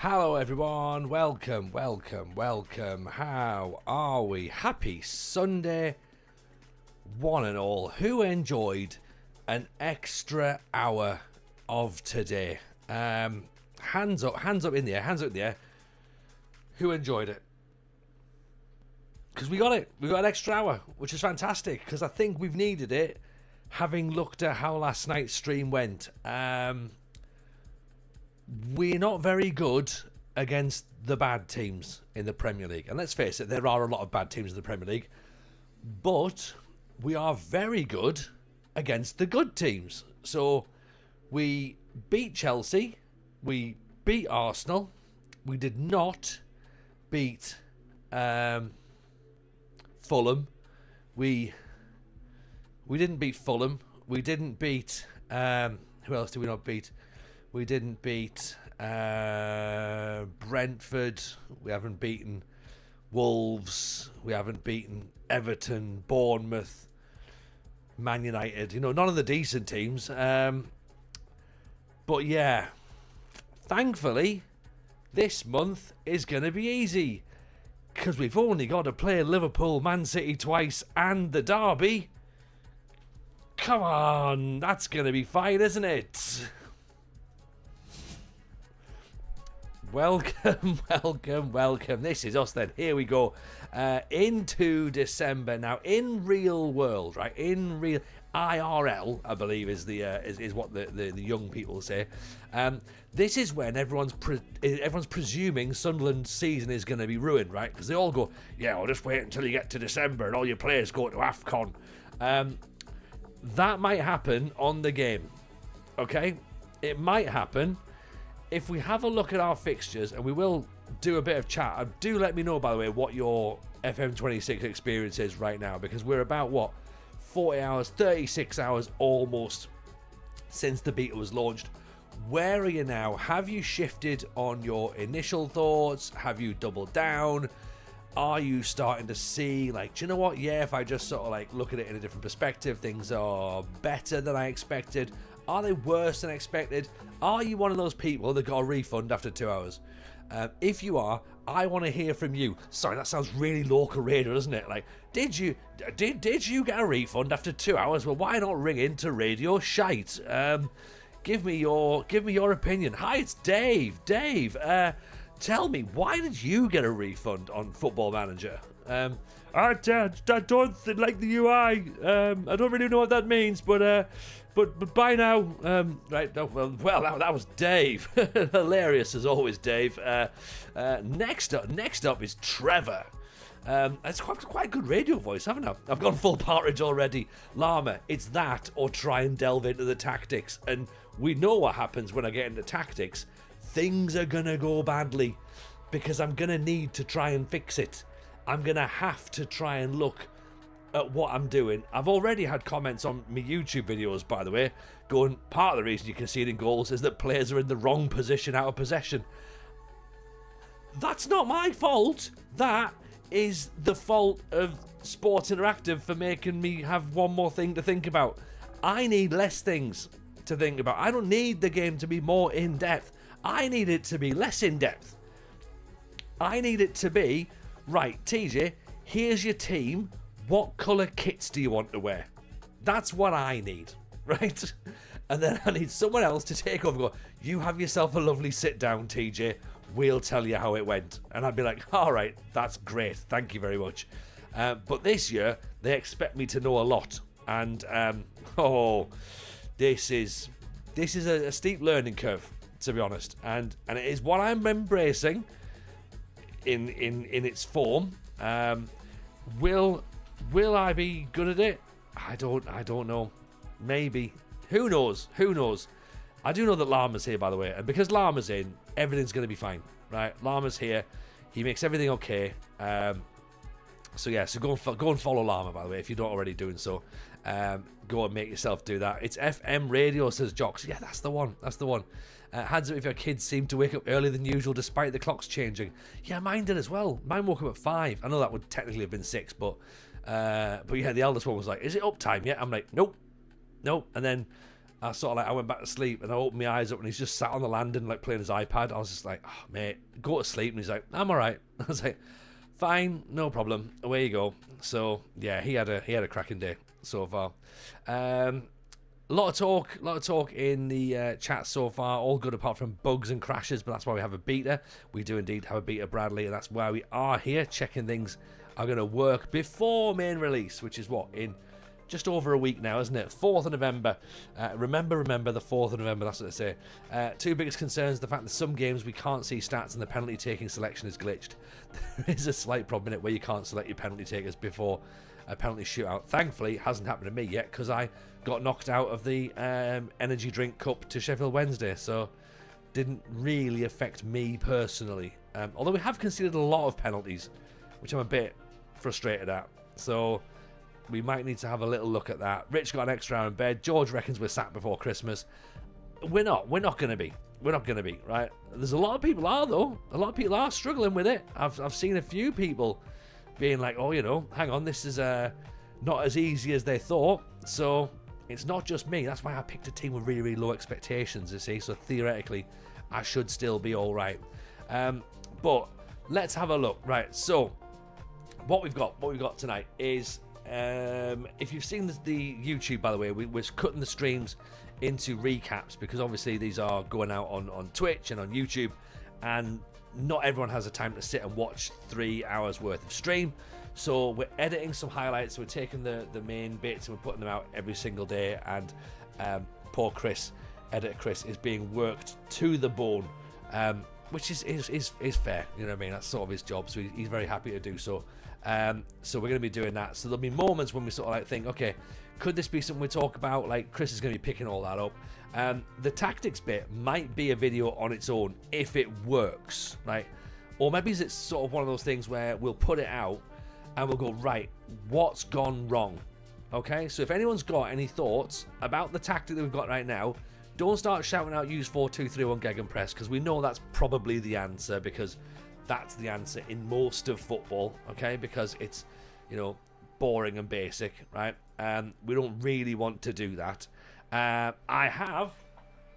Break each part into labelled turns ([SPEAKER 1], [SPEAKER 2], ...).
[SPEAKER 1] Hello everyone, welcome. How are we? Happy Sunday, one and all. Who enjoyed an extra hour of today? Hands up in the air. Who enjoyed it? Because we got an extra hour, which is fantastic, because I think we've needed it, having looked at how last night's stream went. We're not very good against the bad teams in the Premier League. And let's face it, there are a lot of bad teams in the Premier League. But we are very good against the good teams. So we beat Chelsea. We beat Arsenal. We did not beat Fulham. We didn't beat Fulham. We didn't beat... who else did we not beat? We didn't beat Brentford. We haven't beaten Wolves. We haven't beaten Everton, Bournemouth, Man United. You know, none of the decent teams. But yeah, thankfully, this month is going to be easy. Because we've only got to play Liverpool, Man City twice, and the Derby. Come on, that's going to be fine, isn't it? Welcome. This is us then. Here we go. Into December now. In real world, right? In real IRL, I believe is the is what the young people say. This is when everyone's presuming Sunderland's season is going to be ruined, right? Because they all go, yeah, I'll just wait until you get to December and all your players go to AFCON. That might happen on the game. Okay? It might happen. If we have a look at our fixtures, and we will do a bit of chat, do let me know, by the way, what your FM26 experience is right now, because we're about, 40 hours, 36 hours almost since the beta was launched. Where are you now? Have you shifted on your initial thoughts? Have you doubled down? Are you starting to see, do you know what? Yeah, if I just sort of, look at it in a different perspective, things are better than I expected. Are they worse than expected? Are you one of those people that got a refund after 2 hours? If you are, I want to hear from you. Sorry, that sounds really local radio, doesn't it? Did you get a refund after 2 hours? Well, why not ring into Radio Shite? Give me your opinion. Hi, it's Dave. Dave, tell me, why did you get a refund on Football Manager? I don't like the UI. I don't really know what that means, but bye now. Right. No, well, that was Dave. Hilarious as always, Dave. Next up is Trevor. That's quite a good radio voice, haven't I? I've gone full Partridge already. Llama, it's that or try and delve into the tactics. And we know what happens when I get into tactics. Things are gonna go badly because I'm gonna need to try and fix it. I'm gonna have to try and look at what I'm doing. I've already had comments on my YouTube videos, by the way, going, part of the reason you can see it in goals is that players are in the wrong position out of possession. That's not my fault. That is the fault of Sports Interactive for making me have one more thing to think about. I need less things to think about. I don't need the game to be more in-depth. I need it to be less in-depth. I need it to be, right, TJ, here's your team. What colour kits do you want to wear? That's what I need, right? And then I need someone else to take over and go, you have yourself a lovely sit down, TJ. We'll tell you how it went. And I'd be like, all right, that's great. Thank you very much. But this year, they expect me to know a lot. And, this is a steep learning curve, to be honest. And it is what I'm embracing in its form. Will I be good at it? I don't know. Maybe. Who knows? I do know that Llama's here, by the way, and because Llama's in, everything's going to be fine, right? Llama's here. He makes everything okay. So go and follow Llama, by the way, if you're not already doing so. Go and make yourself do that. It's FM Radio, says Jocks. Yeah, that's the one. Hands up if your kids seem to wake up earlier than usual despite the clocks changing. Yeah, mine did as well. Mine woke up at 5. I know that would technically have been 6, but yeah, the eldest one was like, is it up time yet? I'm like, nope. And then I went back to sleep and I opened my eyes up and he's just sat on the landing like playing his iPad. I was just like, oh, mate, go to sleep. And he's like, I'm all right. I was like, fine, no problem. Away you go. So yeah, he had a cracking day so far. A lot of talk in the chat so far. All good apart from bugs and crashes, but that's why we have a beta. We do indeed have a beta, Bradley, and that's why we are here checking things are going to work before main release, which is what, in just over a week now, isn't it? 4th of November. Remember the 4th of November, that's what they say. Two biggest concerns, the fact that some games we can't see stats and the penalty taking selection is glitched. There is a slight problem in it where you can't select your penalty takers before a penalty shootout. Thankfully, it hasn't happened to me yet because I got knocked out of the energy drink cup to Sheffield Wednesday, so didn't really affect me personally. Although we have conceded a lot of penalties, which I'm a bit frustrated at. So we might need to have a little look at that. Rich got an extra hour in bed. George reckons we're sacked before Christmas. We're not going to be. We're not going to be, right? There's a lot of people are, though. A lot of people are struggling with it. I've seen a few people being like, oh, hang on, this is not as easy as they thought. So it's not just me. That's why I picked a team with really, really low expectations, you see. So theoretically, I should still be all right. But let's have a look. Right, so what we've got tonight is... if you've seen the YouTube, by the way, we're cutting the streams into recaps because obviously these are going out on Twitch and on YouTube, and not everyone has the time to sit and watch 3 hours worth of stream. So we're editing some highlights. We're taking the main bits and we're putting them out every single day. And poor Chris, editor Chris, is being worked to the bone, which is fair. You know what I mean? That's sort of his job. So he's very happy to do so. So we're going to be doing that. So there'll be moments when we sort of like think, okay, could this be something we talk about? Like Chris is going to be picking all that up. The tactics bit might be a video on its own if it works, right? Or maybe it's sort of one of those things where we'll put it out and we'll go, right, what's gone wrong? Okay, so if anyone's got any thoughts about the tactic that we've got right now, don't start shouting out use 4-2-3-1 gegenpress, because we know that's probably the answer, because that's the answer in most of football, okay? Because it's, boring and basic, right? We don't really want to do that. I have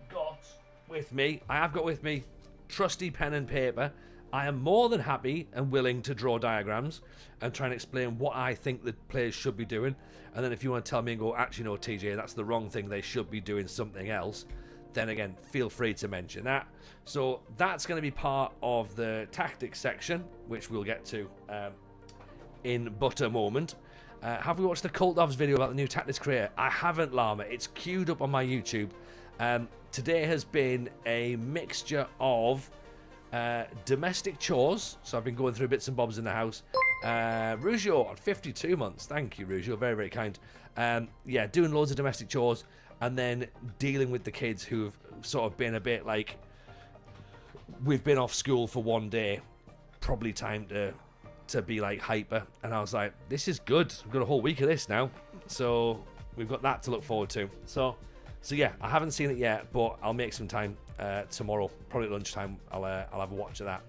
[SPEAKER 1] got with me trusty pen and paper. I am more than happy and willing to draw diagrams and try and explain what I think the players should be doing. And then if you want to tell me and go, actually, no, TJ, that's the wrong thing, they should be doing something else, then again, feel free to mention that. So that's going to be part of the tactics section, which we'll get to in but a moment. Have we watched the Cult Ofs video about the new tactics creator? I haven't, Llama. It's queued up on my YouTube. Today has been a mixture of domestic chores. So I've been going through bits and bobs in the house. Rougeau on 52 months. Thank you, Rougeau. Very, very kind. Doing loads of domestic chores and then dealing with the kids who've sort of been a bit like, we've been off school for one day. Probably time to be like hyper. And I was like, this is good. We've got a whole week of this now. So we've got that to look forward to. So yeah, I haven't seen it yet, but I'll make some time tomorrow, probably at lunchtime. I'll have a watch of that.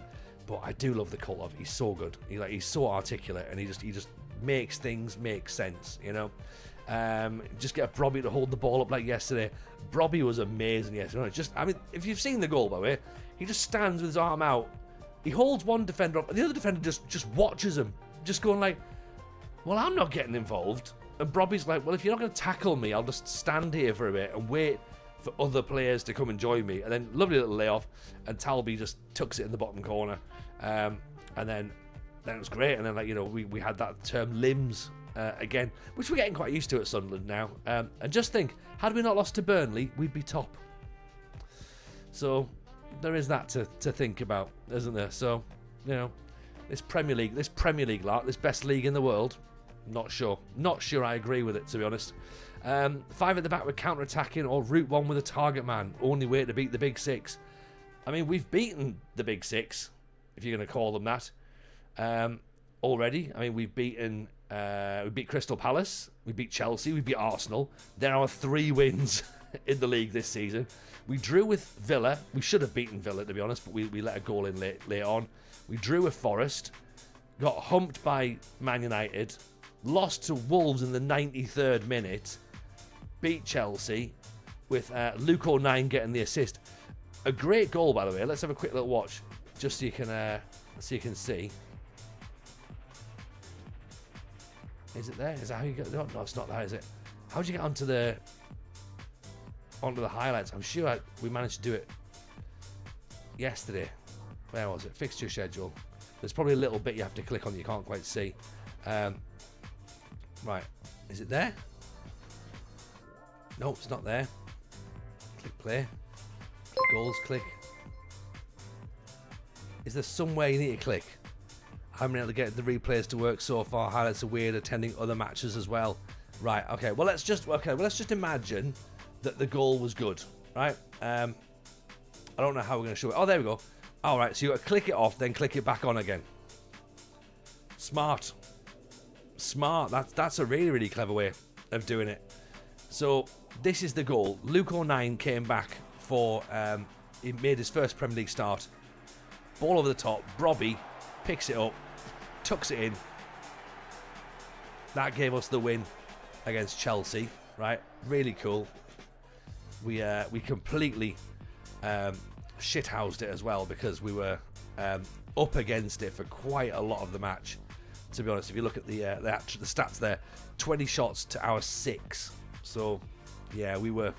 [SPEAKER 1] But I do love the Cult of. He's so good. He's so articulate, and he just makes things make sense. Just get Brobby to hold the ball up like yesterday. Brobby was amazing yesterday. If you've seen the goal, by the way, he just stands with his arm out. He holds one defender up, and the other defender just watches him, just going like, well, I'm not getting involved. And Brobby's like, well, if you're not going to tackle me, I'll just stand here for a bit and wait for other players to come and join me. And then lovely little layoff, and Talby just tucks it in the bottom corner. And then it was great. And then we had that term limbs again, which we're getting quite used to at Sunderland now. And just think, had we not lost to Burnley, we'd be top. So there is that to think about, isn't there? So, this Premier League lot, this best league in the world, not sure I agree with it, to be honest. 5 at the back with counter-attacking, or route 1 with a target man, only way to beat the big 6. I mean, we've beaten the big 6, if you're going to call them that, already. I mean, we beat Crystal Palace, we beat Chelsea, we beat Arsenal. There are 3 wins in the league this season. We drew with Villa. We should have beaten Villa, to be honest, but we let a goal in late on. We drew with Forest, got humped by Man United, lost to Wolves in the 93rd minute, beat Chelsea, with Luke 09 getting the assist. A great goal, by the way. Let's have a quick little watch, just so you can see. Is it there? Is that how you get? No, it's not there, is it? How did you get onto the highlights? I'm sure we managed to do it yesterday. Where was it? Fixture schedule. There's probably a little bit you have to click on that you can't quite see. Right. Is it there? No, it's not there. Click play. Click goals, click. Is there somewhere you need to click? I haven't been able to get the replays to work so far. Highlights are weird, attending other matches as well. Right, okay. Well, let's just imagine that the goal was good, right? I don't know how we're going to show it. Oh, there we go. All right, so you got to click it off, then click it back on again. Smart. That's a really, really clever way of doing it. So this is the goal. Luke 09 came back for, he made his first Premier League start. Ball over the top. Robbie picks it up, tucks it in. That gave us the win against Chelsea, right? Really cool. We completely shithoused it as well, because we were up against it for quite a lot of the match. To be honest, if you look at the stats there, 20 shots to our 6. So yeah, we were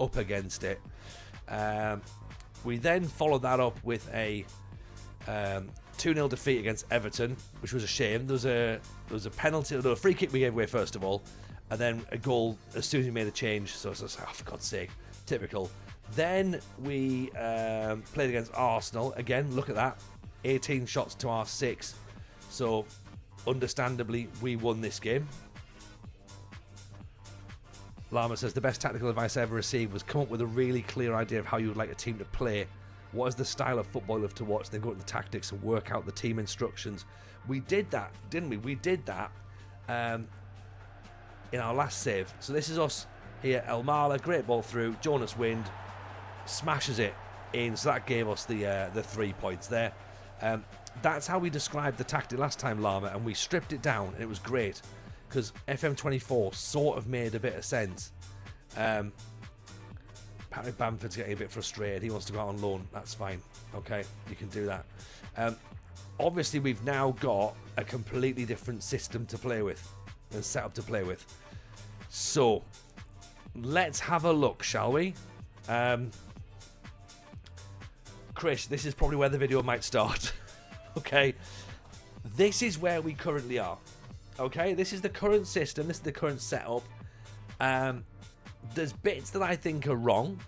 [SPEAKER 1] up against it. We then followed that up with a 2-0 defeat against Everton, which was a shame. There was a penalty, a free kick we gave away first of all, and then a goal as soon as we made a change. So it's like, oh, for God's sake, typical. Then we played against Arsenal again. Look at that, 18 shots to our 6. So understandably, we won this game. Llama says, the best tactical advice I ever received was come up with a really clear idea of how you would like a team to play. What is the style of football you love to watch? Then go to the tactics and work out the team instructions. We did that, didn't we? We did that in our last save. So this is us here. El Mala, great ball through. Jonas Wind smashes it in. So that gave us the 3 points there. That's how we described the tactic last time, Llama, and we stripped it down, and it was great. Because FM24 sort of made a bit of sense. Patrick Bamford's getting a bit frustrated. He wants to go out on loan. That's fine. Okay, you can do that. Obviously, we've now got a completely different system to play with and setup to play with. So, let's have a look, shall we? Chris, this is probably where the video might start. Okay, this is where we currently are. Okay, this is the current system. This is the current setup. There's bits that I think are wrong,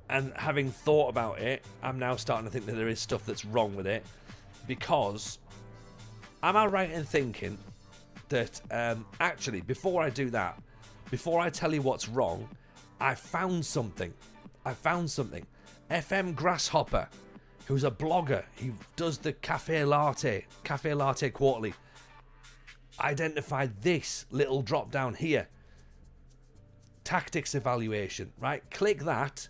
[SPEAKER 1] and having thought about it, I'm now starting to think that there is stuff that's wrong with it. Because, am I right in thinking that actually, before I do that, before I tell you what's wrong, I found something. FM Grasshopper, who's a blogger, he does the Cafe Latte Quarterly, identified this little drop down here. Tactics evaluation, right? Click that,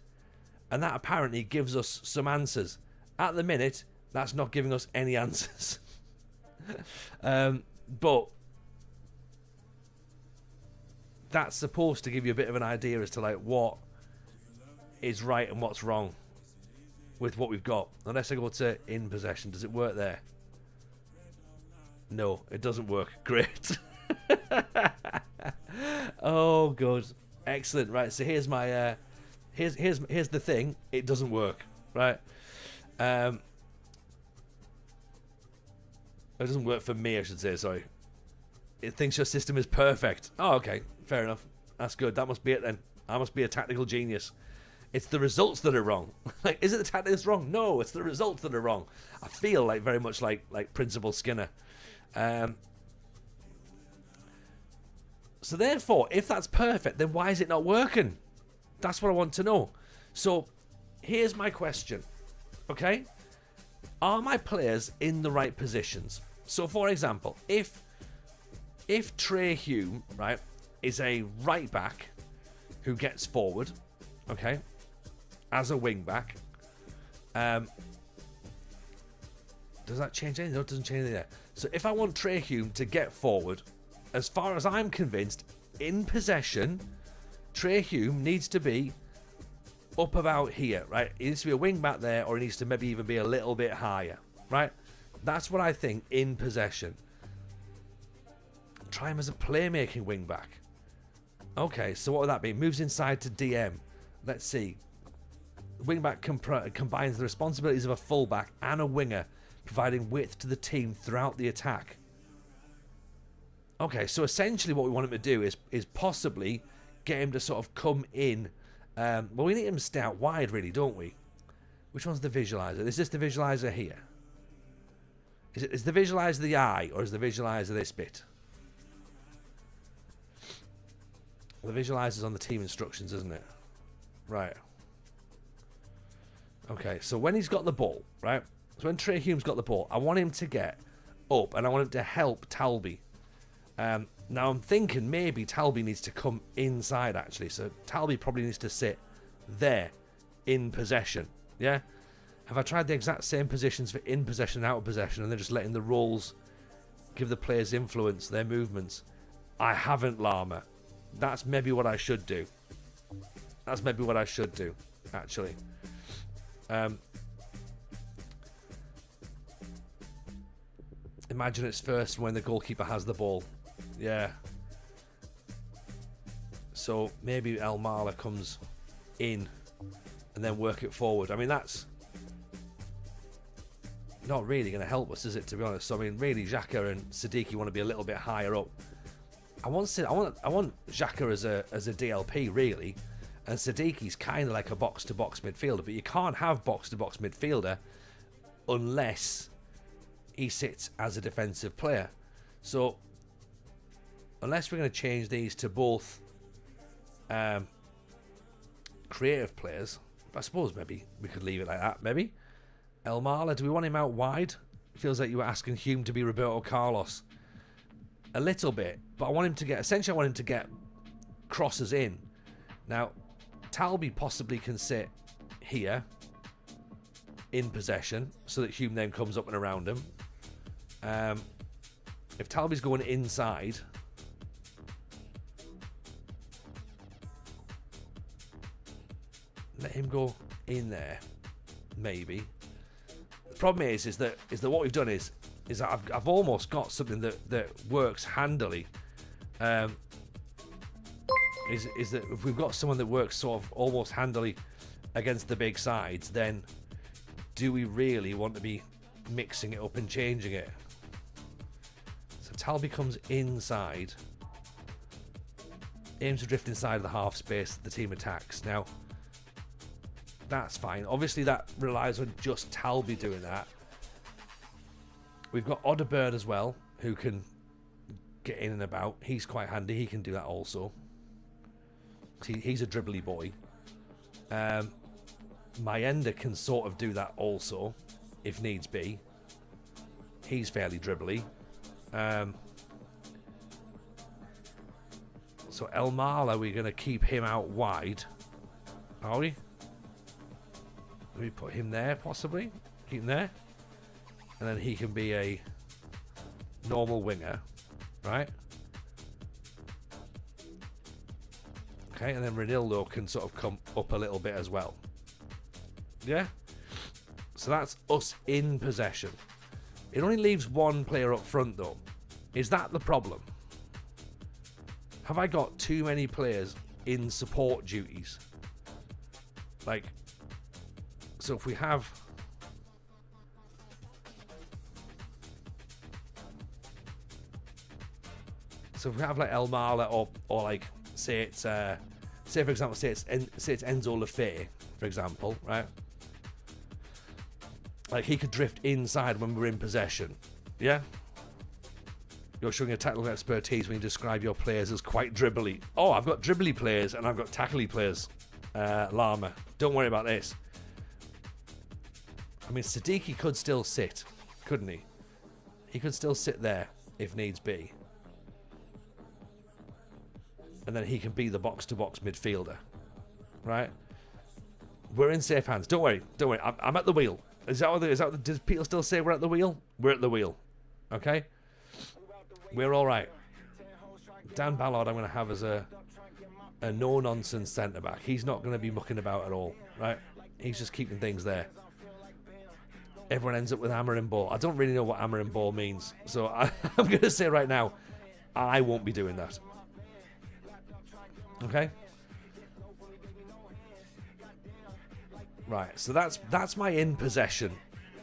[SPEAKER 1] and that apparently gives us some answers. At the minute, that's not giving us any answers. But that's supposed to give you a bit of an idea as to like what is right and what's wrong with what we've got. Unless I go to in possession, does it work there? No, it doesn't work. Great. Oh, good. Excellent. Right, so here's my here's the thing. It doesn't work. Right. It doesn't work for me, I should say, sorry. It thinks your system is perfect. Oh, okay. Fair enough. That's good. That must be it then. I must be a tactical genius. It's the results that are wrong. Like, is it the tactic that's wrong? No, it's the results that are wrong. I feel like very much like Principal Skinner. So therefore, if that's perfect, then why is it not working? That's what I want to know. So here's my question. Okay? Are my players in the right positions? So for example, if Trey Hume, right, is a right back who gets forward, okay, as a wing back, does that change anything? No, it doesn't change anything there. So if I want Trey Hume to get forward, as far as I'm convinced, in possession, Trey Hume needs to be up about here, right? He needs to be a wing back there, or he needs to maybe even be a little bit higher, right? That's what I think in possession. Try him as a playmaking wing back. Okay, so what would that be? Moves inside to DM. Let's see. Wingback combines the responsibilities of a fullback and a winger, providing width to the team throughout the attack. Okay, so essentially what we want him to do is possibly get him to sort of come in. Well, we need him to stay out wide, really, don't we? Which one's the visualizer? Is this the visualizer here? Is the visualizer the eye, or is the visualizer this bit? Well, the visualizer's on the team instructions, isn't it? Right. Okay, so when he's got the ball, right? So when Trey Hume's got the ball, I want him to get up, and I want him to help Talby. Now I'm thinking maybe Talby needs to come inside, actually. So Talby probably needs to sit there in possession. Yeah? Have I tried the exact same positions for in possession and out of possession, and they're just letting the roles give the players influence, their movements? I haven't, Llama. That's maybe what I should do. That's maybe what I should do, actually. Imagine it's first when the goalkeeper has the ball. Yeah. So maybe El Marla comes in and then work it forward. I mean, that's not really going to help us, is it, to be honest? So, I mean, really, Xhaka and Siddiqui want to be a little bit higher up. I want Xhaka as a DLP, really, and Siddiqui's kind of like a box-to-box midfielder, but you can't have box-to-box midfielder unless he sits as a defensive player. So, unless we're going to change these to both creative players, I suppose maybe we could leave it like that, maybe. El Marla, do we want him out wide? Feels like you were asking Hume to be Roberto Carlos. A little bit, but I want him to get, essentially I want him to get crosses in. Now, Talby possibly can sit here in possession so that Hume then comes up and around him. If Talby's going inside, let him go in there, maybe. The problem is that what we've done is that I've almost got something that works handily. Is that if we've got someone that works sort of almost handily against the big sides, then do we really want to be mixing it up and changing it? So Talby comes inside, aims to drift inside the half space the team attacks. Now, that's fine. Obviously, that relies on just Talby doing that. We've got Odeberg as well, who can get in and about. He's quite handy. He can do that also. He's a dribbly boy. Mayenda can sort of do that also, if needs be. He's fairly dribbly. So El Marla, we're going to keep him out wide. Are we? Let me put him there, possibly. Keep him there. And then he can be a normal winger, right? Okay, and then Ronaldo can sort of come up a little bit as well. Yeah? So that's us in possession. It only leaves one player up front, though. Is that the problem? Have I got too many players in support duties? Like, so if we have... So if we have like El Marla or like say it's say for example say it's Enzo Lefebvre, for example, right? Like he could drift inside when we're in possession. Yeah? You're showing your technical expertise when you describe your players as quite dribbly. Oh, I've got dribbly players and I've got tackly players. Llama. Don't worry about this. I mean, Siddiqui could still sit, couldn't he? He could still sit there if needs be. And then he can be the box-to-box midfielder, right? We're in safe hands. Don't worry. Don't worry. I'm at the wheel. Does Peter still say we're at the wheel? We're at the wheel. Okay? We're all right. Dan Ballard I'm going to have as a a no-nonsense centre-back. He's not going to be mucking about at all, right? He's just keeping things there. Everyone ends up with hammer and ball. I don't really know what hammer and ball means, so I'm going to say right now, I won't be doing that. Okay? Right, so that's my in possession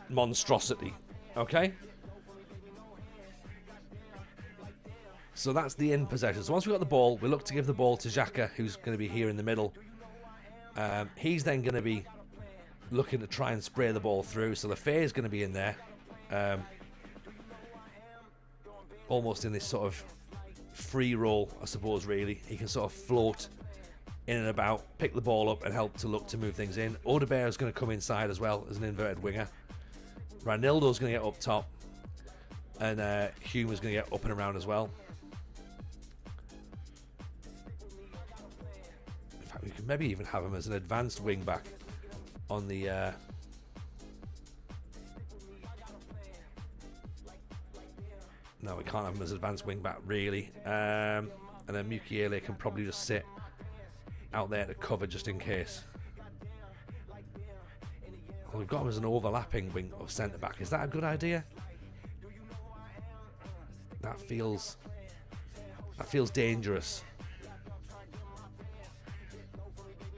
[SPEAKER 1] monstrosity. Okay? So that's the in possession. So once we've got the ball, we look to give the ball to Xhaka, who's going to be here in the middle. He's then going to be looking to try and spray the ball through. So Lefay is going to be in there. Almost in this sort of free roll, I suppose, really. He can sort of float in and about, pick the ball up and help to look to move things in. Odegaard is going to come inside as well as an inverted winger. Ranildo's going to get up top. And Hume is going to get up and around as well. In fact, we could maybe even have him as an advanced wing back on the... No, we can't have him as advanced wing back, really. And then Mukiele can probably just sit out there to cover just in case. Well, we've got him as an overlapping wing of centre back. Is that a good idea? That feels dangerous.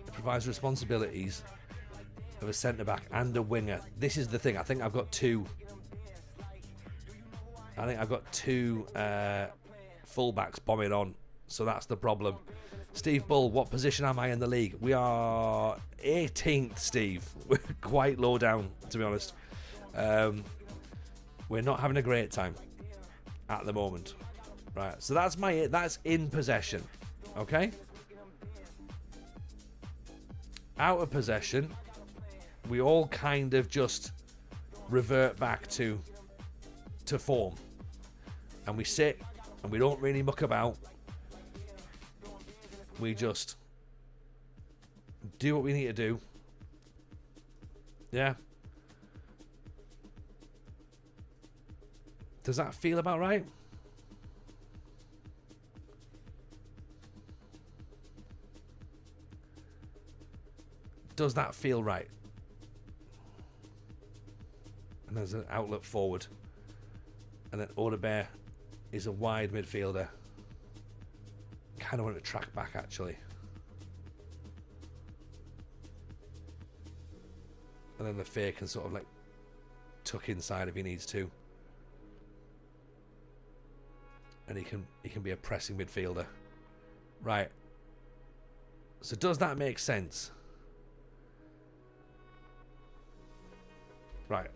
[SPEAKER 1] It provides responsibilities of a centre back and a winger. This is the thing. I think I've got two fullbacks bombing on, so that's the problem. Steve Bull, what position am I in the league? We are 18th, Steve. We're quite low down, to be honest. We're not having a great time at the moment. Right, so that's in possession. Okay? Out of possession, we all kind of just revert back to form. And we sit and we don't really muck about. We just do what we need to do. Yeah. Does that feel about right? Does that feel right? And there's an outlet forward. And then Odegaard is a wide midfielder. Kind of want to track back, actually. And then the Lefay can sort of like tuck inside if he needs to. And he can be a pressing midfielder. Right. So does that make sense? Right.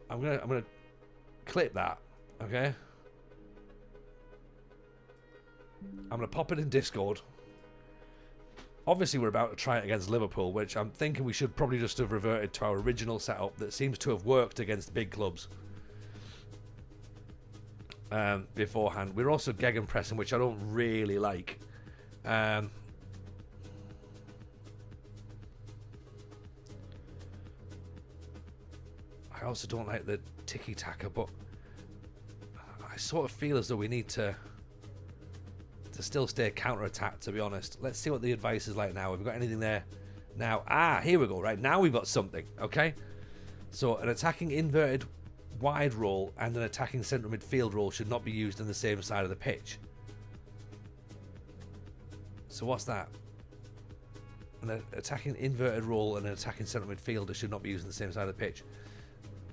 [SPEAKER 1] I'm gonna clip that. Okay. I'm going to pop it in Discord. Obviously, we're about to try it against Liverpool, which I'm thinking we should probably just have reverted to our original setup that seems to have worked against big clubs beforehand. We're also gegenpressing, which I don't really like. I also don't like the tiki-taka, but I sort of feel as though we need to still stay counter-attack, to be honest. Let's see what the advice is like now. Have we got anything there now? Here we go. Right, now we've got something. Okay, so an attacking inverted wide role and an attacking central midfield role should not be used on the same side of the pitch. So what's that? An attacking inverted role and an attacking central midfielder should not be used on the same side of the pitch.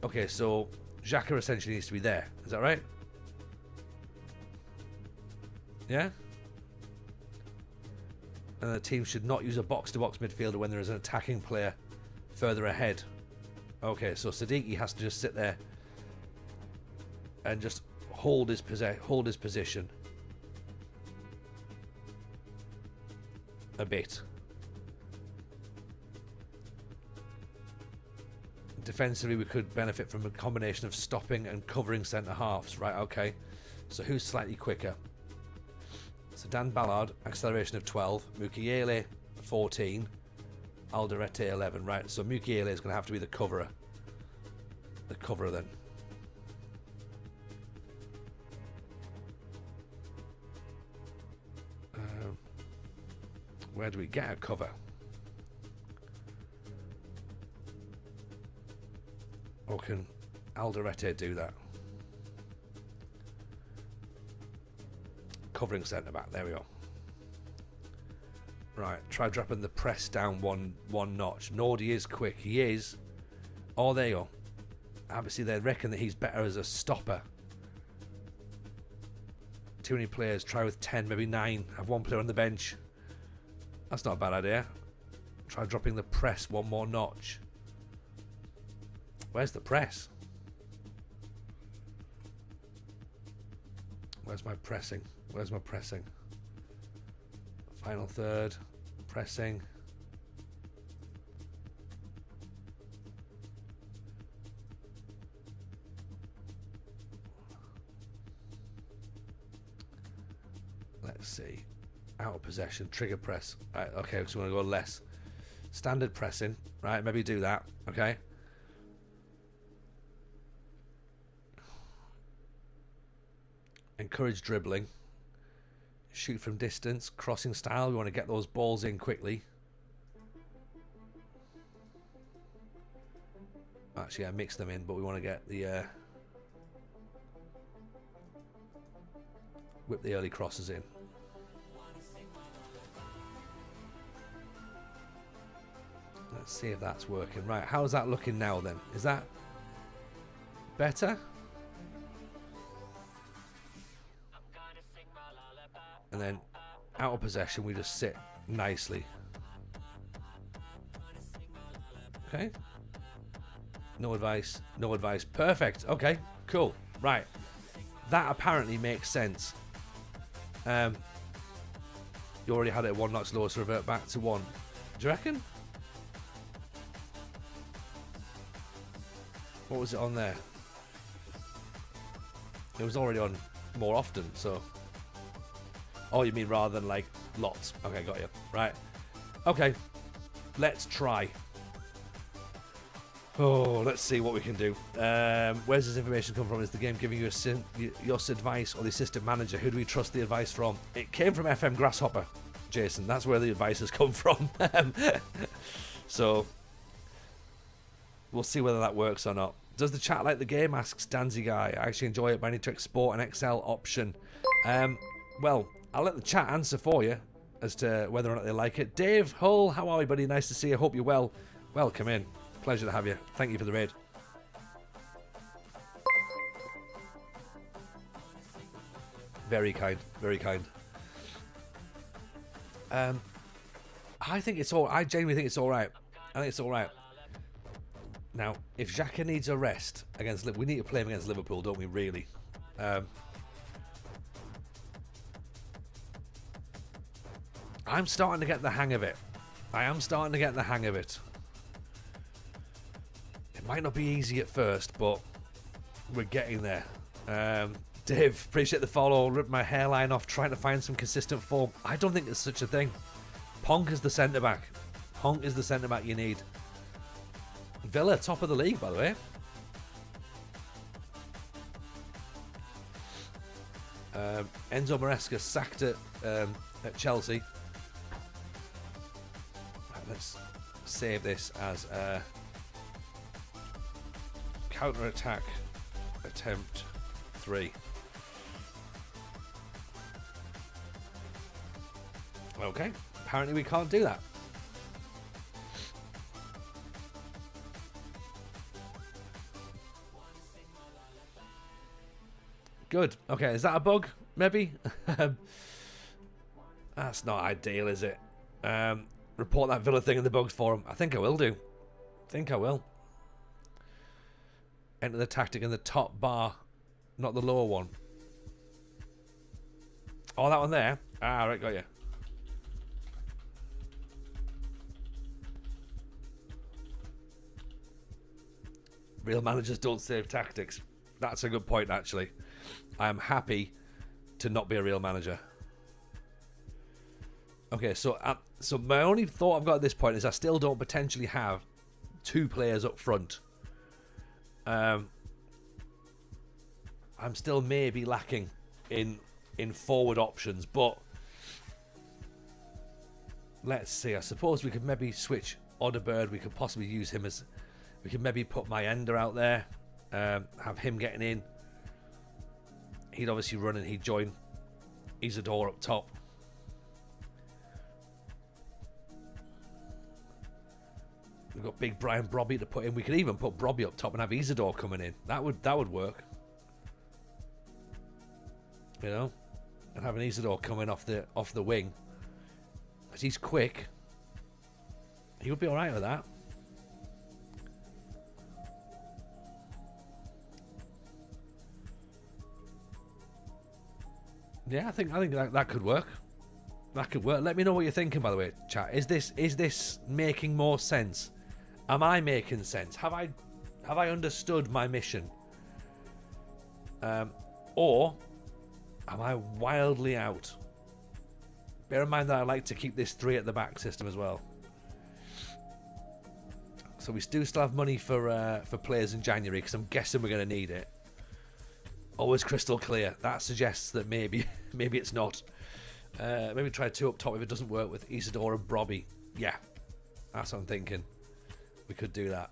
[SPEAKER 1] Okay, so Xhaka essentially needs to be there. Is that right? Yeah? And the team should not use a box-to-box midfielder when there is an attacking player further ahead. Okay, so Siddiqui has to just sit there and just hold his position a bit. Defensively, we could benefit from a combination of stopping and covering centre halves. Right, okay. So who's slightly quicker? So Dan Ballard, acceleration of 12. Mukiele, 14. Alderete, 11. Right, so Mukiele is going to have to be the coverer. The coverer then. Where do we get a cover? Or can Alderete do that? Covering centre back. There we go. Right, try dropping the press down one notch. Nordy is quick. He is. Oh, there you go. Obviously, they reckon that he's better as a stopper. Too many players. Try with 10, maybe 9. Have one player on the bench. That's not a bad idea. Try dropping the press one more notch. Where's the press? Where's my pressing? Where's my pressing? Final third. Pressing. Let's see. Out of possession. Trigger press. Right, okay, so we're going to go less. Standard pressing. Right, maybe do that. Okay. Encourage dribbling. Shoot from distance. Crossing style. We want to get those balls in quickly. Actually, I mix them in, but we want to get the whip the early crosses in. Let's see if that's working. Right, how's that looking now then? Is that better? And then out of possession, we just sit nicely. Okay. No advice. No advice. Perfect. Okay. Cool. Right. That apparently makes sense. You already had it at 1 notch lower, so revert back to 1. Do you reckon? What was it on there? It was already on more often, so... Oh, you mean rather than like lots? Okay, got you. Right. Okay. Let's try. Oh, let's see what we can do. Where's this information come from? Is the game giving you your advice or the assistant manager? Who do we trust the advice from? It came from FM Grasshopper, Jason. That's where the advice has come from. So we'll see whether that works or not. Does the chat like the game? Asks Danzy Guy. I actually enjoy it, but I need to export an Excel option. Well, I'll let the chat answer for you as to whether or not they like it. Dave Hull, how are you, buddy? Nice to see you. Hope you're well. Welcome in. Pleasure to have you. Thank you for the raid. Very kind. Very kind. I think it's all... I genuinely think it's all right. I think it's all right. Now, if Xhaka needs a rest against... We need to play him against Liverpool, don't we, really? I'm starting to get the hang of it. I am starting to get the hang of it. It might not be easy at first, but we're getting there. Dave, appreciate the follow. Ripped my hairline off trying to find some consistent form. I don't think there's such a thing. Ponk is the centre-back. Ponk is the centre-back you need. Villa, top of the league, by the way. Enzo Maresca sacked at Chelsea. Right, let's save this as a counter-attack attempt 3. Okay, apparently we can't do that. Good. Okay, is that a bug? Maybe? That's not ideal, is it? Report that Villa thing in the bugs forum. I think I will do. think I will. Enter the tactic in the top bar, not the lower one. Oh, that one there? Ah, right, got you. Real managers don't save tactics. That's a good point, actually. I am happy to not be a real manager. Okay, so my only thought I've got at this point is I still don't potentially have 2 players up front. I'm still maybe lacking in forward options, but let's see. I suppose we could maybe switch Odderbird. We could possibly use him as... We could maybe put Mayenda out there. Have him getting in. He'd obviously run and he'd join Isidore up top. We've got big Brian Brobby to put in. We could even put Brobby up top and have Isidore coming in. That would work. You know? And having Isidore coming off the wing. Because he's quick. He would be alright with that. Yeah, I think that could work. That could work. Let me know what you're thinking, by the way, chat. Is this making more sense? Am I making sense? Have I understood my mission? Or am I wildly out? Bear in mind that I like to keep this 3 at the back system as well. So we do still have money for players in January, because I'm guessing we're going to need it. Always crystal clear. That suggests that maybe it's not. Maybe try 2 up top if it doesn't work with Isidore and Brobby. Yeah, that's what I'm thinking. We could do that.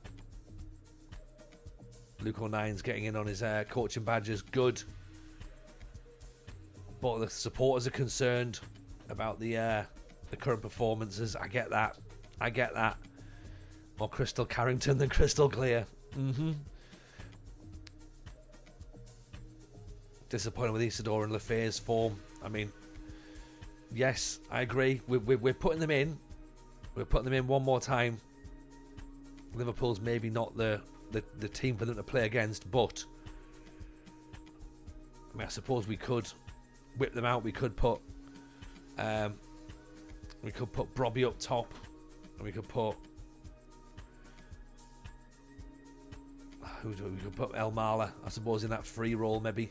[SPEAKER 1] Luke O'Nine's getting in on his coaching badges. Good. But the supporters are concerned about the current performances. I get that. More Crystal Carrington than crystal clear. Disappointed with Isidore and Lefay's form. I mean, yes, I agree. We're putting them in. We're putting them in one more time. Liverpool's maybe not the team for them to play against, but I mean, I suppose we could whip them out. We could put Brobby up top, and we could put we could put El Mala, I suppose, in that free role maybe.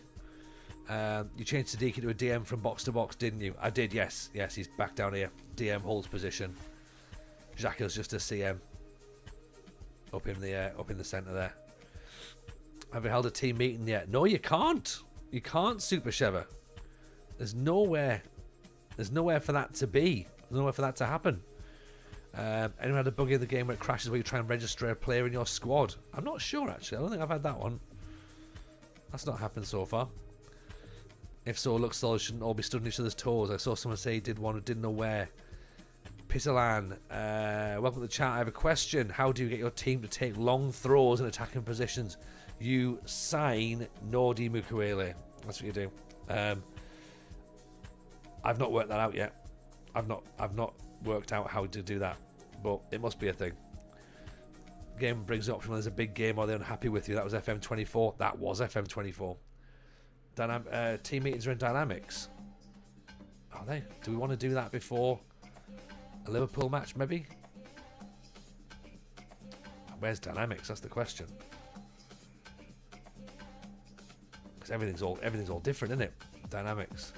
[SPEAKER 1] You changed Siddiqui to a DM from box to box, didn't you? I did, yes. Yes, he's back down here. DM holds position. Xhaka's just a CM. Up in the centre there. Have you held a team meeting yet? No, you can't. You can't, Super Sheva. There's nowhere for that to be. There's nowhere for that to happen. Anyone had a bug in the game where it crashes where you try and register a player in your squad? I'm not sure, actually. I don't think I've had that one. That's not happened so far. If so, Luxor shouldn't all be stood on each other's toes. I saw someone say he did one who didn't know where. Pissalan, welcome to the chat. I have a question. How do you get your team to take long throws in attacking positions? You sign Nordi Mukwele. That's what you do. I've not worked that out yet. I've not worked out how to do that, but it must be a thing. Game brings up when there's a big game or they're unhappy with you. That was FM24. That was FM24. Team meetings are in Dynamics. Are they? Do we want to do that before a Liverpool match, maybe? Where's Dynamics? That's the question. Because everything's all different, isn't it? Dynamics.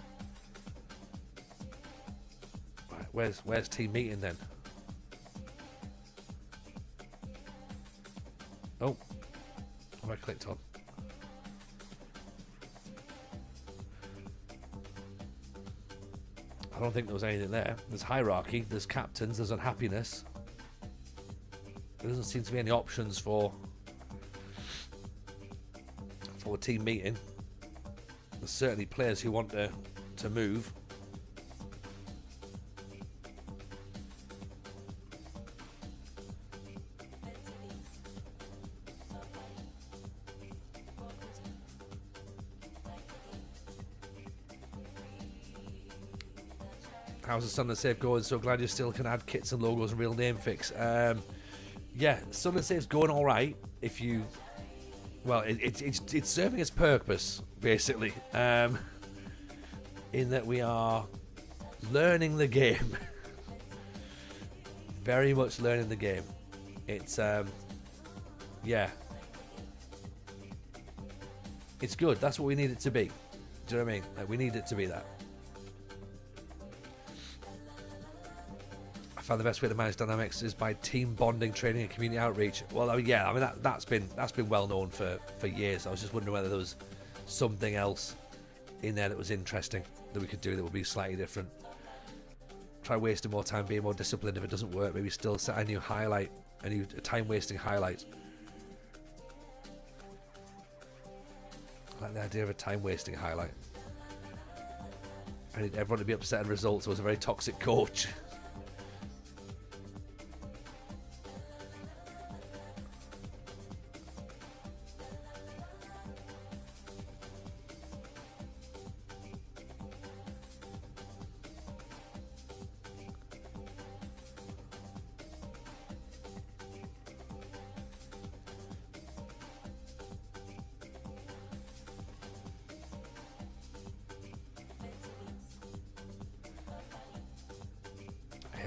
[SPEAKER 1] Right, where's team meeting then? Oh, what have I clicked on? I don't think there was anything there. There's hierarchy, there's captains, there's unhappiness. There doesn't seem to be any options for a team meeting. There's certainly players who want to move. How's the Sunderland save going? So glad you still can add kits and logos and real name fix. Yeah, Sunderland save's going all right. If you, well, it's serving its purpose basically. In that we are learning the game, very much learning the game. It's yeah, it's good. That's what we need it to be. Do you know what I mean? Like, we need it to be that. I found the best way to manage dynamics is by team bonding, training, and community outreach. Well, yeah, I mean that's been well known for years. I was just wondering whether there was something else in there that was interesting that we could do that would be slightly different. Try wasting more time, being more disciplined. If it doesn't work, maybe still set a new highlight, a new time-wasting highlight. I like the idea of a time-wasting highlight. I need everyone to be upset at results. I was a very toxic coach.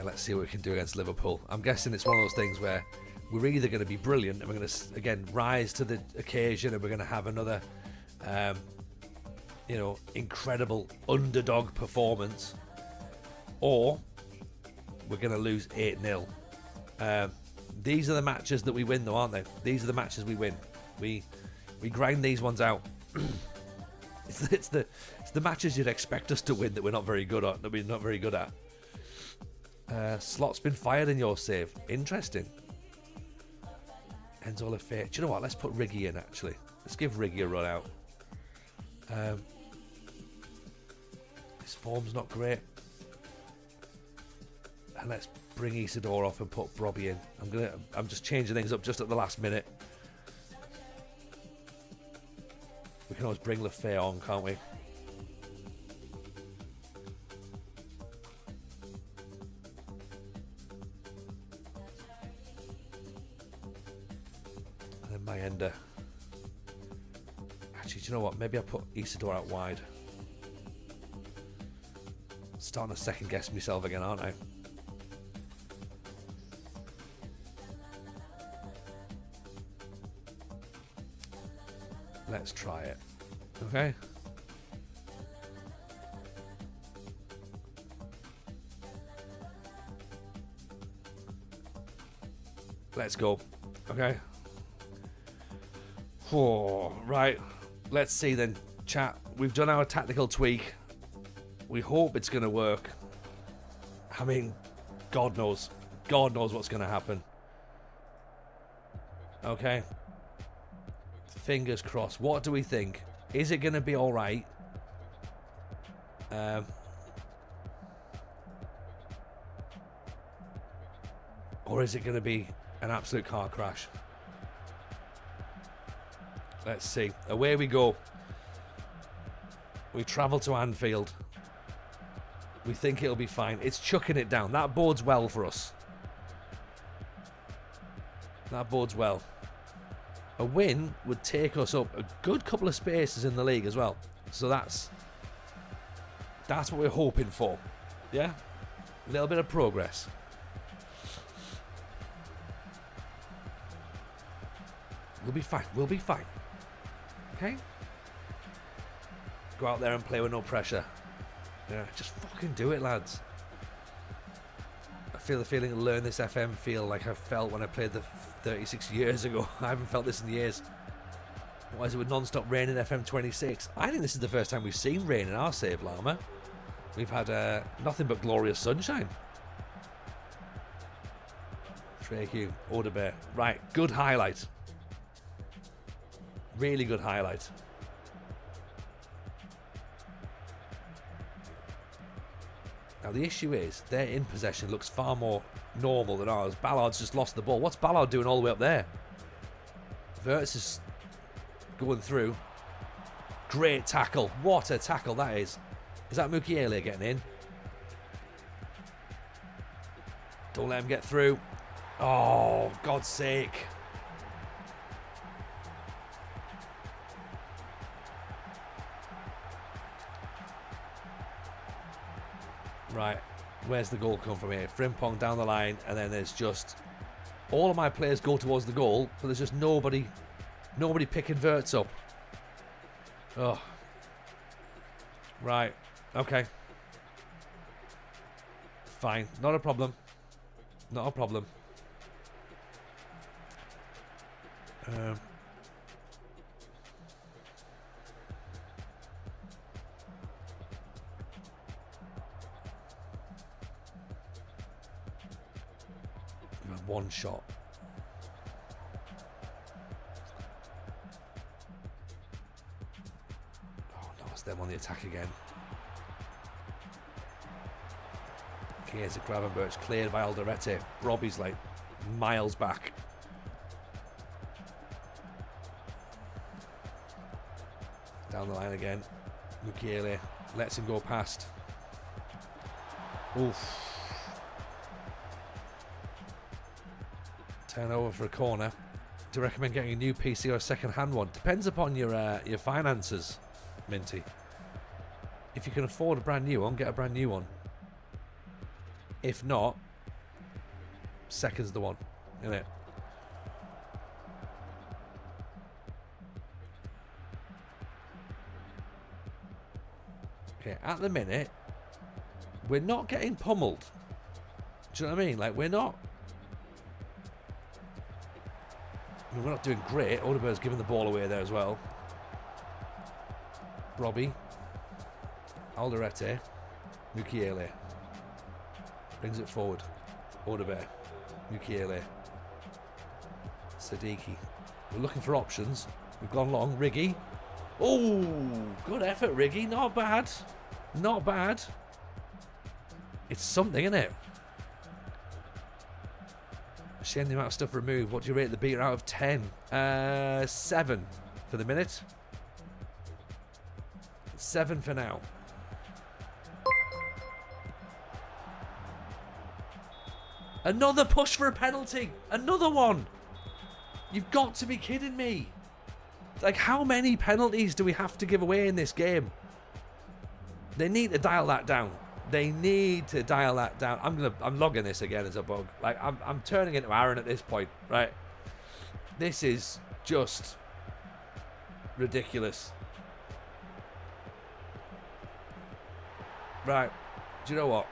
[SPEAKER 1] Let's see what we can do against Liverpool. I'm guessing it's one of those things where we're either going to be brilliant and we're going to, again, rise to the occasion, and we're going to have another, incredible underdog performance, or we're going to lose 8-0. These are the matches that we win, though, aren't they? These are the matches we win. We grind these ones out. It's the matches you'd expect us to win that we're not very good at. Slot's been fired in your save. Interesting. Enzo Lefebvre. Do you know what? Let's put Riggy in, actually. Let's give Riggy a run out. His form's not great. And let's bring Isidore off and put Brobby in. I'm just changing things up just at the last minute. We can always bring Lefebvre on, can't we? Mayenda. Actually, do you know what? Maybe I put Isidore out wide. Starting to second guess myself again, aren't I? Let's try it. Okay. Let's go. Okay. Oh, right. Let's see then, chat. We've done our tactical tweak. We hope it's going to work. I mean, God knows. God knows what's going to happen. Okay. Fingers crossed. What do we think? Is it going to be all right? Or is it going to be an absolute car crash? Let's see. Away we go. We travel to Anfield. We think it'll be fine. It's chucking it down. That bodes well for us. That bodes well. A win would take us up a good couple of spaces in the league as well. So that's what we're hoping for. Yeah? A little bit of progress. We'll be fine. We'll be fine. Okay? Go out there and play with no pressure. Yeah, just fucking do it, lads. I feel the feeling to learn this FM feel like I felt when I played the 36 years ago. I haven't felt this in years. Why is it with non-stop rain in FM26? I think this is the first time we've seen rain in our save llama. We've had nothing but glorious sunshine. Trey Hugh, Odebear. Right, good highlight. Really good highlight. Now the issue is their in possession looks far more normal than ours. Ballard's just lost the ball. What's Ballard doing all the way up there? Verts is going through. Great tackle. What a tackle that is. Is that Mukiele getting in? Don't let him get through. Oh, God's sake. Right, where's the goal come from here? Frimpong down the line, and then there's just all of my players go towards the goal, but there's just nobody picking Verts up. Oh, right, okay, fine, not a problem, not a problem. one shot. Oh no, it's them on the attack again. Here's a Gravenberch cleared by Alderete. Robbie's like miles back. Down the line again. Mukiele lets him go past. Oof. Turn over for a corner. Do you recommend getting a new PC or a second-hand one? Depends upon your finances, Minty. If you can afford a brand new one, get a brand new one. If not, second's the one, isn't it? Okay, at the minute, we're not getting pummeled. Do you know what I mean? Like, we're not doing great. Odegaard's giving the ball away there as well. Robbie. Alderete. Mukiele. Brings it forward. Odegaard. Mukiele. Sadiki. We're looking for options. We've gone long. Riggy. Oh, good effort, Riggy. Not bad. Not bad. It's something, isn't it? Shame the amount of stuff removed. What do you rate the beta out of 10? 7 for the minute. 7 for now. Another push for a penalty. Another one. You've got to be kidding me. Like, how many penalties do we have to give away in this game? They need to dial that down. They need to dial that down. I'm logging this again as a bug. Like, I'm turning into Aaron at this point, right? This is just ridiculous. Right. Do you know what?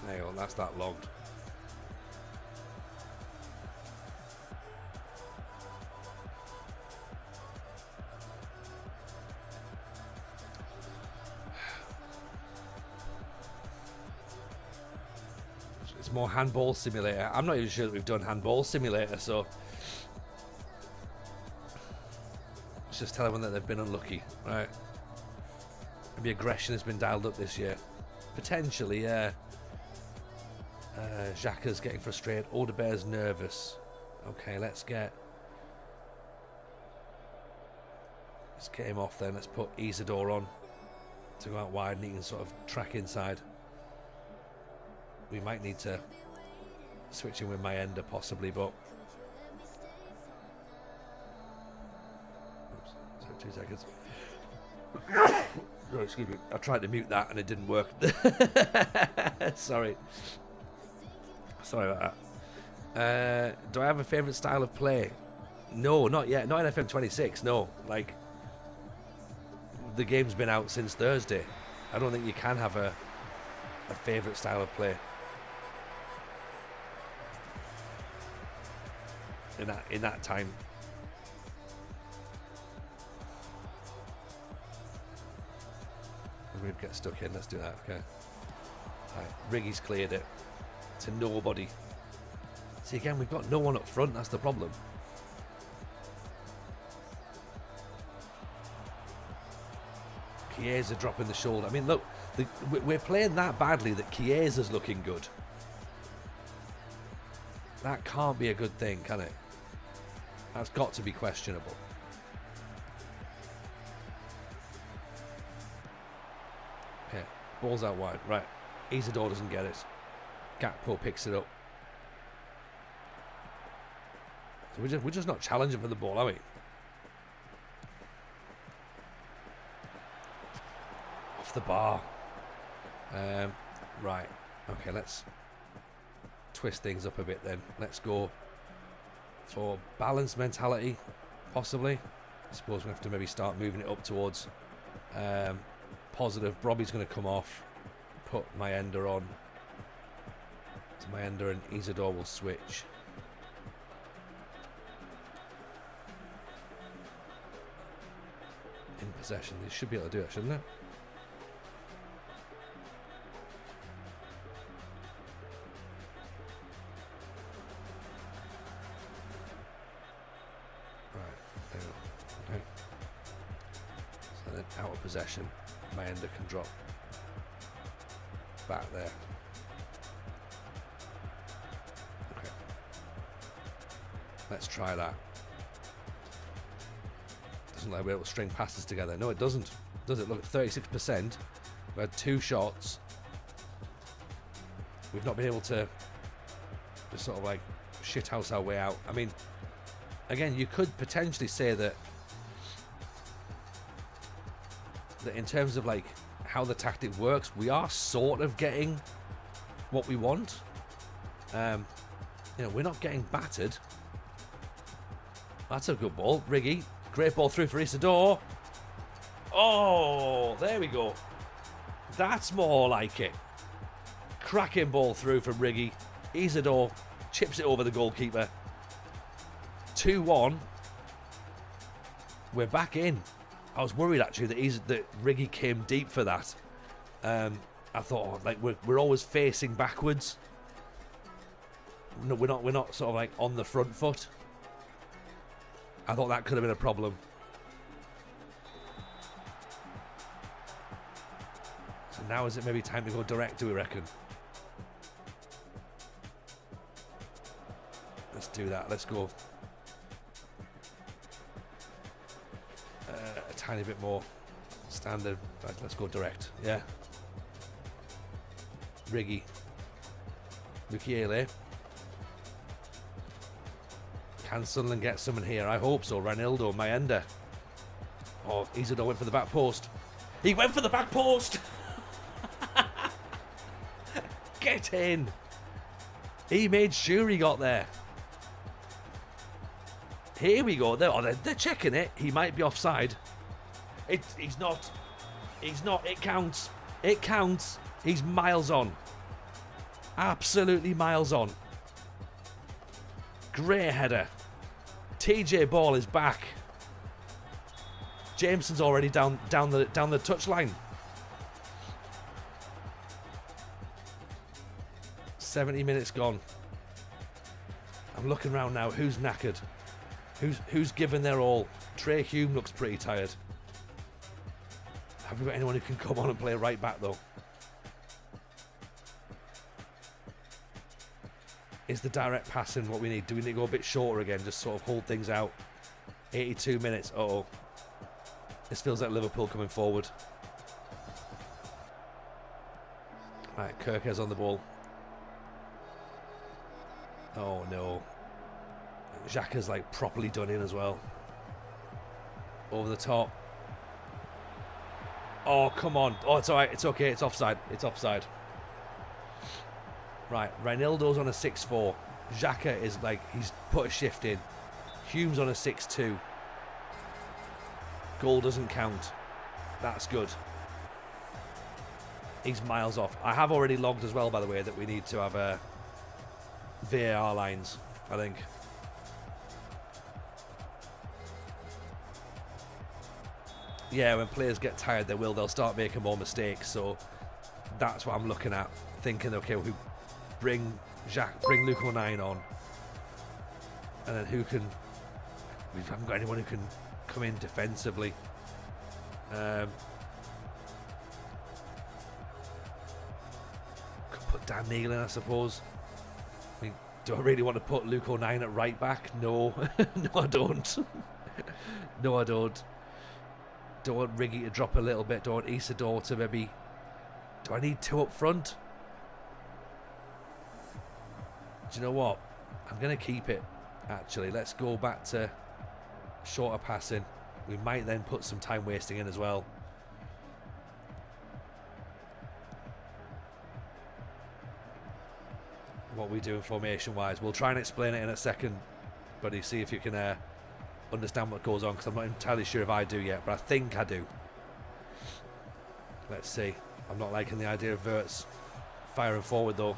[SPEAKER 1] Hang on, that's that logged. It's more handball simulator. I'm not even sure that we've done handball simulator, so let's just tell everyone that they've been unlucky, right? Maybe aggression has been dialed up this year. Potentially, yeah. Xhaka's getting frustrated. Odegaard's nervous. Okay, let's get him off then. Let's put Isidore on to go out wide and he can sort of track inside. We might need to switch in with Mayenda possibly, but oops, sorry, 2 seconds. Oh, excuse me. I tried to mute that and it didn't work. Sorry about that. Do I have a favourite style of play? No, not yet. Not in FM26, no. Like, the game's been out since Thursday. I don't think you can have a favourite style of play in that time. We'll get stuck in. Let's do that. Okay. Right, Riggy's cleared it to nobody. See, again, we've got no one up front. That's the problem. Chiesa dropping the shoulder. I mean, look, we're playing that badly that Chiesa's looking good. That can't be a good thing, can it? That's got to be questionable. Okay, ball's out wide. Right, Isidore doesn't get it. Gakpo picks it up. So we're just not challenging for the ball, are we? Off the bar. Right. Okay, let's twist things up a bit then. Let's go for balanced mentality, possibly. I suppose we have to maybe start moving it up towards positive. Brobby's going to come off, put Mayenda on. So Mayenda and Isidore will switch. In possession, they should be able to do it, shouldn't they? Out of possession, Mayenda can drop back there. Okay, let's try that. Doesn't like we're able to string passes together. No, it doesn't. Does it? Look at 36%. We had 2 shots. We've not been able to just sort of like shithouse our way out. I mean, again, you could potentially say that in terms of like how the tactic works, we are sort of getting what we want. You know, we're not getting battered. That's a good ball. Riggy, great ball through for Isidore. Oh, there we go. That's more like it. Cracking ball through from Riggy. Isidore chips it over the goalkeeper. 2-1. We're back in. I was worried actually that Riggy came deep for that. I thought, oh, like we're always facing backwards. No, we're not sort of like on the front foot. I thought that could have been a problem. So now is it maybe time to go direct, do we reckon? Let's do that. Let's go. A tiny bit more standard. Right, let's go direct. Yeah. Riggy. Mukiele. Can Sunderland get someone here? I hope so. Ranildo, Mayenda. Oh, Isidore went for the back post. He went for the back post! Get in! He made sure he got there. Here we go. They're checking it. He might be offside. He's not. He's not. It counts. It counts. He's miles on. Absolutely miles on. Great header. TJ Ball is back. Jameson's already down the touchline. 70 minutes gone. I'm looking around now. Who's knackered? Who's given their all? Trey Hume looks pretty tired. Have we got anyone who can come on and play right back though? Is the direct passing what we need? Do we need to go a bit shorter again? Just sort of hold things out. 82 minutes. Uh-oh. This feels like Liverpool coming forward. Right, Kirker's on the ball. Oh no. Xhaka's like properly done in as well. Over the top. Oh, come on. Oh, it's alright. It's okay. It's offside. It's offside. Right, Reinildo's on a 6-4. Xhaka is like, he's put a shift in. Hume's on a 6-2. Goal doesn't count. That's good. He's miles off. I have already logged as well, by the way, that we need to have VAR lines, I think. Yeah, when players get tired, they'll start making more mistakes. So that's what I'm looking at. Thinking, okay, we bring Luke O'Nien on. And then who can... We haven't got anyone who can come in defensively. Could put Dan Neal in, I suppose. I mean, do I really want to put Luke O'Nien at right back? No. No, I don't. No, I don't. Don't want Riggy to drop a little bit. Don't want Isidore to maybe... Do I need 2 up front? Do you know what? I'm going to keep it. Actually, let's go back to shorter passing. We might then put some time wasting in as well. What we doing formation wise, we'll try and explain it in a second, buddy. See if you can understand what goes on, because I'm not entirely sure if I do yet, but I think I do. Let's see. I'm not liking the idea of Verts firing forward though.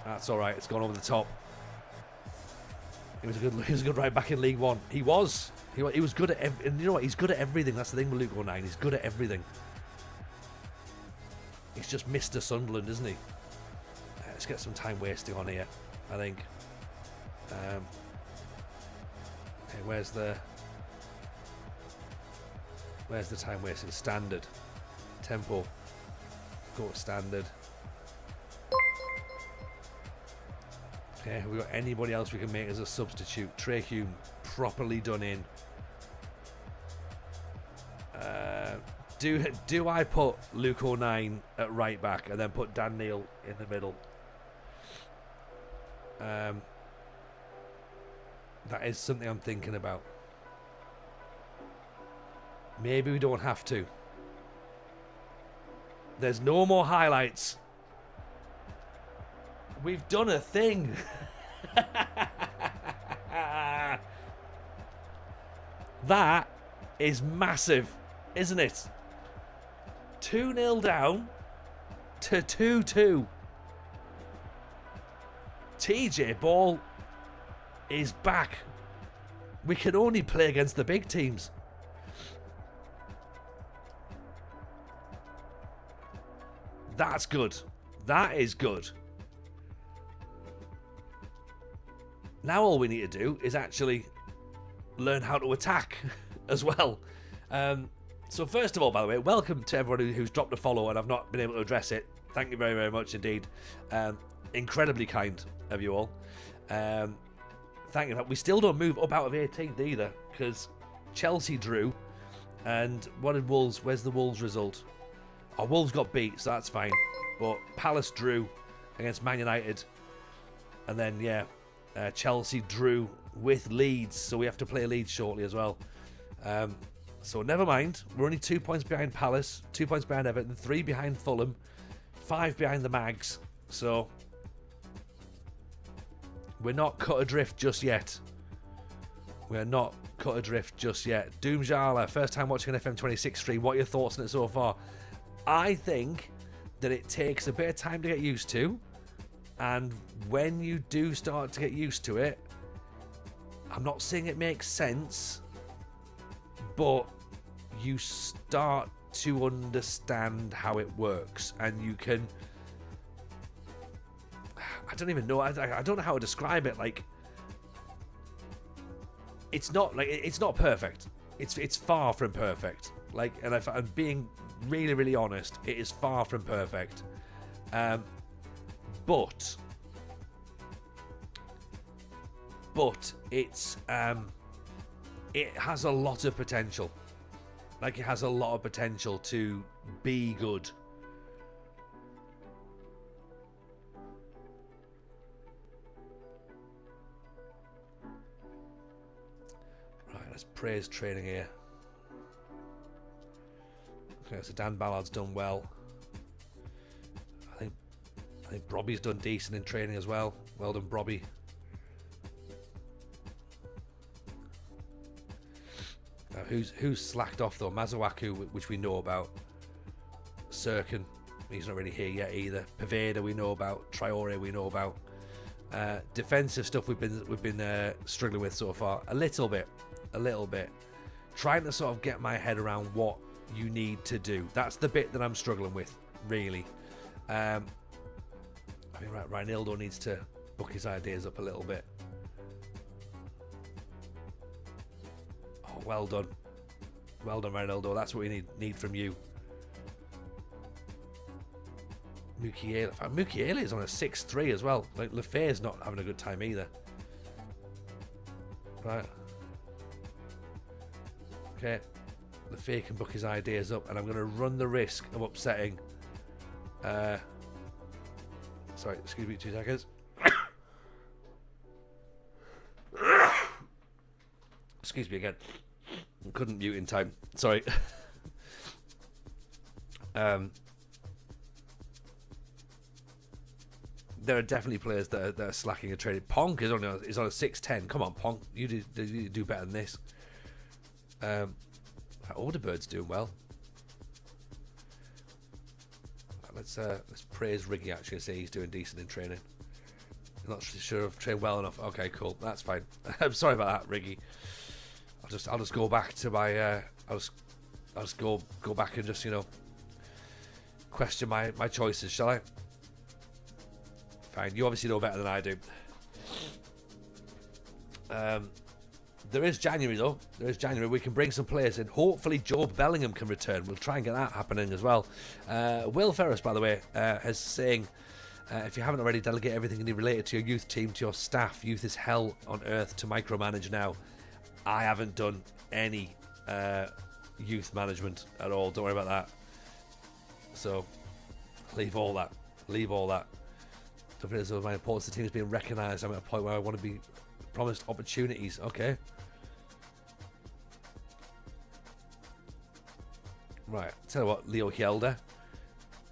[SPEAKER 1] That's all right. It's gone over the top. He was a good right back in League One. He was good at and you know what? He's good at everything. That's the thing with Luke 09. He's good at everything. He's just Mr. Sunderland, isn't he? Let's get some time wasting on here, I think. Okay, where's the time wasting? Standard. Tempo. Go to standard. Okay, have we got anybody else we can make as a substitute? Trey Hume, properly done in. Do I put Luke 09 at right back and then put Dan Neil in the middle? That is something I'm thinking about. Maybe we don't have to. There's no more highlights. We've done a thing. That is massive, isn't it? 2-0 down to 2-2. TJ Ball is back. We can only play against the big teams. That's good. That is good. Now all we need to do is actually learn how to attack as well. So first of all, by the way, welcome to everyone who's dropped a follow and I've not been able to address it. Thank you very, very much indeed. Incredibly kind of you all. Thank you. We still don't move up out of 18th either, because Chelsea drew. And what did Wolves? Where's the Wolves result? Oh, Wolves got beat, so that's fine. But Palace drew against Man United. And then, yeah, Chelsea drew with Leeds, so we have to play Leeds shortly as well. So never mind. We're only 2 points behind Palace, 2 points behind Everton, 3 behind Fulham, 5 behind the Mags. So we're not cut adrift just yet. We're not cut adrift just yet. Doomjala, first time watching an FM26 stream. What are your thoughts on it so far? I think that it takes a bit of time to get used to. And when you do start to get used to it, I'm not saying it makes sense, but you start to understand how it works, and you can, I don't even know, I don't know how to describe it. Like, it's not perfect. It's far from perfect. Like, and if I'm being really, really honest, it is far from perfect. But it's it has a lot of potential. Like, it has a lot of potential to be good. Right, let's praise training here. Okay, so Dan Ballard's done well. I think Brobby's done decent in training as well. Well done, Brobby. Who's slacked off though? Mazawaku, which we know about. Sirkin, he's not really here yet either. Paveda we know about. Traore we know about. Defensive stuff we've been struggling with so far. A little bit. Trying to sort of get my head around what you need to do. That's the bit that I'm struggling with, really. I mean, Reinildo needs to book his ideas up a little bit. Oh, well done, Reinildo. That's what we need from you. Mukiele is on a 6-3 as well. Like, Lefebvre's not having a good time either. Right. Okay. Lefebvre can book his ideas up, and I'm going to run the risk of upsetting. Sorry, excuse me, 2 seconds. Excuse me again. Couldn't mute in time. Sorry. There are definitely players that are slacking a training. Ponk is on a 6'10". Come on, Ponk. You do better than this. Olderbird's doing well. Let's praise Riggy, actually, and say he's doing decent in training. I'm not sure I've trained well enough. Okay, cool. That's fine. I'm sorry about that, Riggy. I'll just go back to my I'll just go back and just, you know, question my choices, shall I? Fine. You obviously know better than I do. There is January, though. There is January. We can bring some players in. Hopefully Job Bellingham can return. We'll try and get that happening as well. Will Ferris, by the way, is saying, if you haven't already, delegate everything related to your youth team to your staff. Youth is hell on earth to micromanage now. I haven't done any youth management at all. Don't worry about that. So, leave all that. Leave all that. Don't feel as though my importance to the team is being recognised. I'm at a point where I want to be promised opportunities. Okay. Right. Tell you what, Leo Hjelde.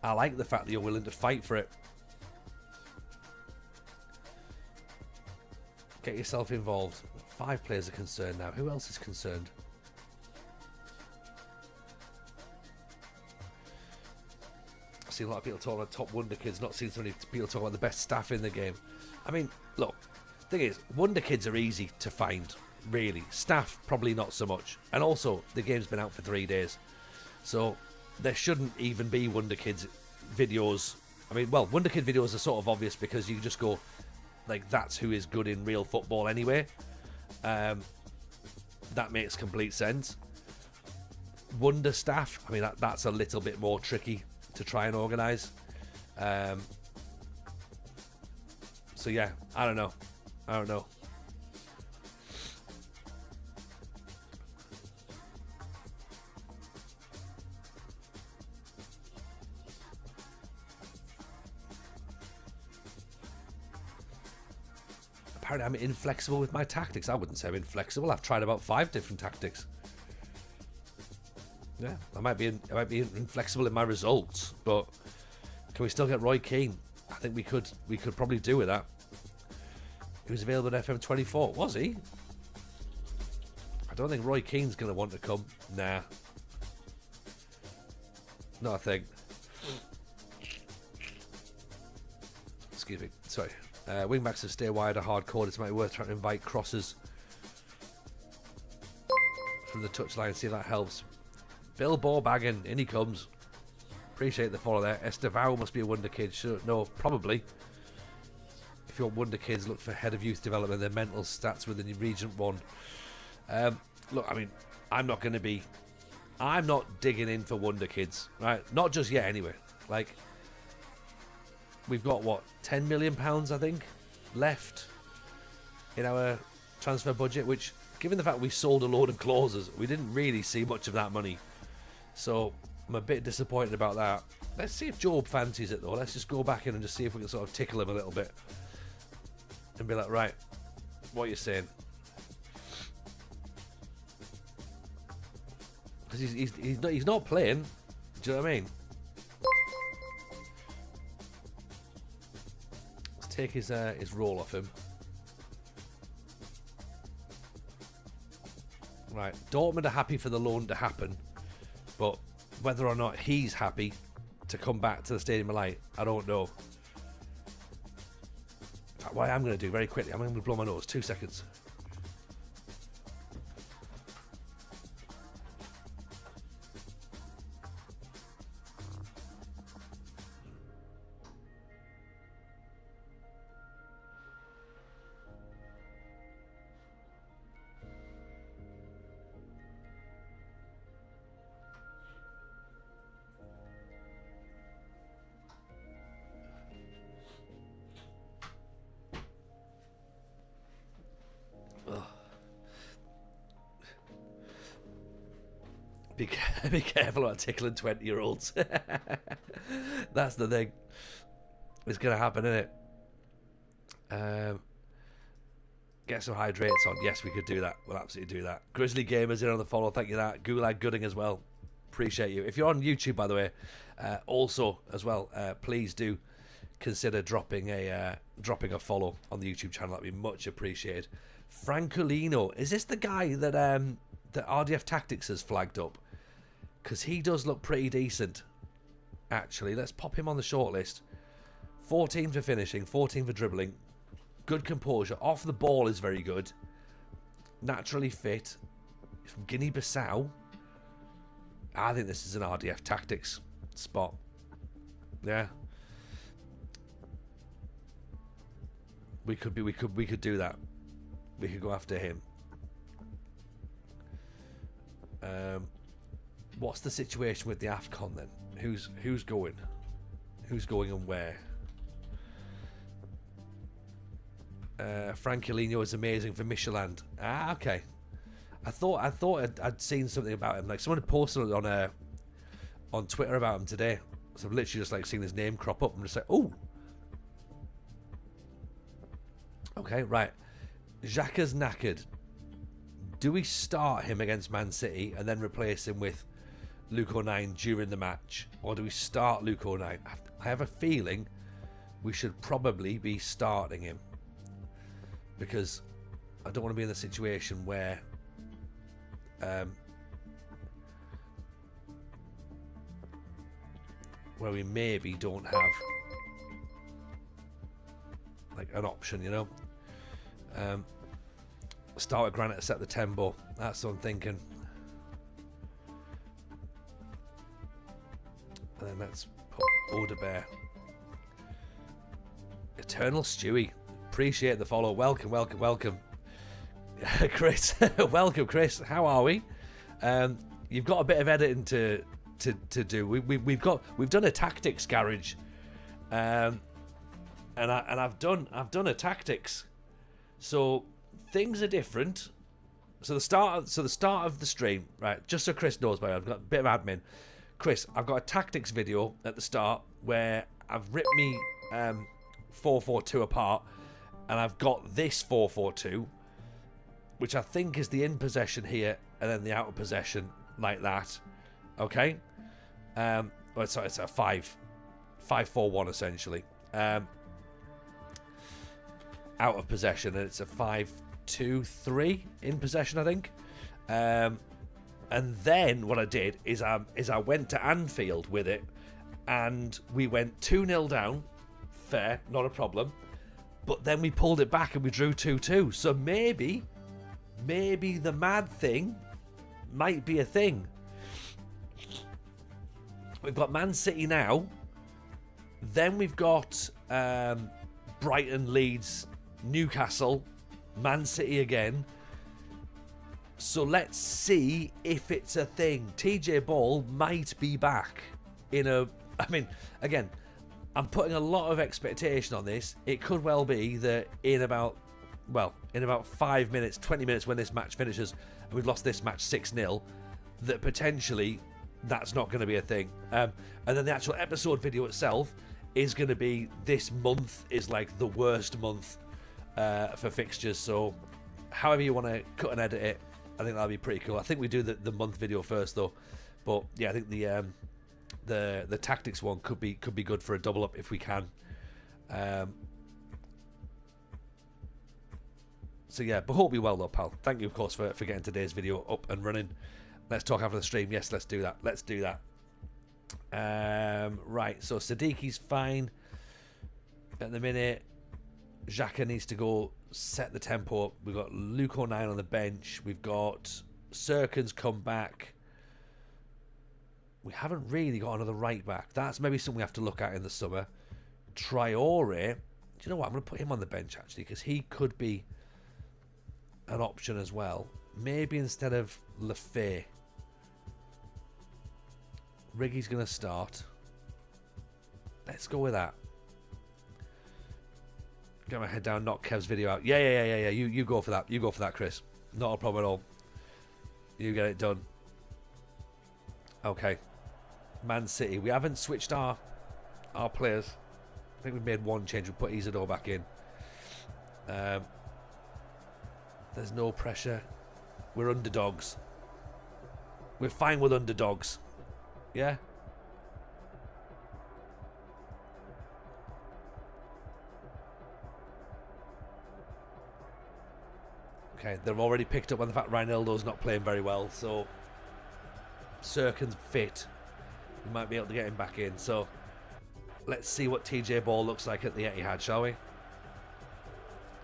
[SPEAKER 1] I like the fact that you're willing to fight for it. Get yourself involved. 5 players are concerned now. Who else is concerned? I've seen a lot of people talking about top wonder kids, not seen so many people talking about the best staff in the game. I mean, look, the thing is, wonder kids are easy to find, really. Staff, probably not so much. And also, the game's been out for 3 days. So, there shouldn't even be wonder kids videos. I mean, well, wonder kid videos are sort of obvious because you just go, like, that's who is good in real football anyway. That makes complete sense. Wonder staff, I mean, that's a little bit more tricky to try and organise. So yeah, I don't know. Apparently I'm inflexible with my tactics. I wouldn't say I'm inflexible. I've tried about 5 different tactics. Yeah, I might be inflexible in my results, but can we still get Roy Keane? I think we could probably do with that. He was available at FM24, was he? I don't think Roy Keane's going to want to come. Nah. Not a thing. Excuse me. Sorry. Wingbacks have stay wide are hardcore. It's might be worth trying to invite crosses from the touchline. See if that helps. Bill Borbaggin, in he comes. Appreciate the follow there. Estevao must be a wonder kid. Sure, no, probably. If you want wonder kids, look for head of youth development. Their mental stats within the Region 1. Look, I mean, I'm not digging in for wonder kids, right? Not just yet, anyway. Like, we've got, what, £10 million, I think, left in our transfer budget, which, given the fact we sold a load of clauses, we didn't really see much of that money. So, I'm a bit disappointed about that. Let's see if Job fancies it, though. Let's just go back in and just see if we can sort of tickle him a little bit. And be like, right, what are you saying? Because he's not playing. Do you know what I mean? Let's take his role off him. Right, Dortmund are happy for the loan to happen, but whether or not he's happy to come back to the Stadium of Light, I don't know. In fact, what I am going to do very quickly, I'm going to blow my nose. 2 seconds. Be careful about tickling 20-year-olds. That's the thing. It's going to happen, isn't it? Get some hydrates on. Yes, we could do that. We'll absolutely do that. Grizzly Gamers in on the follow. Thank you for that. Gulag Gooding as well. Appreciate you. If you're on YouTube, by the way, also as well, please do consider dropping a follow on the YouTube channel. That'd be much appreciated. Francolino, is this the guy that that RDF Tactics has flagged up? Because he does look pretty decent, actually. Let's pop him on the shortlist. 14 for finishing, 14 for dribbling. Good composure. Off the ball is very good. Naturally fit. He's from Guinea-Bissau. I think this is an RDF Tactics spot. Yeah. We could do that. We could go after him. What's the situation with the AFCON then? Who's going? Who's going and where? Francolino is amazing for Michelin. Ah, okay. I thought I'd seen something about him. Like someone had posted it on Twitter about him today. So I've literally just like seen his name crop up and just like, oh. Okay, right. Xhaka's knackered. Do we start him against Man City and then replace him with Luke O'Nien during the match? Or do we start Luke O'Nien? I have a feeling we should probably be starting him. Because I don't want to be in the situation where we maybe don't have like an option, you know. Start with Granite, set the tempo. That's what I'm thinking. And then let's put Odebear. Eternal Stewie. Appreciate the follow. Welcome. Chris. Welcome, Chris. How are we? You've got a bit of editing to do. We've done a tactics garage. And I've done a tactics. So things are different. So the start of the stream, right? Just so Chris knows, by the way, I've got a bit of admin. Chris, I've got a tactics video at the start where I've ripped me 4-4-2 apart, and I've got this 4-4-2, which I think is the in possession here, and then the out of possession like that. Okay. Well, it's a 5-4-1 essentially. Out of possession, and it's a 5-2-3 in possession, I think. And then what I did is I went to Anfield with it, and we went 2-0 down. Fair, not a problem. But then we pulled it back and we drew 2-2. So maybe the mad thing might be a thing. We've got Man City now. Then we've got Brighton, Leeds, Newcastle, Man City again. So let's see if it's a thing. TJ Ball might be back in a... I mean, again, I'm putting a lot of expectation on this. It could well be that in about 5 minutes, 20 minutes when this match finishes, and we've lost this match 6-0, that potentially that's not going to be a thing. And then the actual episode video itself is going to be, this month is like the worst month for fixtures. So however you want to cut and edit it, I think that'll be pretty cool. I think we do the month video first though. But yeah, I think the tactics one could be good for a double up if we can. So yeah, but hope you well though, pal. Thank you of course for getting today's video up and running. Let's talk after the stream. Yes, let's do that. Right, so Sadiqi's fine at the minute. Xhaka needs to go set the tempo up. We've got Luke O'Nien on the bench. We've got Sirkin's come back. We haven't really got another right back. That's maybe something we have to look at in the summer. Traore. Do you know what? I'm going to put him on the bench actually, because he could be an option as well. Maybe instead of Lefay. Riggy's going to start. Let's go with that. Get my head down, knock Kev's video out. Yeah. You go for that. You go for that, Chris. Not a problem at all. You get it done. Okay. Man City. We haven't switched our players. I think we've made one change. We put Isidore back in. There's no pressure. We're underdogs. We're fine with underdogs. Yeah? Okay, they've already picked up on the fact Reinildo's not playing very well, so Sirkin's fit. We might be able to get him back in, so let's see what TJ Ball looks like at the Etihad, shall we?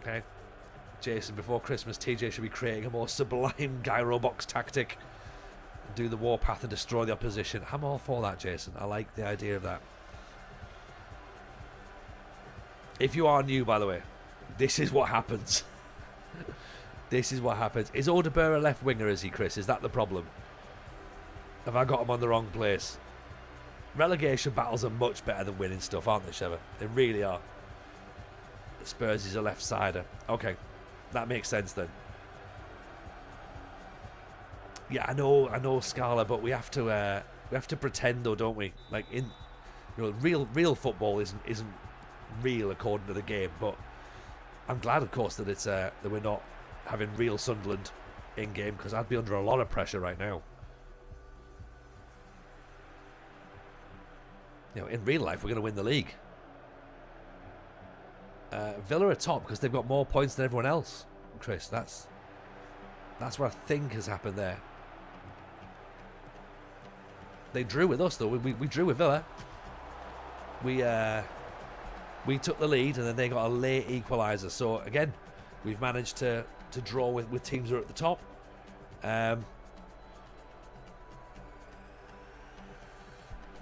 [SPEAKER 1] Okay. Jason, before Christmas, TJ should be creating a more sublime gyro box tactic. Do the warpath and destroy the opposition. I'm all for that, Jason. I like the idea of that. If you are new, by the way, this is what happens. This is what happens. Is Odebert a left winger, is he, Chris? Is that the problem? Have I got him on the wrong place? Relegation battles are much better than winning stuff, aren't they, Sheva? They really are. Spurs is a left-sider. Okay, that makes sense then. Yeah, I know, Scala, but we have to pretend, though, don't we? Like real football isn't real according to the game. But I'm glad, of course, that it's that we're not having real Sunderland in game, because I'd be under a lot of pressure right now. You know, in real life, we're going to win the league. Villa are top because they've got more points than everyone else, Chris. That's what I think has happened there. They drew with us, though. We drew with Villa. We took the lead, and then they got a late equaliser. So again, we've managed to draw with teams who are at the top.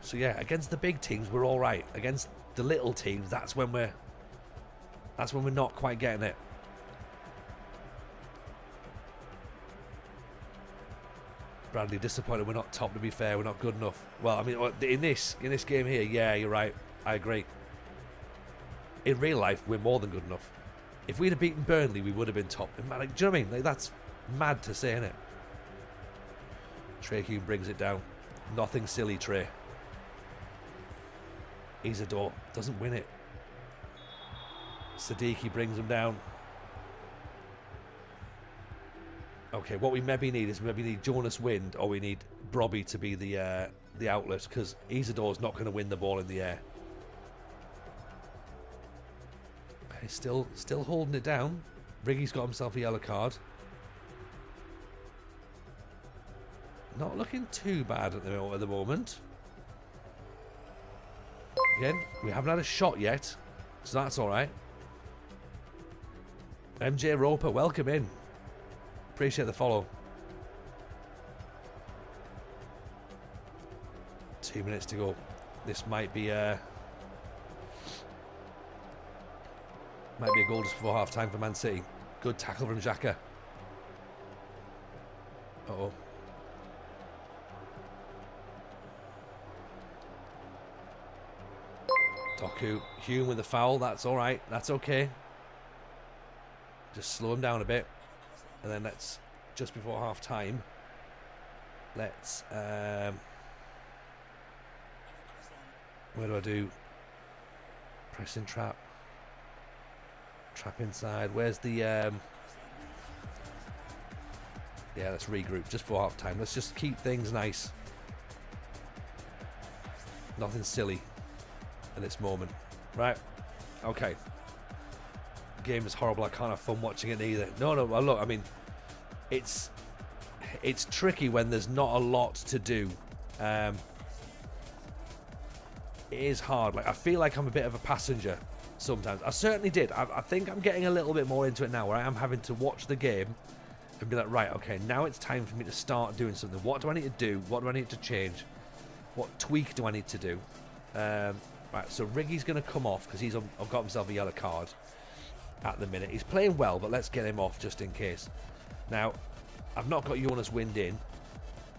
[SPEAKER 1] So yeah, against the big teams, we're all right. Against the little teams, that's when we're not quite getting it. Bradley, disappointed we're not top, to be fair. We're not good enough. Well, I mean, in this game here, yeah, you're right. I agree. In real life, we're more than good enough. If we'd have beaten Burnley, we would have been top. Like, do you know what I mean? Like, that's mad to say, innit? Trey Hume brings it down. Nothing silly, Trey. Isidore doesn't win it. Siddiqui brings him down. Okay, what we maybe need is Jonas Wind, or we need Brobby to be the outlet, because Isidore's not going to win the ball in the air. He's still holding it down. Riggy's got himself a yellow card. Not looking too bad at the moment. Again, we haven't had a shot yet, so that's all right. MJ Roper, welcome in. Appreciate the follow. 2 minutes to go. This might be a goal just before half time for Man City. Good tackle from Xhaka. Uh-oh. Doku, Hume with the foul. That's all right. That's okay. Just slow him down a bit. And then let's, just before half time, let's, where do I do? Pressing trap. Trap inside. Where's the, yeah, let's regroup just before half time. Let's just keep things nice. Nothing silly at this moment. Right. Okay. Game is horrible. I can't have fun watching it either. No, look, I mean, it's tricky when there's not a lot to do. It is hard. Like, I feel like I'm a bit of a passenger sometimes. I certainly did. I think I'm getting a little bit more into it now, where I am having to watch the game and be like, right, okay, now it's time for me to start doing something. What do I need to do? What do I need to change? What tweak do I need to do? Right, so Riggy's going to come off because he's got himself a yellow card at the minute. He's playing well, but let's get him off just in case. Now, I've not got Jonas Wind in,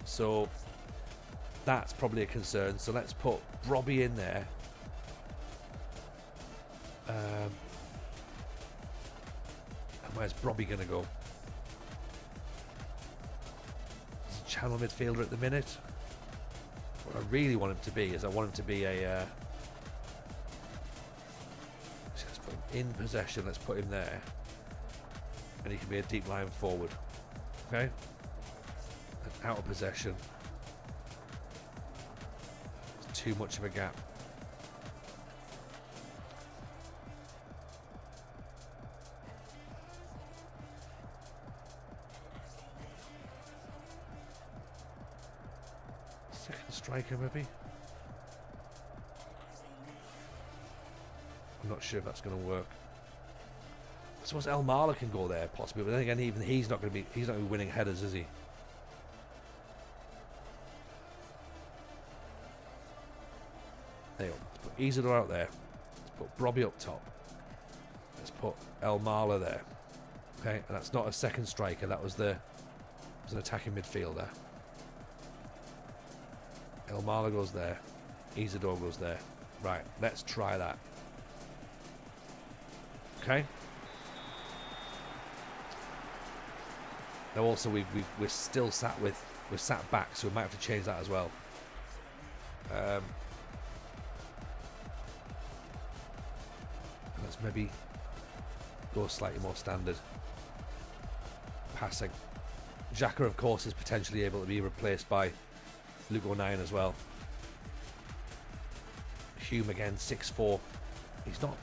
[SPEAKER 1] so that's probably a concern. So let's put Robbie in there. And where's Robbie going to go? He's a channel midfielder at the minute. What I really want him to be is I want him to be a... let's put him in possession. Let's put him there. and he can be a deep line forward. Okay? And out of possession. It's too much of a gap. Second striker, maybe? I'm not sure if that's going to work. I suppose El Marla can go there, possibly, but then again, even he's not going to be winning headers, is he? There you go. Let's put Isidore out there. Let's put Robbie up top. Let's put El Marla there. Okay, and that's not a second striker. That was an attacking midfielder. El Marla goes there. Isidore goes there. Right, let's try that. Okay. Now also we're still sat back, so we might have to change that as well. Let's maybe go slightly more standard passing. Xhaka, of course, is potentially able to be replaced by Luke O'Nien as well. Hume again, 6'4". He's not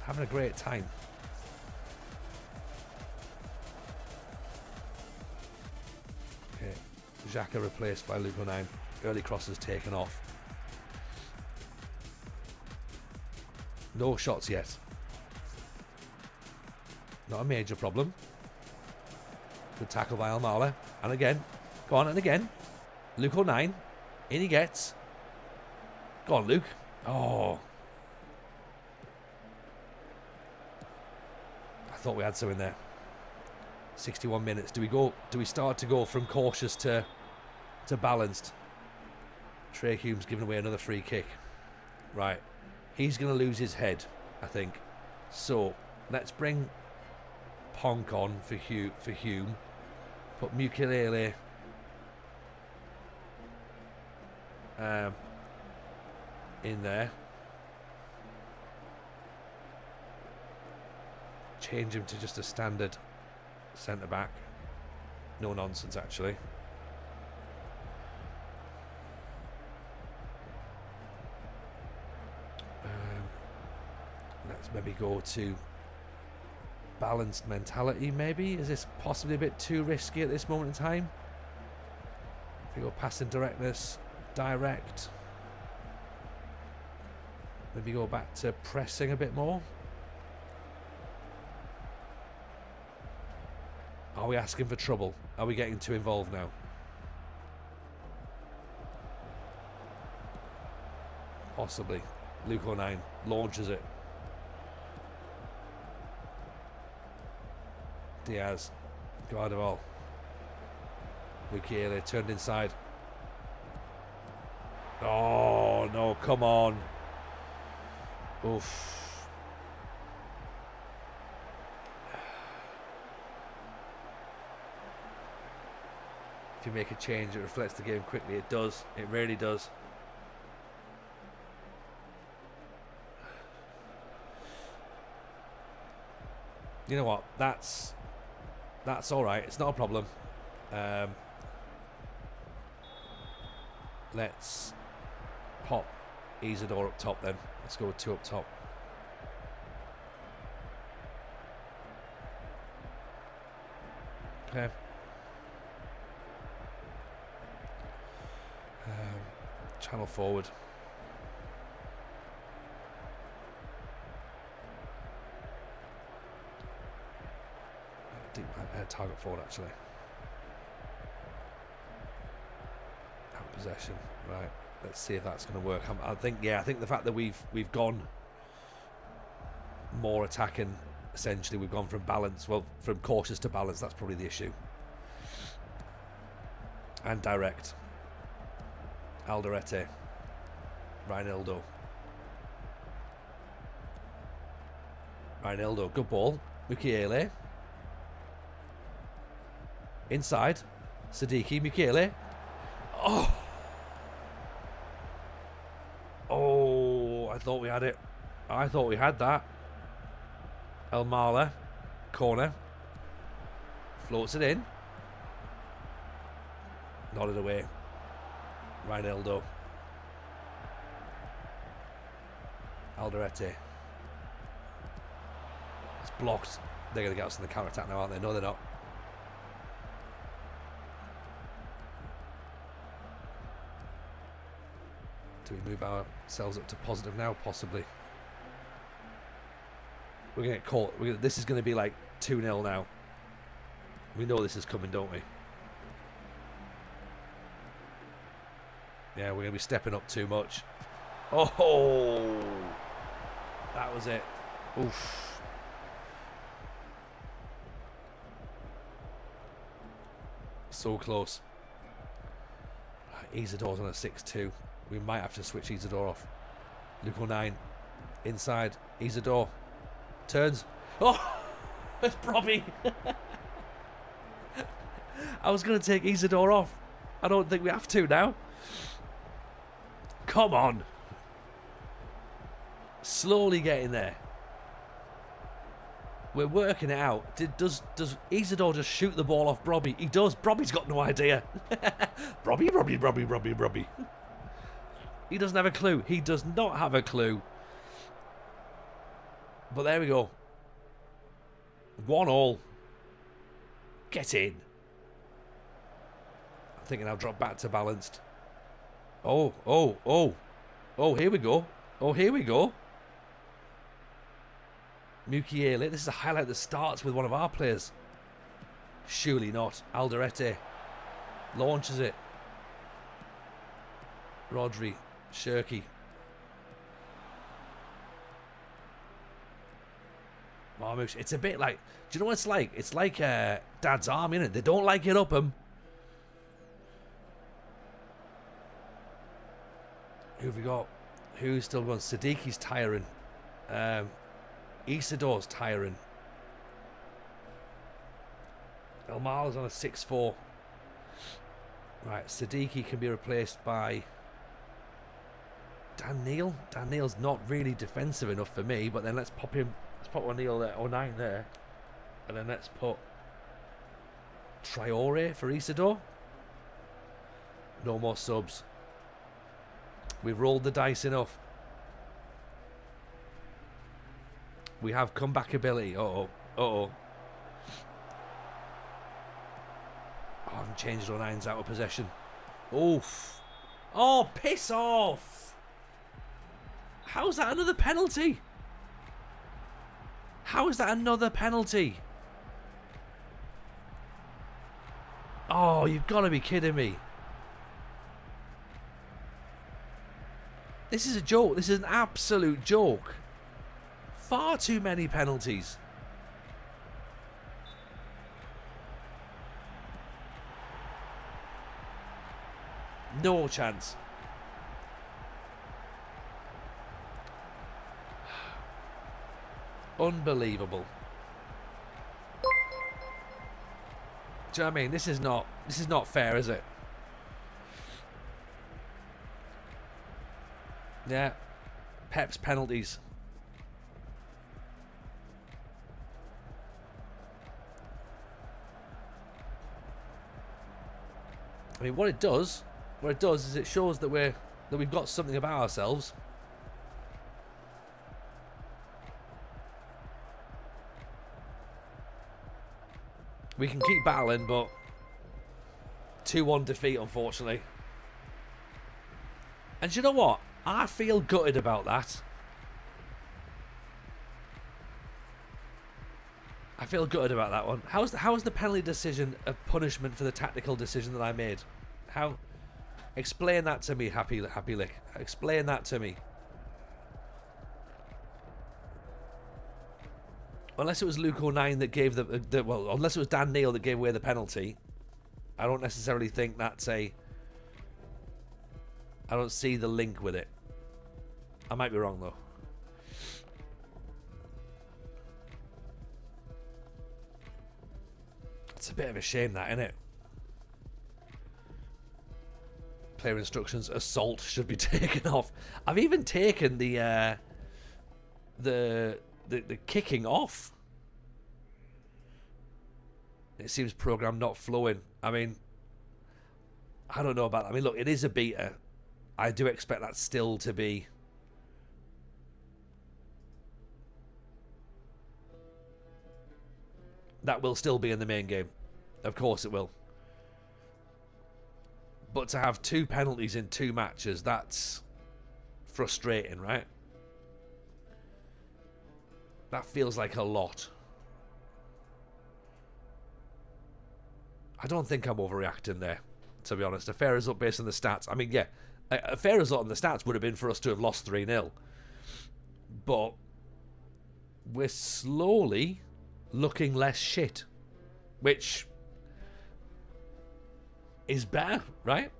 [SPEAKER 1] having a great time. Okay, Xhaka replaced by Luke O'Nien. Early crosses taken off. No shots yet. Not a major problem. Good tackle by Almala. And again. Go on, and again. Luke O'Nien. In he gets. Go on, Luke. Oh. I thought we had some in there. 61 minutes. Do we start to go from cautious to balanced? Trey Hume's giving away another free kick. Right. He's going to lose his head, I think. So, let's bring Ponk on for Hume. Put Mukelele in there. Change him to just a standard centre back. No nonsense, actually. Let's maybe go to balanced mentality, maybe. Is this possibly a bit too risky at this moment in time? If we go passing directness, direct. Maybe go back to pressing a bit more. Are we asking for trouble? Are we getting too involved now? Possibly. Luke O'Nien launches it. Diaz, Gardeval, Mukiele turned inside. Oh no, come on. Oof. If you make a change, it reflects the game quickly. It does. It really does. You know what? That's all right. It's not a problem. Let's pop Isidore up top then. Let's go with 2 up top. Okay. Channel forward. Deep target forward, actually. Out of possession. Right. Let's see if that's going to work. I think the fact that we've gone more attacking, essentially, we've gone from balance, well, from cautious to balance. That's probably the issue. And direct. Alderete. Reinildo. Good ball. Mukiele. Inside. Siddiqui. Mukiele. Oh! Oh, I thought we had it. I thought we had that. El Marla. Corner. Floats it in. Nodded away. Reinildo. Alderete. It's blocked. They're going to get us in the counter-attack now, aren't they? No, they're not. Do we move ourselves up to positive now? Possibly. We're going to get caught. This is going to be like 2-0 now. We know this is coming, don't we? Yeah, we're going to be stepping up too much. Oh! That was it. Oof. So close. Isidor's on a 6-2. We might have to switch Isidore off. Luke 9. Inside. Isidore. Turns. Oh! It's Brobby. I was going to take Isidore off. I don't think we have to now. Come on. Slowly getting there. We're working it out. Does Isidore just shoot the ball off Brobby? He does. Brobby's got no idea. Brobby. He doesn't have a clue. He does not have a clue. But there we go. 1-1. Get in. I'm thinking I'll drop back to balanced. Oh, here we go. Mukiele. This is a highlight that starts with one of our players. Surely not. Alderete launches it. Rodri. Shirky. Marmouche. It's a bit like... Do you know what it's like? It's like Dad's arm, innit? They don't like it up them. Who have we got? Who's still going? Sadiki's tiring. Isidore's tiring. Elmar's on a 6-4. Right, Sadiki can be replaced by Dan Neil. Dan Neil's not really defensive enough for me, but then let's pop him. Let's put O'Neill there, 09 there, and then let's put Traore for Isidore. No more subs. We've rolled the dice enough. We have comeback ability. Oh, I haven't changed 09's out of possession. Oof. Oh, piss off. How's that another penalty? How is that another penalty? Oh, you've got to be kidding me. This is a joke. This is an absolute joke. Far too many penalties. No chance. Unbelievable. Do you know what I mean? This is not fair, is it? Yeah. Pep's penalties. I mean, what it does is it shows that we've got something about ourselves. We can keep battling, but 2-1 defeat, unfortunately. And you know what? I feel gutted about that. I feel gutted about that one. How is the penalty decision a punishment for the tactical decision that I made? How? Explain that to me, Happy Lick. Explain that to me. Unless it was Luke 09 that gave well, unless it was Dan Neil that gave away the penalty, I don't necessarily think that's a... I don't see the link with it. I might be wrong, though. It's a bit of a shame, that, isn't it? Player instructions: assault should be taken off. I've even taken the kicking off. It seems program not flowing. I mean, I don't know about that. I mean, look, it is a beta. I do expect that still to be... That will still be in the main game. Of course it will. But to have 2 penalties in 2 matches, that's frustrating, right? That feels like a lot. I don't think I'm overreacting there, to be honest. A fair result based on the stats. I mean, yeah, a fair result on the stats would have been for us to have lost 3-0. But we're slowly looking less shit, which is better, right?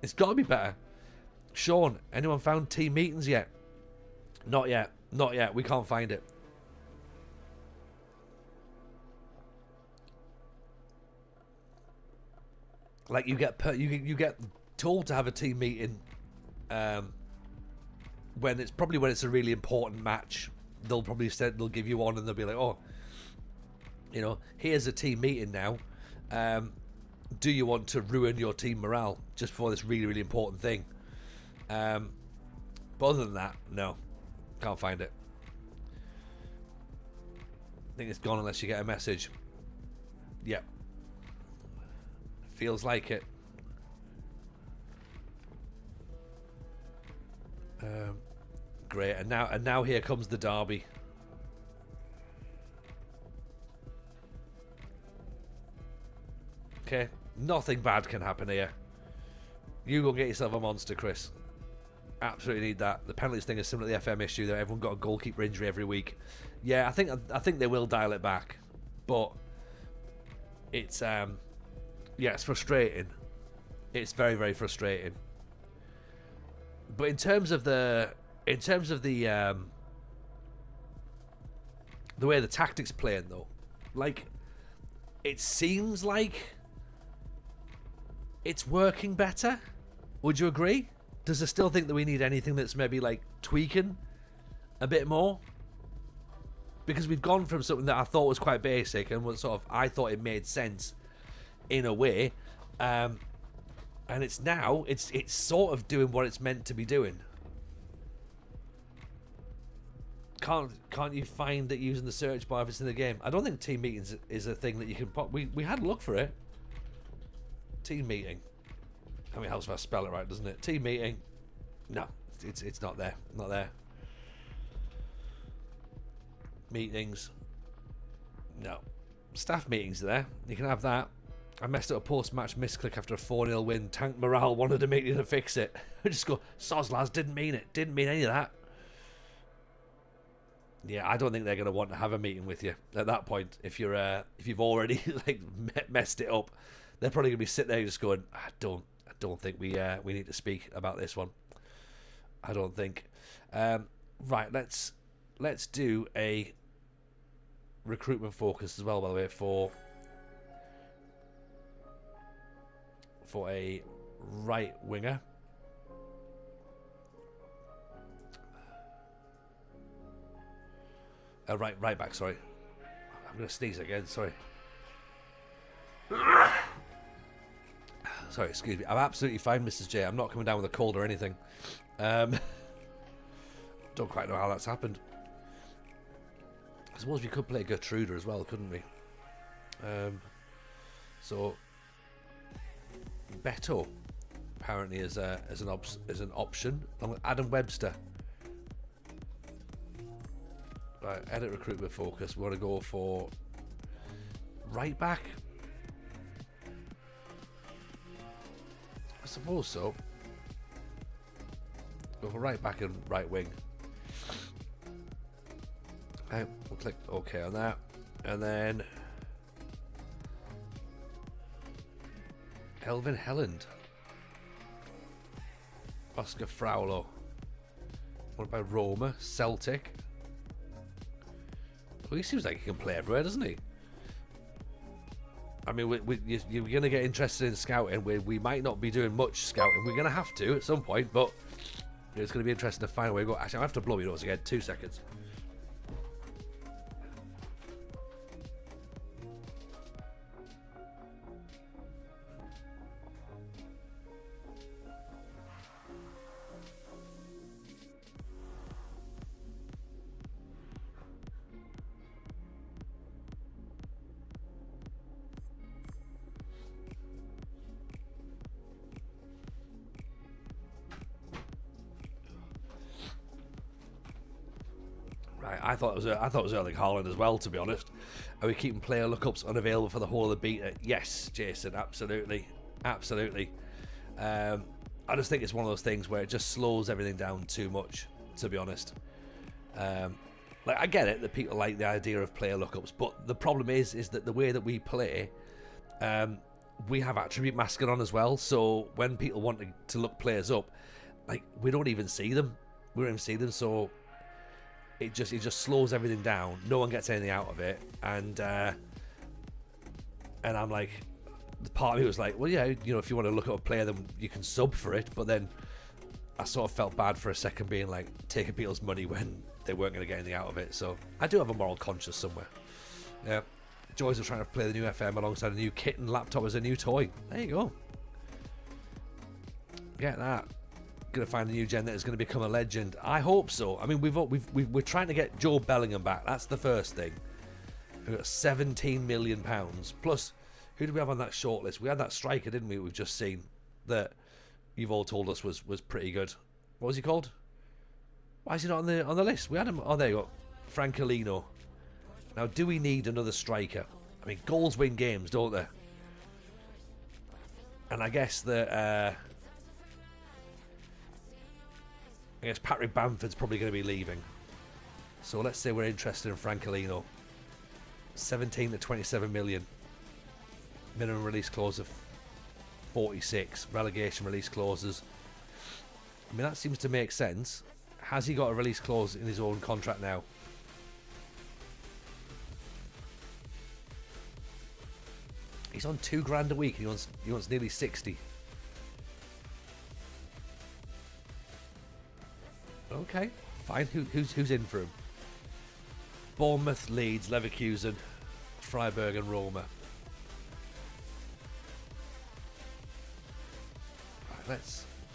[SPEAKER 1] It's got to be better. Sean, anyone found team meetings yet? Not yet. Not yet. We can't find it. Like you get told to have a team meeting when it's a really important match. They'll give you one and they'll be like, oh, you know, here's a team meeting now. Do you want to ruin your team morale just for this really, really important thing? But other than that, no, can't find it. I think it's gone unless you get a message. Yep. Feels like it. Great, and now here comes the derby. Okay, nothing bad can happen here. You go get yourself a monster, Chris. Absolutely need that. The penalties thing is similar to the FM issue that everyone got a goalkeeper injury every week. Yeah, I think they will dial it back, but it's yeah, it's frustrating. It's very, very frustrating. But in terms of the way the tactics playing though, like it seems like it's working better. Would you agree? Does it still think that we need anything that's maybe like tweaking a bit more? Because we've gone from something that I thought was quite basic and was sort of, I thought it made sense in a way, and it's now it's sort of doing what it's meant to be doing. Can't you find that using the search bar if it's in the game? I don't think team meetings is a thing that you can pop. We had a look for it. Team meeting. I mean, helps if I spell it right, doesn't it? Team meeting. No, it's not there. Not there. Meetings. No. Staff meetings are there. You can have that. I messed up a post-match misclick after a 4-0 win. Tank morale wanted to make you to fix it. I just go, soz lads, didn't mean it. Didn't mean any of that. Yeah, I don't think they're going to want to have a meeting with you at that point. If you've already like messed it up, they're probably going to be sitting there just going, I don't think we need to speak about this one. I don't think. Right, let's do a recruitment focus as well, by the way, for a right winger. Right back, sorry. I'm going to sneeze again, sorry. Sorry, excuse me. I'm absolutely fine, Mrs. J. I'm not coming down with a cold or anything. Don't quite know how that's happened. I suppose we could play Gertruda as well, couldn't we? So Beto apparently is an option, along with Adam Webster. Right, edit recruitment focus. We want to go for right back. I suppose so. Go for right back and right wing. Okay, we'll click OK on that, and then Elvin Helland, Oscar Fraulo. What about Roma, Celtic? Well, he seems like he can play everywhere, doesn't he? I mean, you're going to get interested in scouting. We might not be doing much scouting. We're going to have to at some point, but it's going to be interesting to find a way to go. Actually, I have to blow my nose again. 2 seconds. I thought it was Erling Haaland as well, to be honest. Are we keeping player lookups unavailable for the whole of the beta? Yes, Jason, absolutely. I just think it's one of those things where it just slows everything down too much, to be honest. Like, I get it that people like the idea of player lookups, but the problem is that the way that we play, we have attribute masking on as well. So when people want to look players up, like, we don't even see them. We don't even see them. So it just slows everything down. No one gets anything out of it, and I'm like, the part of me was like, well, yeah, you know, if you want to look at a player, then you can sub for it. But then I sort of felt bad for a second, being like, taking people's money when they weren't going to get anything out of it. So I do have a moral conscience somewhere. Yeah, joys of trying to play the new FM alongside a new kit and laptop as a new toy. There you go. Get that. Going to find a new gen that is going to become a legend. I hope so. I mean, we're trying to get Joe Bellingham back. That's the first thing. We've got £17 million plus. Who do we have on that shortlist? We had that striker, didn't we? We've just seen that you've all told us was pretty good. What was he called? Why is he not on the list? We had him. Oh, there you go, Francolino. Now, do we need another striker? I mean, goals win games, don't they? And I guess that Patrick Bamford's probably going to be leaving. So let's say we're interested in Francolino. 17 to 27 million. Minimum release clause of 46. Relegation release clauses. I mean, that seems to make sense. Has he got a release clause in his own contract now? He's on £2,000 a week. He wants nearly 60. Okay, fine. Who's in for him? Bournemouth, Leeds, Leverkusen, Freiburg, and Roma. Right,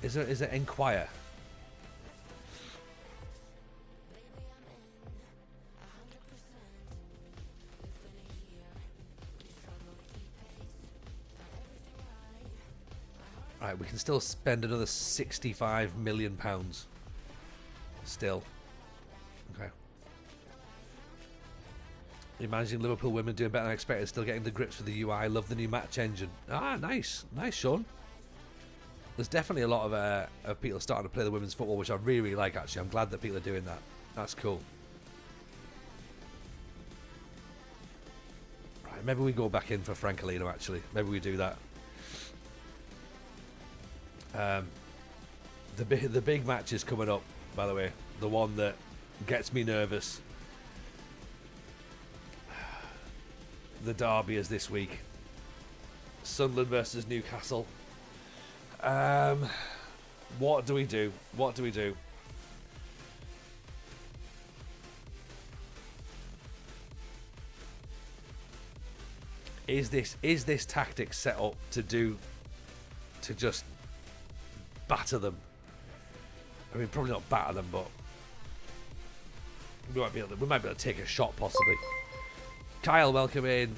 [SPEAKER 1] is there Enquire? Right, we can still spend another £65 million. Still. Okay. Imagining Liverpool women doing better than expected, still getting to grips with the UI. Love the new match engine. Ah, nice. Nice, Sean. There's definitely a lot of people starting to play the women's football, which I really, really like, actually. I'm glad that people are doing that. That's cool. Right, maybe we go back in for Francolino, actually. Maybe we do that. The big match is coming up, by the way. The one that gets me nervous. The derby is this week. Sunderland versus Newcastle. What do we do? What do we do? Is this tactic set up to just batter them? I mean, probably not batter them, but we might be able to take a shot, possibly. Kyle, welcome in.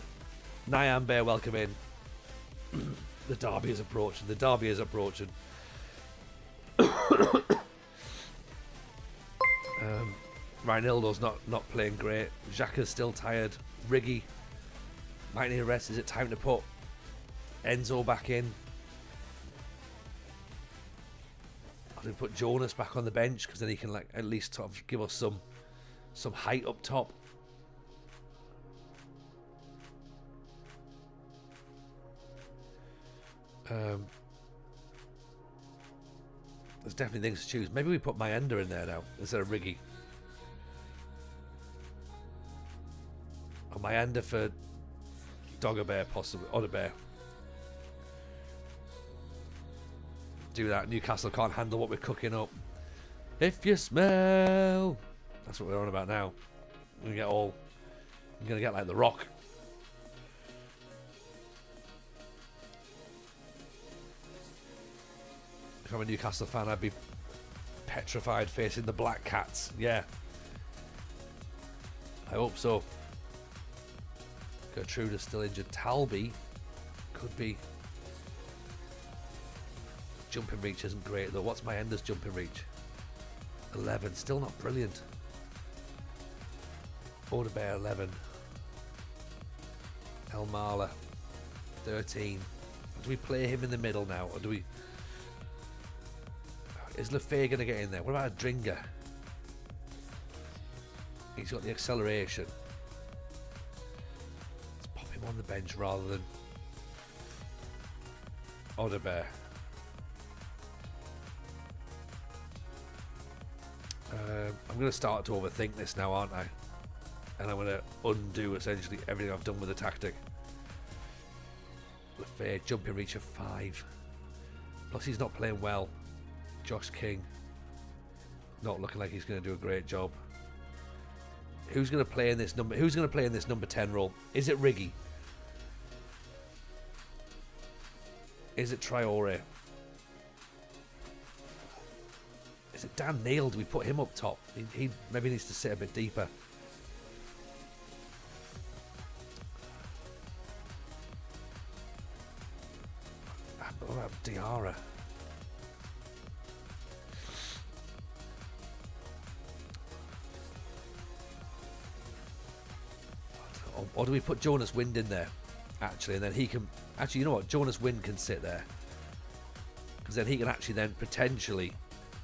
[SPEAKER 1] Nyan Bear, welcome in. The derby is approaching. The derby is approaching. Reinildo's not playing great. Xhaka's still tired. Riggy might need a rest. Is it time to put Enzo back in? Or do we put Jonas back on the bench, because then he can, like, at least sort of give us some height up top? There's definitely things to choose. Maybe we put Mayenda in there now instead of Riggy. Or Mayenda for Doggerbear, possibly. Odderbear. Do that. Newcastle can't handle what we're cooking up. If you smell. That's what we're on about now. We're gonna get like The Rock. If I'm a Newcastle fan, I'd be petrified facing the Black Cats. Yeah. I hope so. Gertrude is still injured. Talby could be. Jumping reach isn't great though. What's Mayenda's jumping reach? 11. Still not brilliant. Odebear 11. El Marla 13. Do we play him in the middle now, or do we? Is Lefay going to get in there? What about a Dringer? He's got the acceleration. Let's pop him on the bench rather than Odebear. I'm going to start to overthink this now, aren't I? And I'm going to undo essentially everything I've done with the tactic. Lefay, jumping reach of 5. Plus he's not playing well. Josh King, not looking like he's going to do a great job. Who's going to play in this number? Who's going to play in this number 10 role? Is it Riggy? Is it Traore? Is it Dan Neil? Do we put him up top? He maybe needs to sit a bit deeper. What about Diarra? Or do we put Jonas Wind in there? Actually, and then he can... Actually, you know what? Jonas Wind can sit there. Because then he can actually then potentially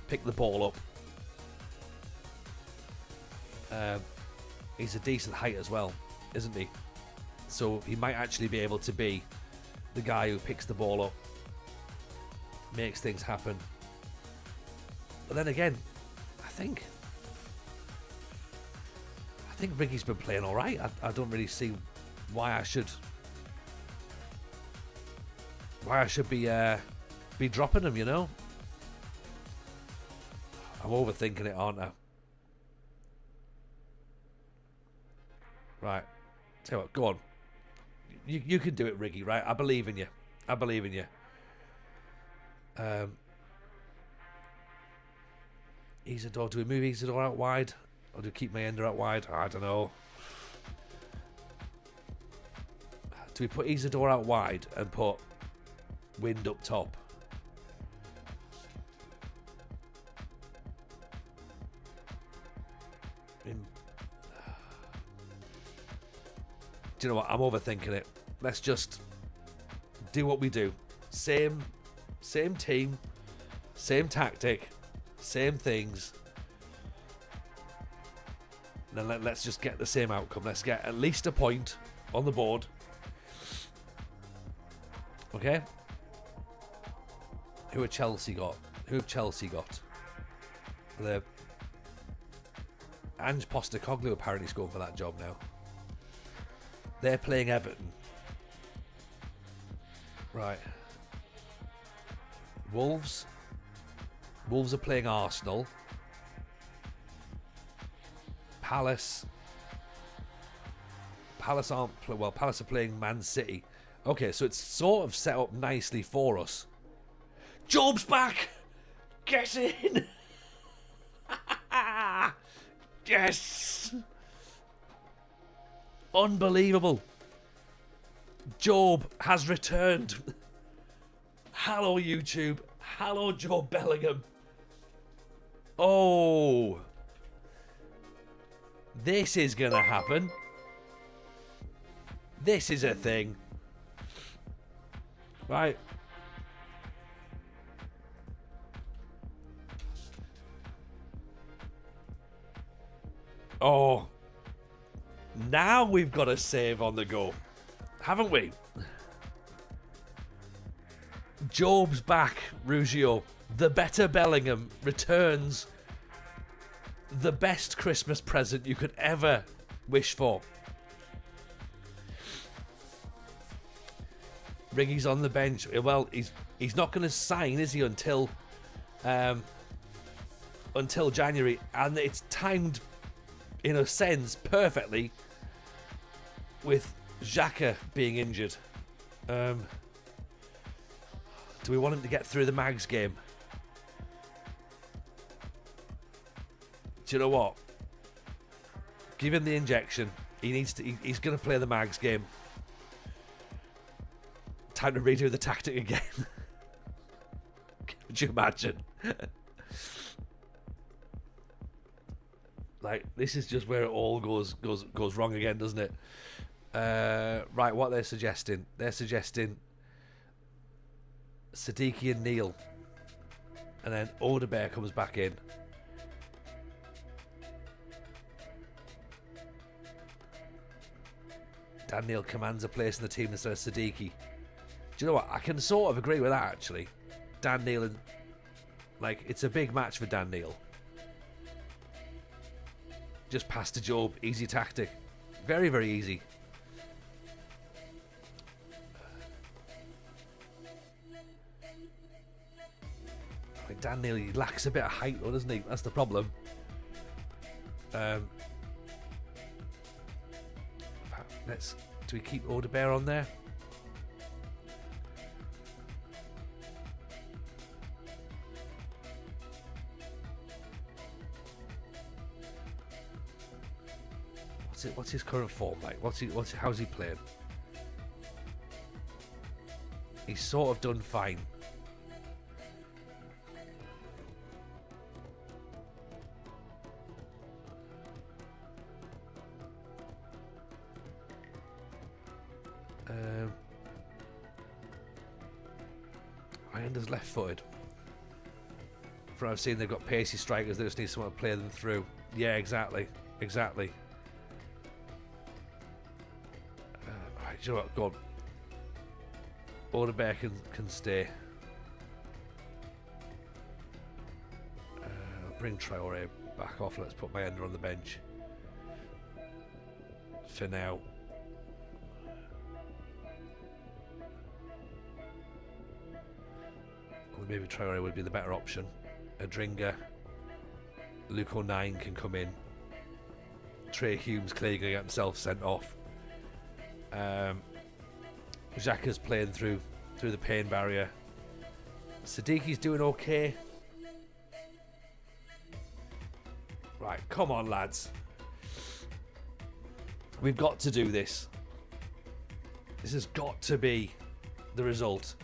[SPEAKER 1] pick the ball up. He's a decent height as well, isn't he? So he might actually be able to be the guy who picks the ball up, makes things happen. But then again, I think Riggy's been playing all right. I don't really see why I should be dropping him. You know, I'm overthinking it, aren't I? Right, tell you what, go on. You can do it, Riggy. Right, I believe in you. I believe in you. Isidore, do we move Isidore out wide? Or do we keep Mayenda out wide? I don't know. Do we put Isidore out wide and put Wind up top? Do you know what? I'm overthinking it. Let's just do what we do. Same team, same tactic, same things. Then let's just get the same outcome. Let's get at least a point on the board. Okay? Who have Chelsea got? The Ange Postecoglou apparently is going for that job now. They're playing Everton. Right. Wolves are playing Arsenal. Palace aren't Palace are playing Man City. Okay, so it's sort of set up nicely for us. Job's back. Get in. Yes. Unbelievable. Job has returned. Hello, YouTube. Hello, Job Bellingham. Oh. This is going to happen. This is a thing. Right. Oh. Now we've got a save on the go. Haven't we? Job's back, Ruggiero. The better Bellingham returns the best Christmas present you could ever wish for. Riggy's on the bench. Well, he's not going to sign, is he, until January, and it's timed in a sense perfectly with Xhaka being injured. Do we want him to get through the Mags game? Do you know what? Give him the injection. He's going to play the Mags game. Time to redo the tactic again. Could you imagine? Like, this is just where it all goes wrong again, doesn't it? Right, what they're suggesting? They're suggesting Siddiqui and Neil. And then Odebear comes back in. Dan Neil commands a place in the team instead of Siddiqui. Do you know what? I can sort of agree with that, actually. Dan Neil and... Like, it's a big match for Dan Neil. Just pass to Job. Easy tactic. Very, very easy. Like, Dan Neil, he lacks a bit of height, though, doesn't he? That's the problem. Do we keep Odebear on there? What's his current form like? How's he playing? He's sort of done fine. Ironder's left-footed. From what I've seen, they've got pacey strikers. They just need someone to play them through. Yeah, exactly. Exactly. Right, do you know what? Go on. Odebear can stay. I'll bring Traore back off. Let's put Ironder on the bench. For now. Maybe Traore would be the better option. Adringa, Luke O'Nien can come in. Trey Hume's clearly going to get himself sent off. Xhaka's playing through the pain barrier. Siddiqui's doing okay. Right, come on, lads. We've got to do this. This has got to be the result.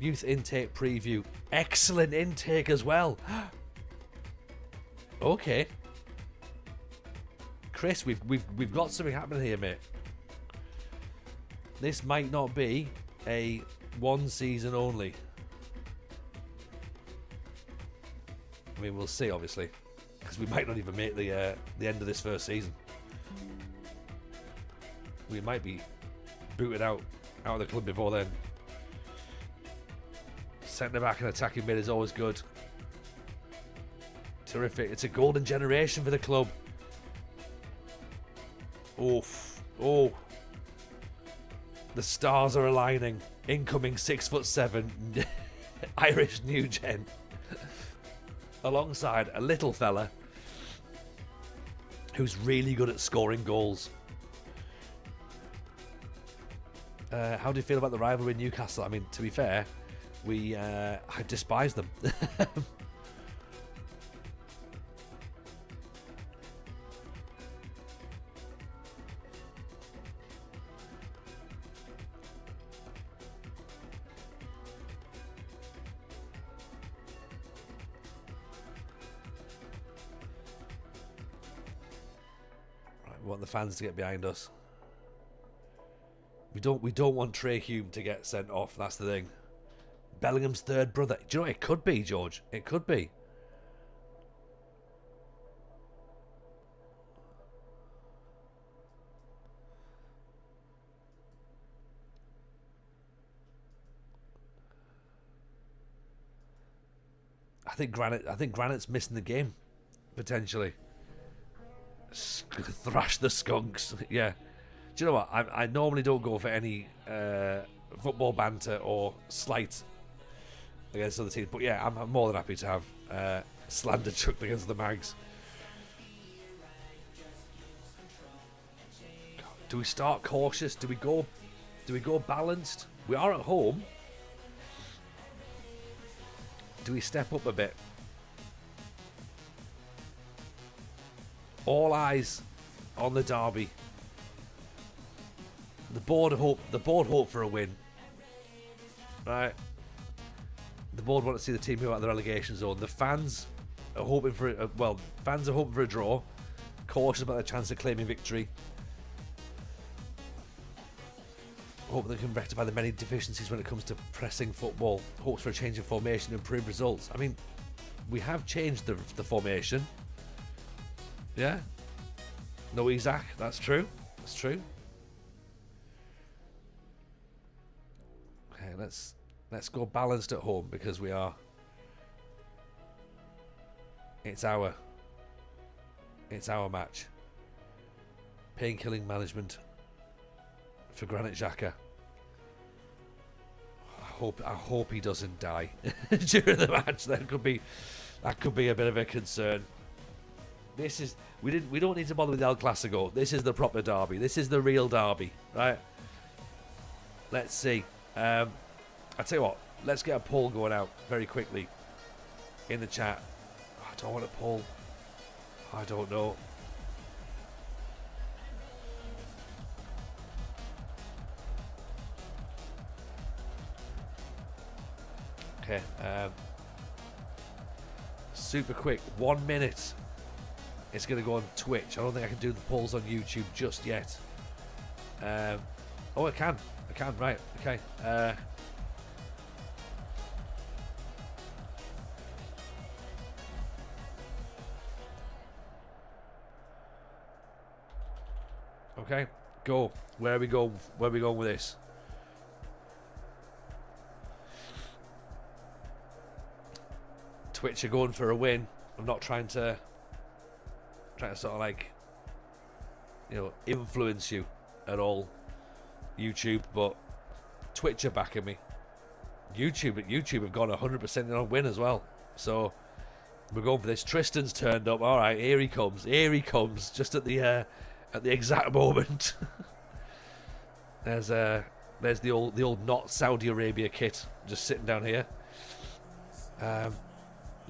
[SPEAKER 1] Youth intake preview. Excellent intake as well. Okay. Chris, we've got something happening here, mate. This might not be a one season only. I mean, we'll see, obviously, because we might not even make the end of this first season. We might be booted out of the club before then. Centre back and attacking mid is always good. Terrific. It's a golden generation for the club. Oof. Oh. The stars are aligning. Incoming 6'7" Irish new gen. Alongside a little fella who's really good at scoring goals. How do you feel about the rivalry with Newcastle? I mean, to be fair, I despise them. Right, we want the fans to get behind us. We don't want Trey Hume to get sent off. That's the thing. Bellingham's third brother. Do you know what it could be, George? It could be. I think Granite's missing the game, potentially. Thrash the Skunks. Yeah. Do you know what? I normally don't go for any football banter or slight against other teams, but yeah, I'm more than happy to have slander chucked against the Mags. Do we start cautious? Do we go balanced? We are at home. Do we step up a bit? All eyes on the derby. The board hope for a win. Right. The board want to see the team move out of the relegation zone. The fans are hoping for fans are hoping for a draw, cautious about their chance of claiming victory. Hope they can rectify the many deficiencies when it comes to pressing football. Hopes for a change in formation and improved results. I mean, we have changed the formation. Yeah. No Isaac. That's true. That's true. Okay, let's go balanced at home because we are. It's our match. Pain-killing management for Granit Xhaka. I hope he doesn't die during the match. That could be a bit of a concern. We don't need to bother with the El Clasico. This is the proper derby. This is the real derby, right? Let's see. I tell you what. Let's get a poll going out very quickly in the chat. I don't want a poll. I don't know. Okay. Super quick. 1 minute. It's going to go on Twitch. I don't think I can do the polls on YouTube just yet. Oh, I can. Right. Okay. Okay. Go. Where are we going with this? Twitch are going for a win. I'm not trying to sort of like, influence you at all, YouTube, but Twitch are backing me. YouTube have gone 100% on win as well. So we're going for this. Tristan's turned up. All right, here he comes. Just at the exact moment. There's the old not Saudi Arabia kit just sitting down here.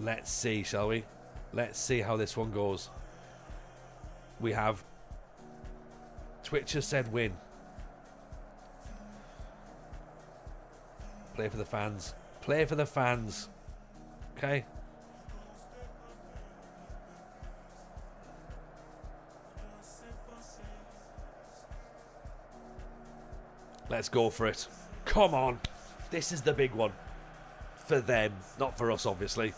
[SPEAKER 1] Let's see, shall we? Let's see how this one goes. We have Twitch has said win. Play for the fans. Play for the fans. Okay. Let's go for it. Come on. This is the big one. For them, not for us, obviously.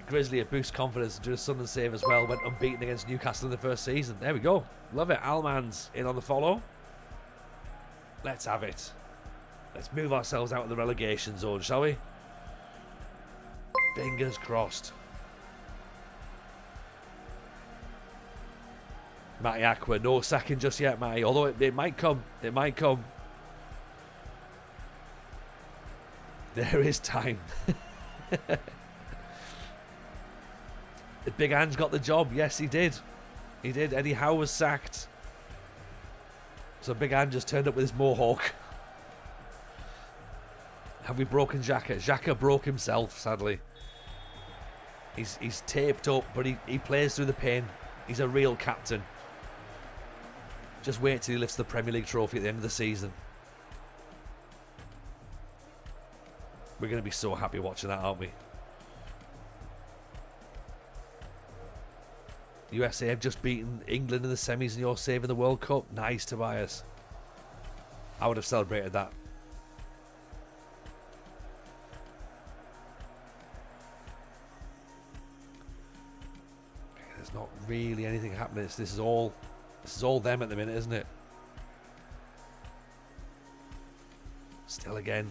[SPEAKER 1] Grizzly, a boost confidence to do a Sunderland save as well. Went unbeaten against Newcastle in the first season. There we go. Love it. Alman's in on the follow. Let's have it. Let's move ourselves out of the relegation zone, shall we? Fingers crossed. Matty Aqua, no sacking just yet, Matty. Although it might come. It might come. There is time. The Big Ange got the job. Yes, he did. He did. Eddie Howe was sacked. So Big Ange just turned up with his mohawk. Have we broken Xhaka? Xhaka broke himself, sadly. He's taped up, but he plays through the pain. He's a real captain. Just wait till he lifts the Premier League trophy at the end of the season. We're going to be so happy watching that, aren't we? USA have just beaten England in the semis and you're saving the World Cup. Nice, Tobias. I would have celebrated that. There's not really anything happening. This is all them at the minute, isn't it? Still again.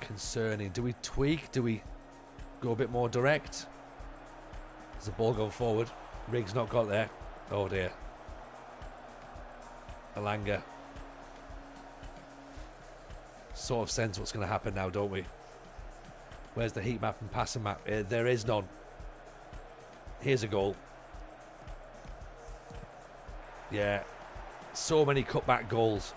[SPEAKER 1] Concerning. Do we tweak? Do we go a bit more direct? There's the ball going forward. Riggs not got there. Oh dear. Alanga. Sort of sense what's going to happen now, don't we? Where's the heat map and passing map? There is none. Here's a goal. Yeah. So many cutback goals.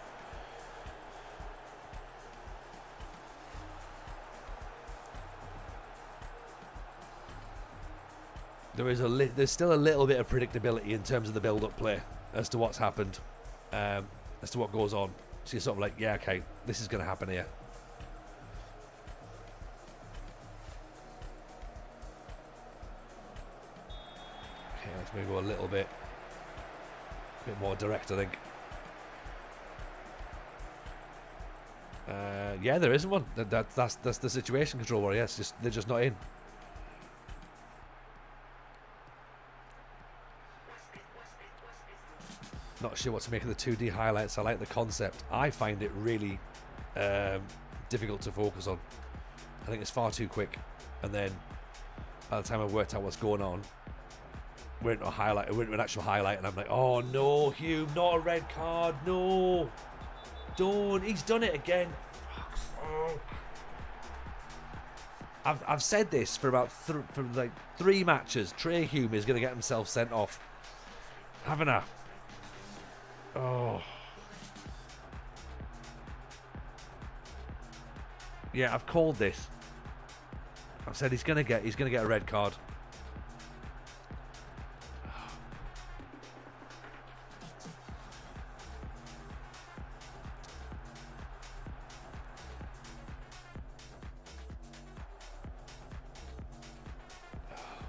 [SPEAKER 1] There's still a little bit of predictability in terms of the build-up play as to what's happened, as to what goes on. So you're sort of like, yeah, okay, this is going to happen here. Let's maybe go a little bit more direct, I think. Yeah, there isn't one. That's the situation control warrior. Yes, they're just not in. Not sure what to make of the 2D highlights. I like the concept. I find it really difficult to focus on. I think it's far too quick, and then by the time I've worked out what's going on, we're into an actual highlight, and I'm like, oh no, Hugh, not a red card, no, don't. He's done it again. I've said this for about like 3 matches. Trey Hume is going to get himself sent off, haven't I? Oh. Yeah, I've called this. I've said he's gonna get a red card.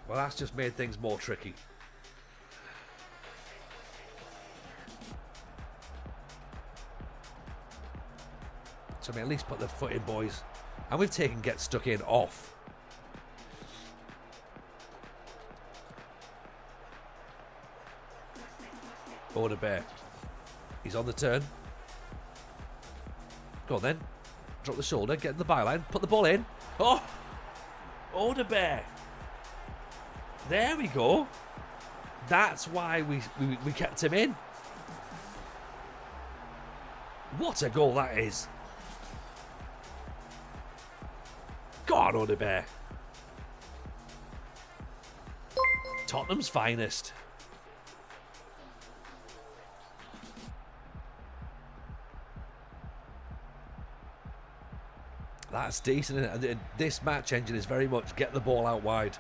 [SPEAKER 1] Well, that's just made things more tricky. So I mean, at least put the foot in, boys. And we've taken get stuck in off. Order Bear. He's on the turn. Go on then. Drop the shoulder, get in the byline, put the ball in. Oh! Order Bear. There we go. That's why we kept him in. What a goal that is. Go on, Order Bear. Tottenham's finest. That's decent, isn't it? This match engine is very much get the ball out wide.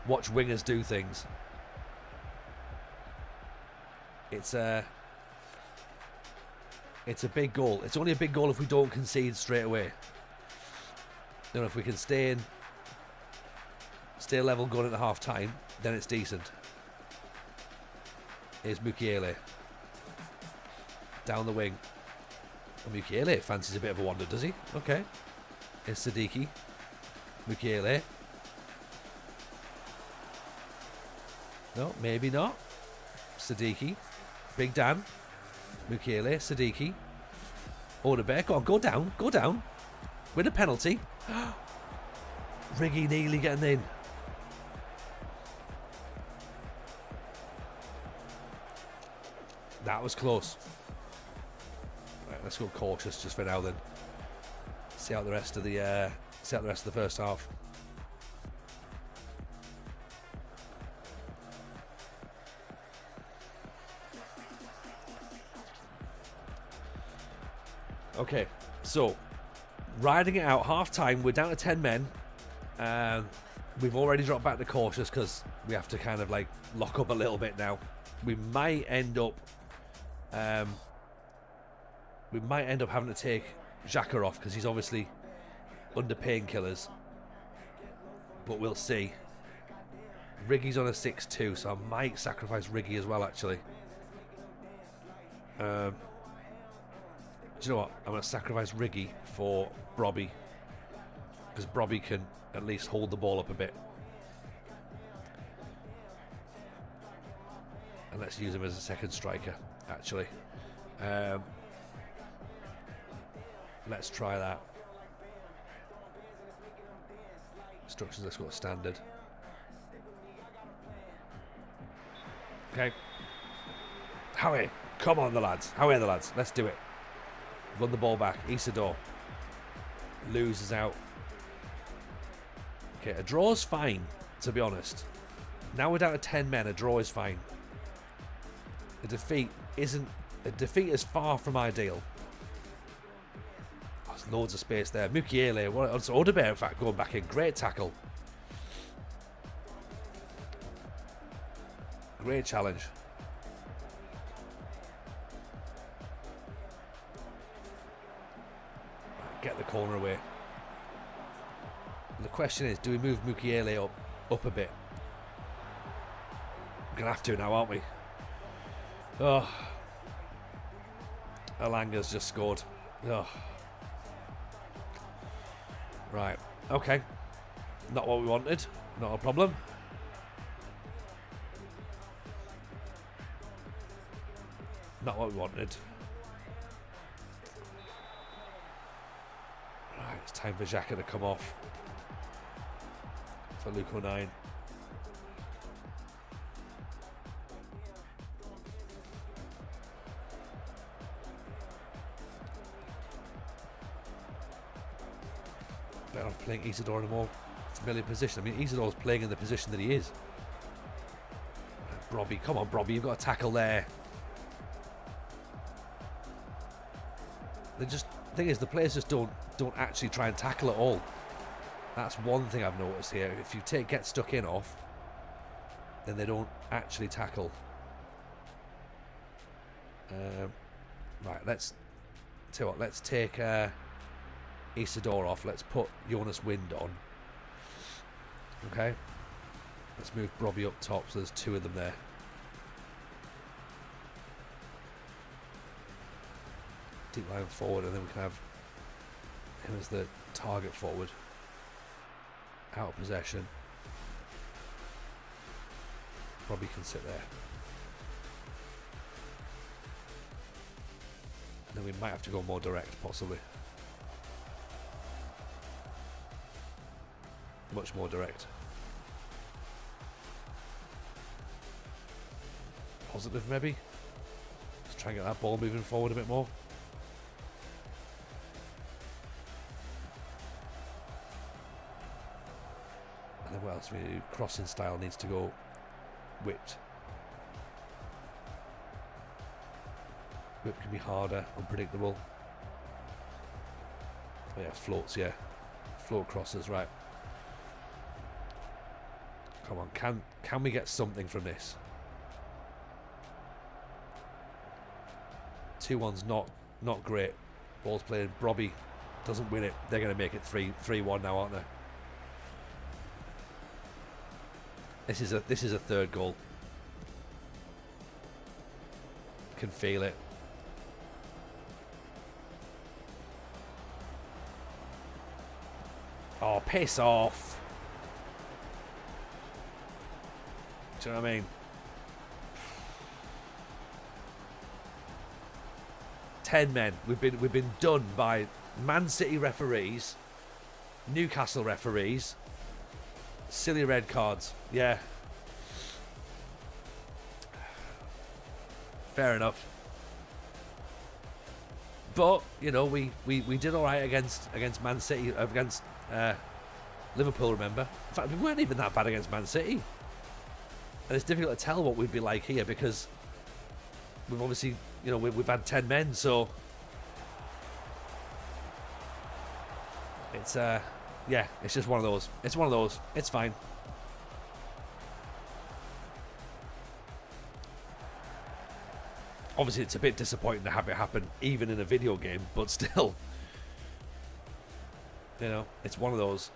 [SPEAKER 1] Watch wingers do things. It's a big goal. It's only a big goal if we don't concede straight away. You know, if we can stay level going into half time, then it's decent. Here's Mukiele. Down the wing. Oh, Mukiele fancies a bit of a wander, does he? Okay. Here's Siddiqui. Mukiele. No, maybe not. Siddiqui. Big Dan. Mukiele. Siddiqui. Orderbeck. Go on, go down. Go down. Win a penalty. Riggy nearly getting in. That was close. Right, let's go cautious just for now then. See out the rest of the first half. Okay, so riding it out, half time. We're down to 10 men. We've already dropped back to cautious because we have to kind of like lock up a little bit now. We might end up having to take Xhaka off because he's obviously under painkillers. But we'll see. Riggy's on a 6-2, so I might sacrifice Riggy as well, actually. Do you know what? I'm going to sacrifice Riggy for Brobby. Because Brobby can at least hold the ball up a bit. And let's use him as a second striker, actually. Let's try that. Instructions, let's go standard. Okay. Howie, come on the lads. Howie the lads, let's do it. Run the ball back. Isidore loses out. Okay, a draw's fine, to be honest. Now we're down to 10 men. A draw is fine. A defeat is far from ideal. Oh, there's loads of space there. Mukiele, Odebear, in fact, going back in. Great tackle. Great challenge. Get the corner away. The question is, do we move Mukiele up a bit? We're going to have to now, aren't we? Oh. Alanga's just scored. Oh. Right. Okay. Not what we wanted. Not a problem. Not what we wanted. Right, it's time for Xhaka to come off. For Luke O'Nien. Better off playing Isidore in a more familiar position. I mean, Isidore's playing in the position that he is. Brobby, come on, Brobby, you've got a tackle there. They just, the thing is, the players just don't actually try and tackle at all. That's one thing I've noticed here. If you get stuck in off, then they don't actually tackle. Right, let's tell you what. Let's take Isidore off. Let's put Jonas Wind on. Okay. Let's move Brobby up top. So there's two of them there. Deep line forward, and then we can have him as the target forward. Out of possession. Brobby can sit there. And then we might have to go more direct, possibly. Much more direct. Positive, maybe. Let's try and get that ball moving forward a bit more. And then what else we do? Crossing style needs to go whipped. Whip can be harder, unpredictable. Oh yeah, floats, yeah. Float crosses, right. Come on, can we get something from this? 2-1's not great. Ball's played. Brobby doesn't win it. They're going to make it 3-1 now, aren't they? This is a third goal. Can feel it. Oh, piss off. Do you know what I mean? 10 men. We've been done by Man City referees, Newcastle referees, silly red cards. Yeah. Fair enough. But, you know, we did all right against Man City, against Liverpool, remember? In fact, we weren't even that bad against Man City. And it's difficult to tell what we'd be like here because we've obviously, you know, we've had 10 men, so it's yeah, it's just one of those. It's one of those. It's fine. Obviously, it's a bit disappointing to have it happen even in a video game, but still, you know, it's one of those.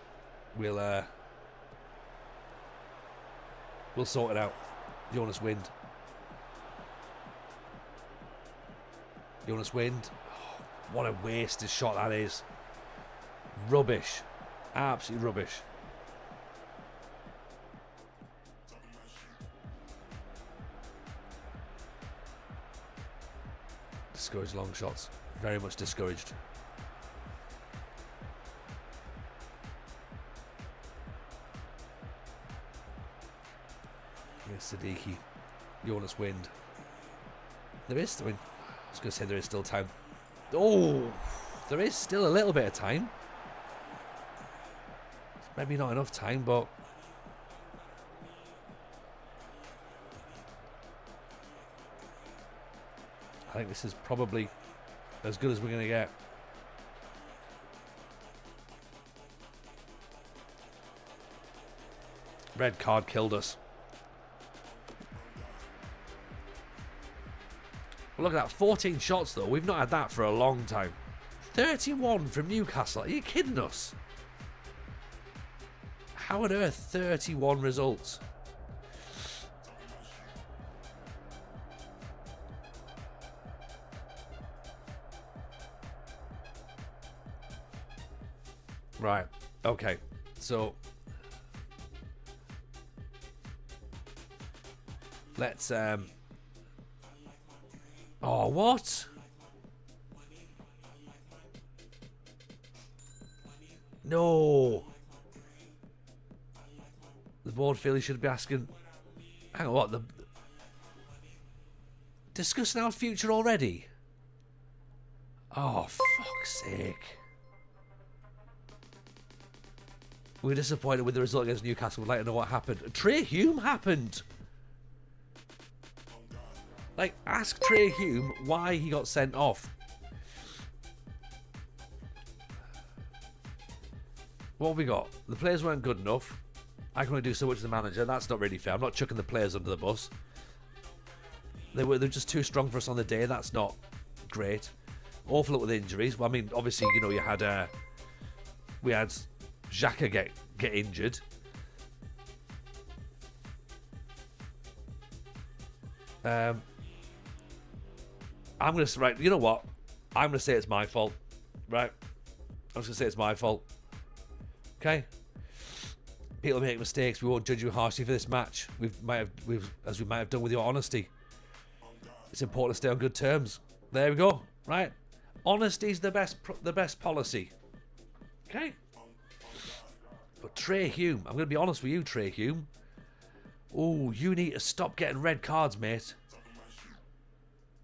[SPEAKER 1] We'll sort it out. Jonas Wind. Jonas Wind. Oh, what a wasted shot that is. Rubbish. Absolutely rubbish. Discouraged long shots. Very much discouraged. Yes, Siddiqui. Jonas Wind. There is, I mean, I was going to say there is still time. Oh, there is still a little bit of time. Maybe not enough time, but I think this is probably as good as we're going to get. Red card killed us. Well, look at that, 14 shots though. We've not had that for a long time. 31 from Newcastle. Are you kidding us? How on earth 31 results? Right. Okay. So let's oh, what? No. The board feel he should be asking. Hang on, what? The discussing our future already? Oh, fuck's sake. We're disappointed with the result against Newcastle. We'd like to know what happened. Trey Hume happened. Like, ask Trey Hume why he got sent off. What have we got? The players weren't good enough. I can only do so much as a manager. That's not really fair. I'm not chucking the players under the bus. They're just too strong for us on the day. That's not great. Awful lot with injuries. Well, I mean, obviously, you know, you had we had Xhaka get injured. I'm gonna right. You know what? I'm gonna say it's my fault. Right? I'm just gonna say it's my fault. Okay. People make mistakes. We won't judge you harshly for this match. As we might have done with your honesty. It's important to stay on good terms. There we go. Right. Honesty's the best policy. Okay. But Trey Hume, I'm going to be honest with you, Trey Hume. Oh, you need to stop getting red cards, mate.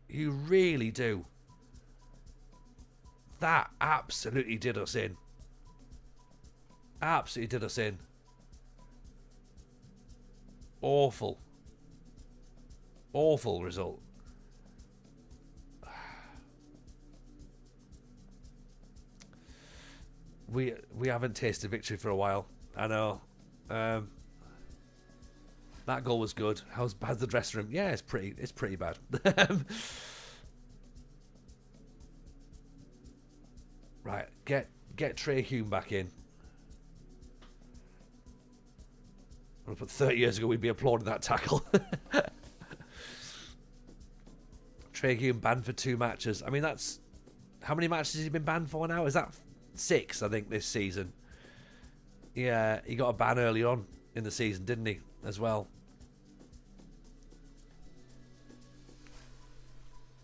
[SPEAKER 1] You really do. That absolutely did us in. Absolutely did us in. Awful. Awful result. We haven't tasted victory for a while. I know. That goal was good. How's bad the dressing room? Yeah, it's pretty bad. Right, get Trey Hume back in. I'm gonna put 30 years ago we'd be applauding that tackle. Trey Hume banned for 2 matches. I mean, that's how many matches has he been banned for now? Is that 6, I think, this season? Yeah, he got a ban early on in the season, didn't he, as well?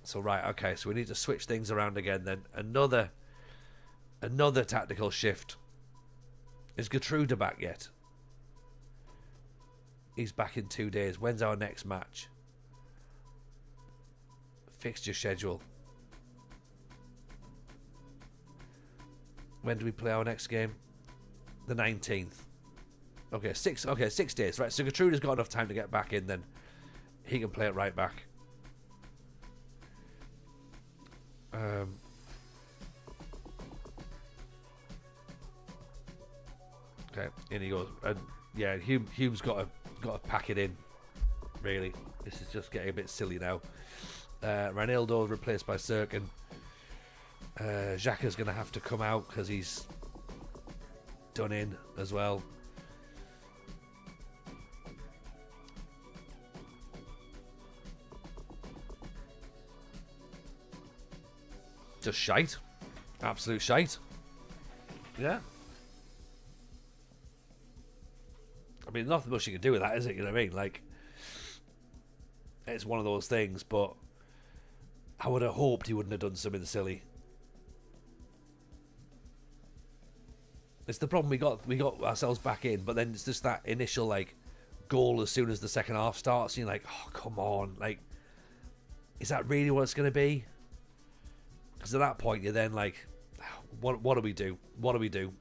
[SPEAKER 1] So, right, okay, so we need to switch things around again then. Another tactical shift. Is Gertrude back yet? He's back in 2 days. When's our next match? Fixture schedule. When do we play our next game? The 19th. Okay, 6 days. Right, so Gertrude has got enough time to get back in, then he can play it right back. Okay, in he goes. And yeah, Hume's got to pack it in. Really, this is just getting a bit silly now. Ranildo replaced by Sirkin. Xhaka's going to have to come out because he's done in as well. Just shite. Absolute shite. Yeah. I mean, nothing much you can do with that, is it? You know what I mean? Like, it's one of those things, but I would have hoped he wouldn't have done something silly. It's the problem we got ourselves back in, but then it's just that initial, like, goal as soon as the second half starts, and you're like, oh, come on. Like, is that really what it's going to be? Because at that point, you're then like, what do we do? What do we do?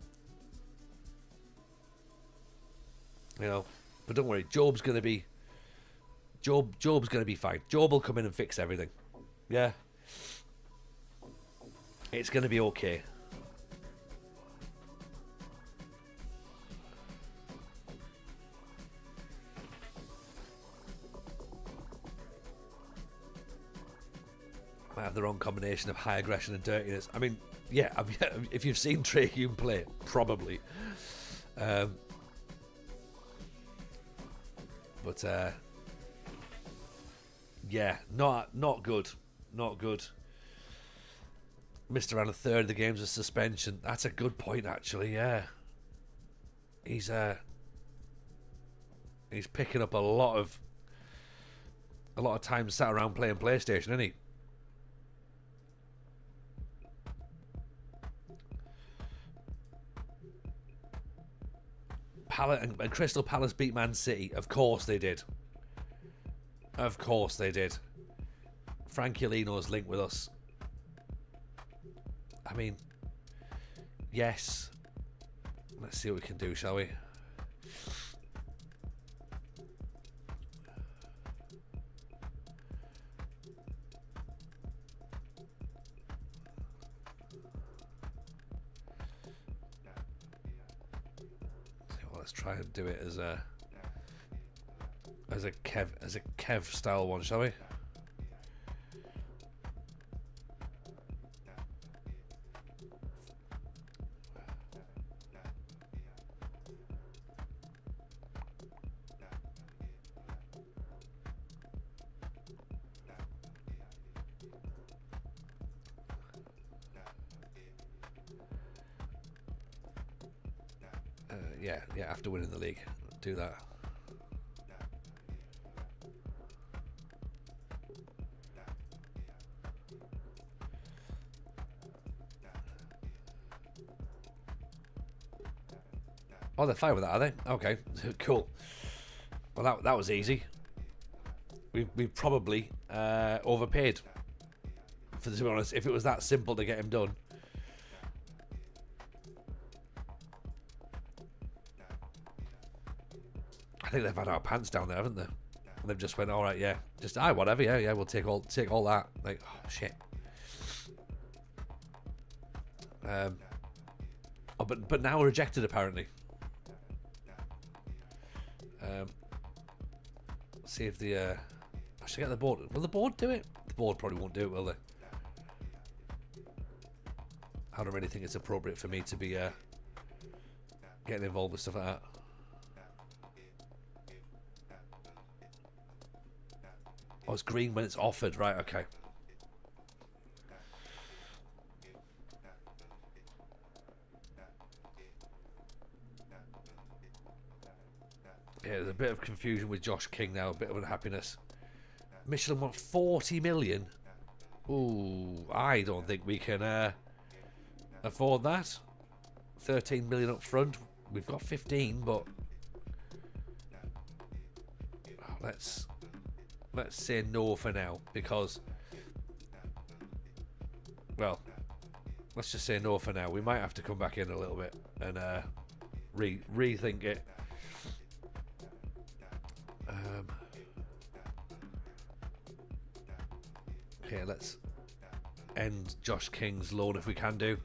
[SPEAKER 1] You know, but don't worry, Job's going to be fine. Job will come in and fix everything. Yeah. It's going to be okay. Might have the wrong combination of high aggression and dirtiness. I mean, yeah, if you've seen Trey Hume play, probably. But yeah, not good. Not good. Missed around a third of the games with suspension. That's a good point, actually. Yeah, he's picking up a lot of time sat around playing PlayStation, isn't he? And Crystal Palace beat Man City. Of course they did. Of course they did. Frankie Lino's linked with us. I mean, yes. Let's see what we can do, shall we? Let's try and do it as a Kev style one, shall we? Yeah, after winning the league, do that. Oh, they're fine with that, are they? Okay, cool. Well, that was easy. We probably overpaid. To be honest, if it was that simple to get him done. I think they've had our pants down there, haven't they? And they've just went, all right, yeah, just whatever, yeah, we'll take all that. Like, oh shit. But now rejected apparently. See if the I should get the board. Will the board do it? The board probably won't do it, will they? I don't really think it's appropriate for me to be getting involved with stuff like that. Oh, it's green when it's offered, right? Okay. Yeah, there's a bit of confusion with Josh King now, a bit of unhappiness. Michelin want 40 million. Ooh, I don't think we can afford that. 13 million up front. We've got 15, but let's say no for now, because, well, let's just say no for now. We might have to come back in a little bit and rethink it. Okay, let's end Josh King's loan if we can do.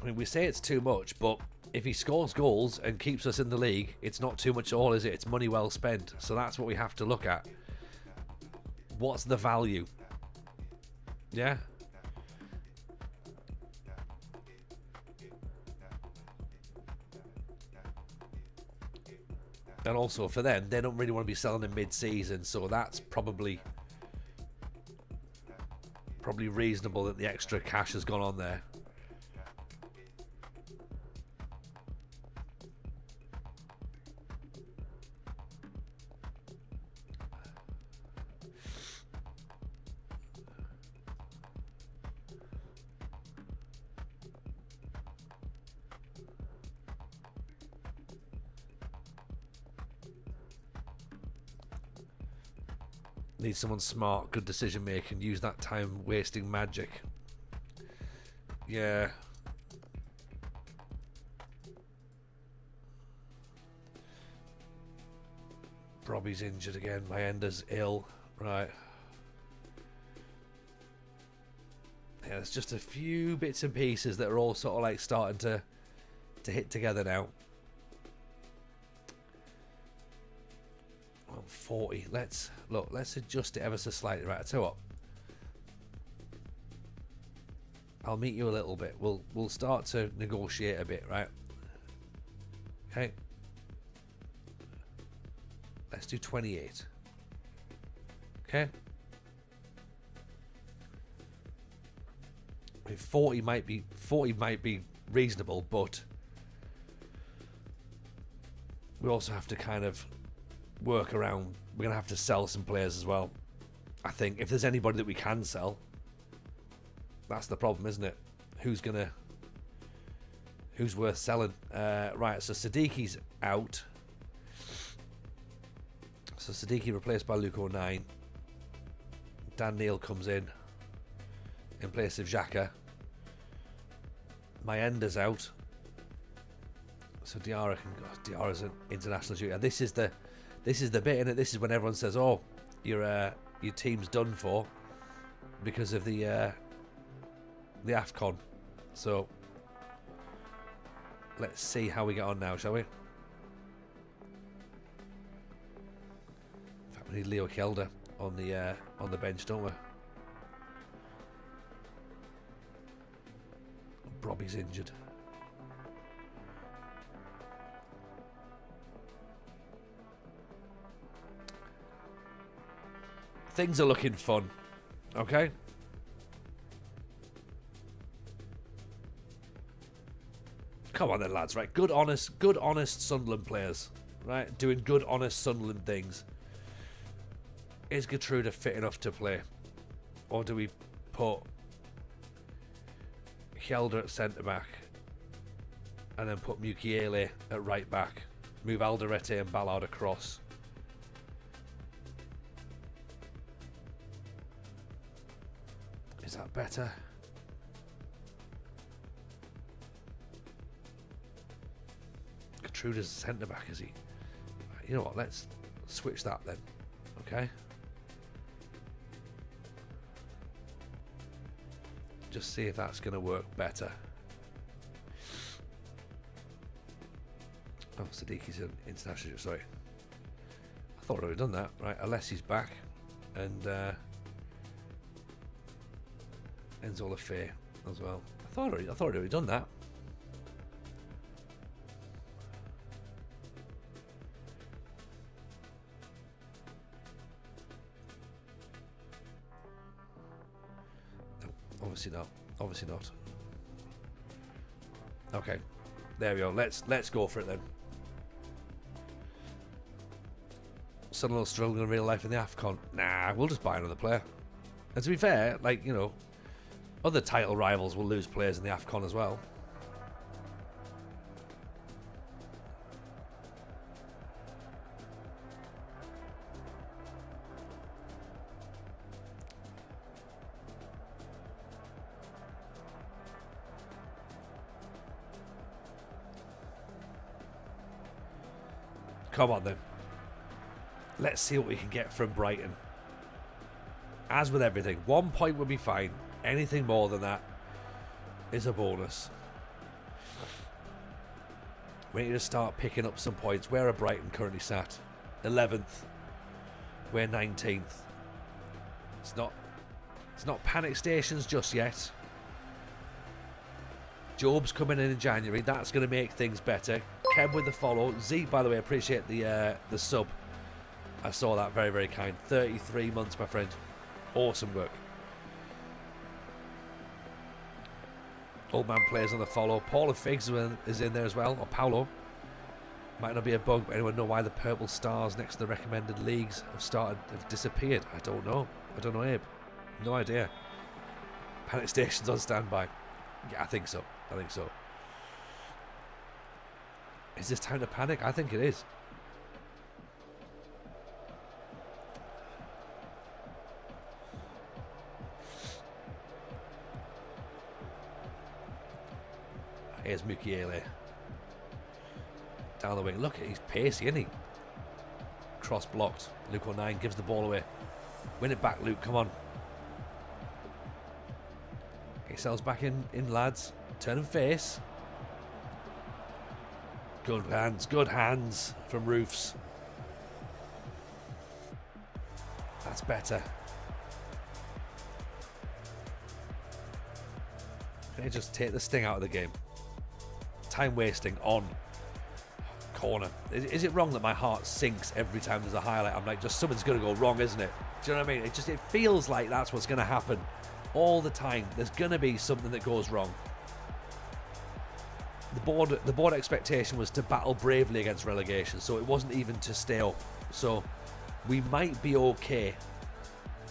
[SPEAKER 1] I mean, we say it's too much, but if he scores goals and keeps us in the league, it's not too much at all, is it? It's money well spent. So that's what we have to look at. What's the value? Yeah. And also for them, they don't really want to be selling in mid-season, so that's probably reasonable that the extra cash has gone on there. Need someone smart, good decision making, use that time wasting magic. Yeah. Robbie's injured again, Mayenda's ill. Right. Yeah, there's just a few bits and pieces that are all sort of like starting to hit together now. 40. Let's adjust it ever so slightly. Right, I tell you what, I'll meet you a little bit. We'll start to negotiate a bit, right? Okay. Let's do 28. Okay. I mean, 40 might be reasonable, but we also have to kind of work around. We're going to have to sell some players as well. I think if there's anybody that we can sell, that's the problem, isn't it? Who's worth selling? Right, so Sadiqi's out. So Sadiqi replaced by Luke O'Nien. Dan Neil comes in place of Xhaka. Mayenda's out. So Diarra's an international duty. And this is the bit, innit? This is when everyone says, "Oh, your team's done for because of the AFCON." So let's see how we get on now, shall we? In fact, we need Leo Kelder on the bench, don't we? Robbie's injured. Things are looking fun, okay? Come on then, lads, right? Good, honest Sunderland players, right? Doing good, honest Sunderland things. Is Gertruda fit enough to play? Or do we put Hjelde at centre-back and then put Mukiele at right-back? Move Alderete and Ballard across. Is that better? Gertruda's centre-back, is he? You know what, let's switch that then, okay? Just see if that's going to work better. Oh, Sadiqi's an international, sorry. I thought I would have done that. Right, Alessi's back. And Enzo Lafay as well. I thought I'd already done that. Obviously not. Okay, there we go. Let's go for it then. Sunderland struggling in real life in the AFCON. Nah, we'll just buy another player. And to be fair, like, you know, other title rivals will lose players in the AFCON as well. Come on then. Let's see what we can get from Brighton. As with everything, 1 point would be fine. Anything more than that is a bonus. We need to start picking up some points. Where are Brighton currently sat? 11th. We're 19th. It's not panic stations just yet. Job's coming in January. That's going to make things better. Kev with the follow. Zeke, by the way, appreciate the sub. I saw that. Very, very kind. 33 months, my friend. Awesome work. Old man plays on the follow. Paula Figs is in there as well. Or Paolo. Might not be a bug, but anyone know why the purple stars next to the recommended leagues have disappeared? I don't know. Abe. No idea. Panic stations on standby. Yeah, I think so. Is this time to panic? I think it is. Here's Mukiele. Down the wing. Look, he's pacey, isn't he? Cross blocked. Luke O'Nien gives the ball away. Win it back, Luke. Come on. He sells back in, lads. Turn and face. Good hands from Roofs. That's better. Can he just take the sting out of the game? Time wasting on corner. Is it wrong that my heart sinks every time there's a highlight? I'm like, just something's going to go wrong, isn't it? Do you know what I mean? It feels like that's what's going to happen All the time. There's going to be something that goes wrong. The board expectation was to battle bravely against relegation, so it wasn't even to stay up. So we might be okay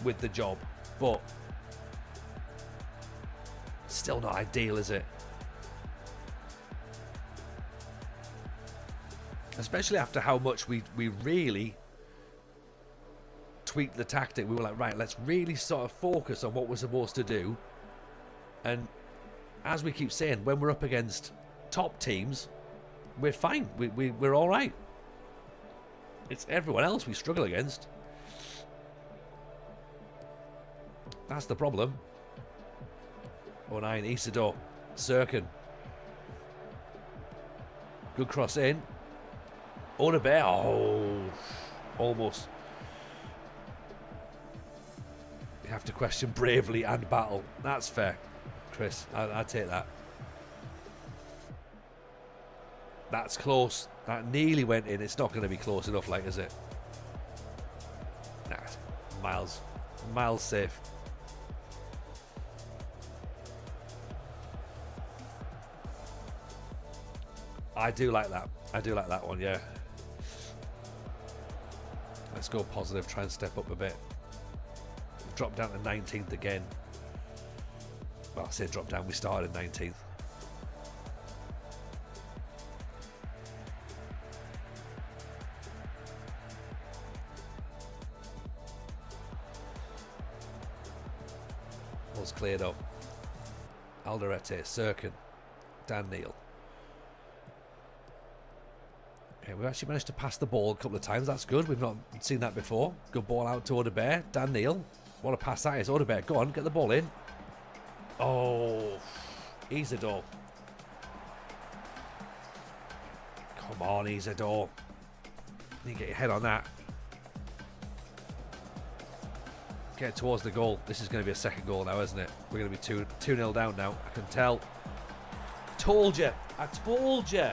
[SPEAKER 1] with the job, but still not ideal, is it? Especially after how much we really tweaked the tactic. We were like, right, let's really sort of focus on what we're supposed to do. And as we keep saying, when we're up against top teams, we're fine. We're all right. It's everyone else we struggle against. That's the problem. 09, Isidore, Sirkin. Good cross in. Odebear. Oh, almost. You have to question bravely and battle. That's fair, Chris. I take that. That's close. That nearly went in. It's not going to be close enough, like, is it? Nah, miles safe. I do like that. I do like that one, yeah. Let's go positive, try and step up a bit. Drop down to 19th again. Well, I say drop down, we started in 19th. All's cleared up. Alderete, Sirkin, Dan Neal. Okay, we've actually managed to pass the ball a couple of times. That's good. We've not seen that before. Good ball out to Odebear. Dan Neal. What a pass that is. Odebear, go on, get the ball in. Oh, Isidore. Come on, Isidore. You get your head on that. Get towards the goal. This is going to be a second goal now, isn't it? We're going to be 2-0 down now. I can tell. Told you. I told you.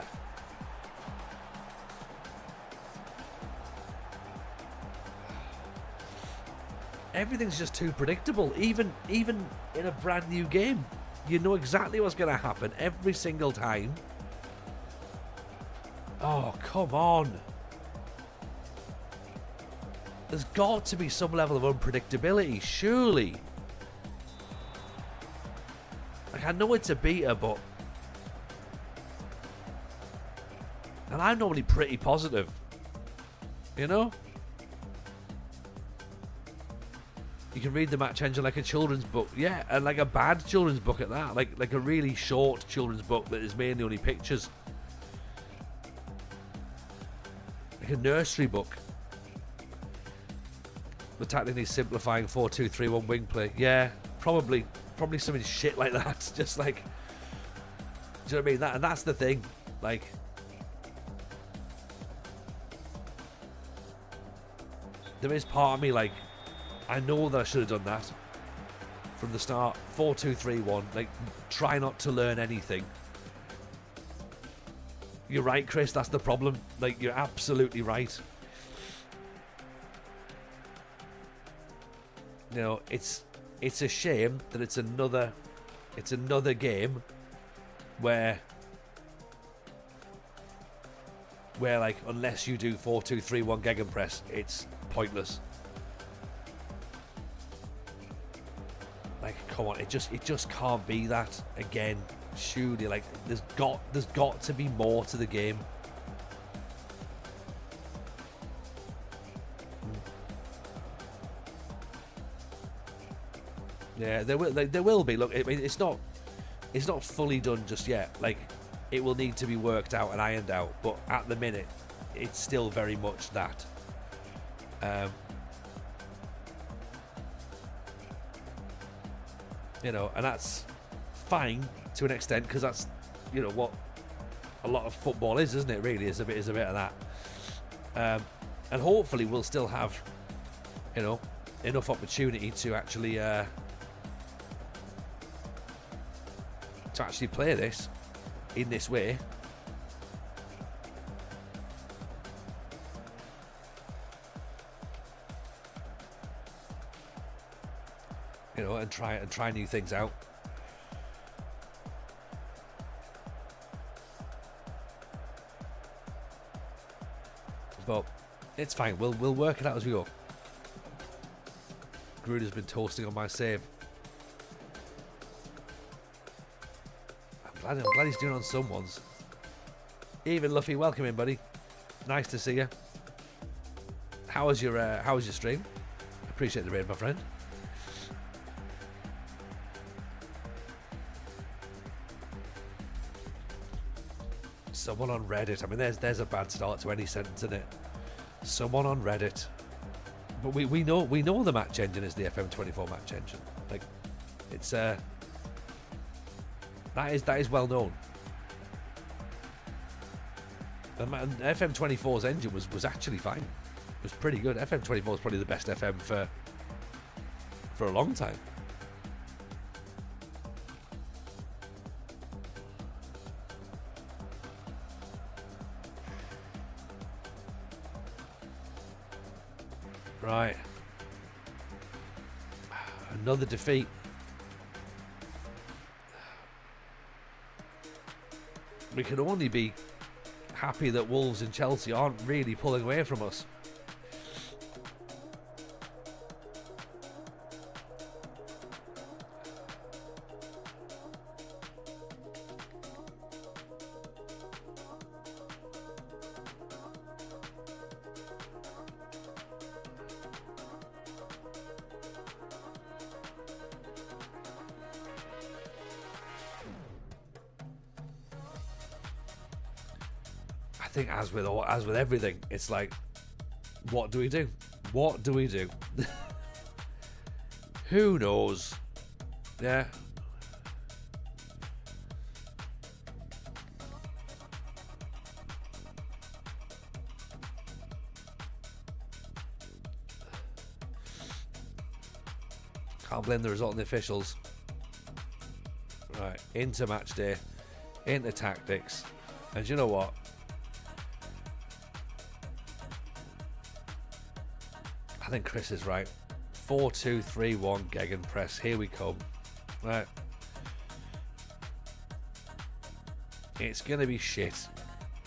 [SPEAKER 1] Everything's just too predictable. Even in a brand new game, you know exactly what's going to happen every single time. Oh, come on. There's got to be some level of unpredictability, surely. Like, I know it's a beta, but... And I'm normally pretty positive. You know? You can read the match engine like a children's book. Yeah, and like a bad children's book at that. Like a really short children's book that is mainly only pictures. Like a nursery book. The tactically simplifying 4-2-3-1 wing play. Yeah, probably something shit like that. Just like, do you know what I mean? And that's the thing. Like, there is part of me like, I know that I should have done that from the start. 4-2-3-1. Like, try not to learn anything. You're right, Chris. That's the problem. Like, you're absolutely right. You know, it's a shame that it's another game where like, unless you do 4-2-3-1 gegenpress, it's pointless. Like, come on, it just can't be that again. Surely, like, there's got to be more to the game. Yeah, there will be. Look, I mean, it's not fully done just yet. Like, it will need to be worked out and ironed out. But at the minute, it's still very much that. You know, and that's fine to an extent, because that's, you know, what a lot of football is, isn't it? Really, is a bit of that. And hopefully, we'll still have, you know, enough opportunity to actually play this in this way. you know, and try new things out. But it's fine. We'll work it out as we go. Gruder's been toasting on my save. I'm glad he's doing on someone's. Even Luffy, welcome in, buddy. Nice to see you. How was your stream? Appreciate the raid, my friend. Someone on Reddit. I mean, there's a bad start to any sentence, isn't it? Someone on Reddit. But we know the match engine is the FM24 match engine. Like, it's that is well known. And FM24's engine was actually fine. It was pretty good. FM24 is probably the best FM for a long time. Right. Another defeat. We can only be happy that Wolves and Chelsea aren't really pulling away from us. I think as with everything, it's like, what do we do? What do we do? Who knows? Yeah. Can't blame the result on the officials. Right, into match day, into tactics, and you know what? I think Chris is right. 4-2-3-1 gegenpress. Here we come. Right. It's going to be shit.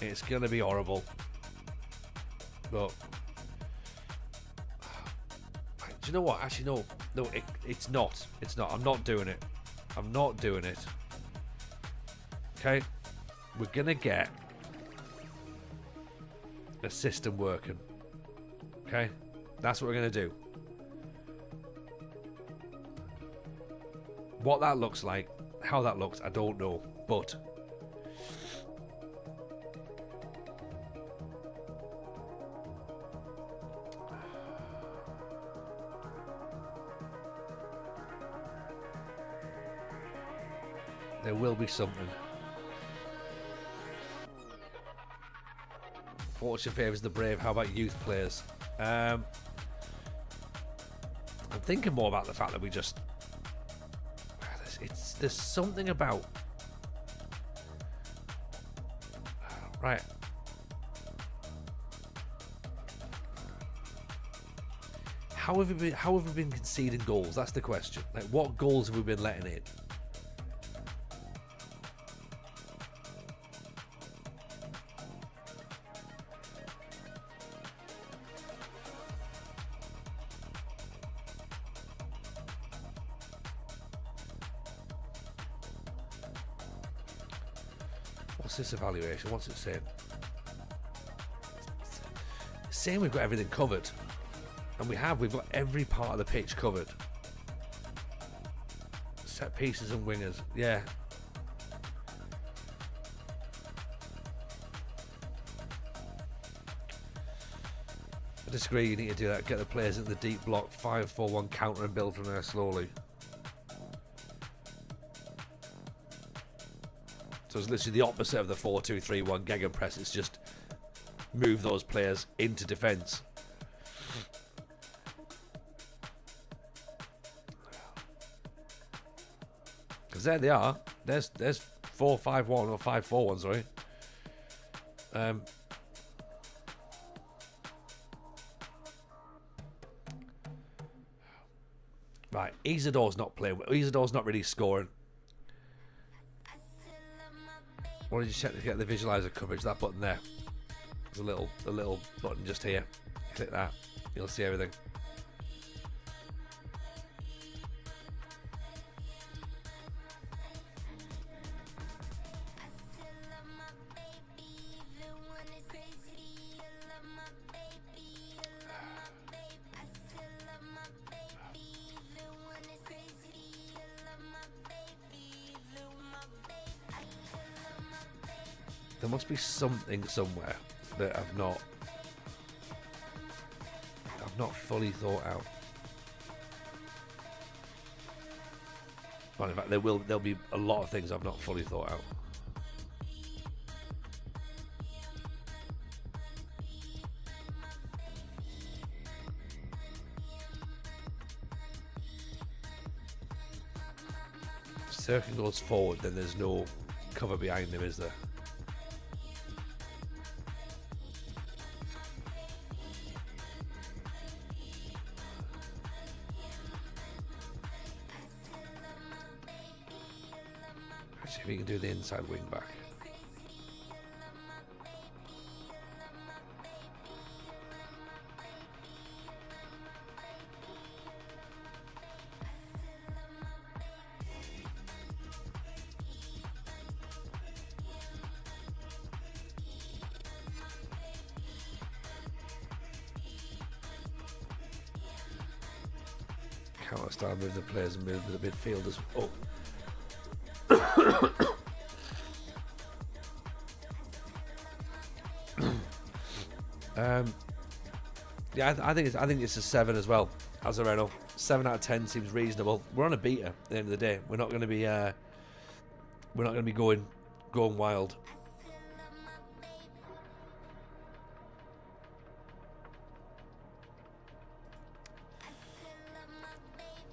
[SPEAKER 1] It's going to be horrible. But do you know what? Actually, no. It's not. It's not. I'm not doing it. I'm not doing it. Okay. We're going to get a system working. Okay. That's what we're going to do. What that looks like, how that looks, I don't know. But there will be something. Fortune favours the brave. How about youth players? I'm thinking more about the fact that we just... There's something about... Right. How have we been conceding goals? That's the question. Like, what goals have we been letting in? This evaluation, what's it saying? It's saying we've got everything covered, and we've got every part of the pitch covered. Set pieces and wingers, yeah. I disagree. You need to do that. Get the players in the deep block, 5-4-1 counter, and build from there slowly. So it's literally the opposite of the 4-2-3-1 gegenpress. It's just move those players into defence. Because there they are. There's 4-5-1 or 5-4-1, sorry. Right, Isidore's not playing. Isidore's not really scoring. Why don't you check to get the visualizer coverage? That button there. There's a little button just here. Click that. You'll see everything. There must be something somewhere that I've not fully thought out. Well, in fact, there'll be a lot of things I've not fully thought out. Sirkin goes forward, then there's no cover behind him, is there? Actually, we can do the inside wing back. Counter style, move the players and move the midfielders. Oh. Yeah, I think it's a 7 as well. Azareno, 7 out of 10 seems reasonable. We're on a beta at the end of the day. We're not going to be going wild.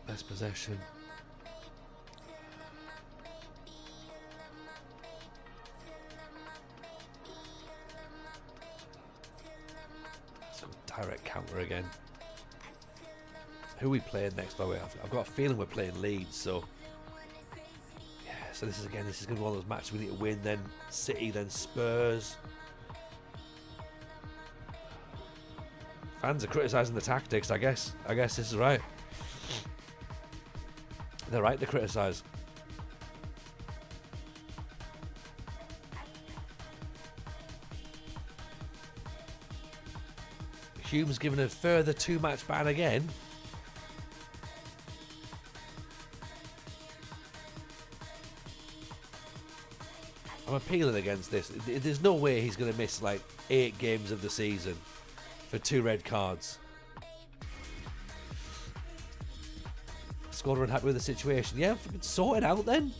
[SPEAKER 1] Less possession. Direct counter again. Who are we playing next, by the way? I've got a feeling we're playing Leeds, so yeah. So this is going to be one of those matches we need to win. Then City, then Spurs. Fans are criticising the tactics. I guess this is right. They're right to criticise. Hume's given a further 2-match ban again. I'm appealing against this. There's no way he's going to miss like 8 games of the season for 2 red cards. Squad unhappy with the situation. Yeah, sort it out then.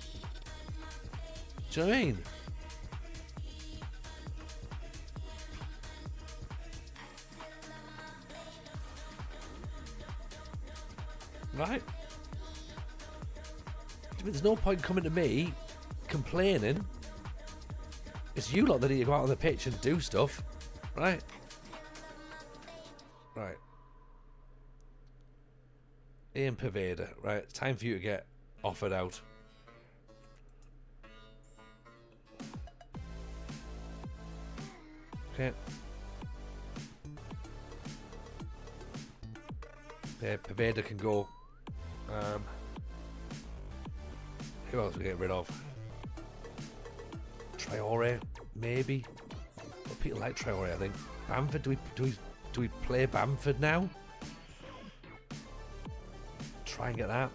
[SPEAKER 1] Do you know what I mean? Right? There's no point coming to me complaining. It's you lot that need to go out on the pitch and do stuff. Right? Right. Ian Paveda. Right. It's time for you to get offered out. Okay. Yeah, Paveda can go. Who else are we getting rid of? Traore, maybe. But people like Traore, I think. Bamford, do we play Bamford now? Try and get that.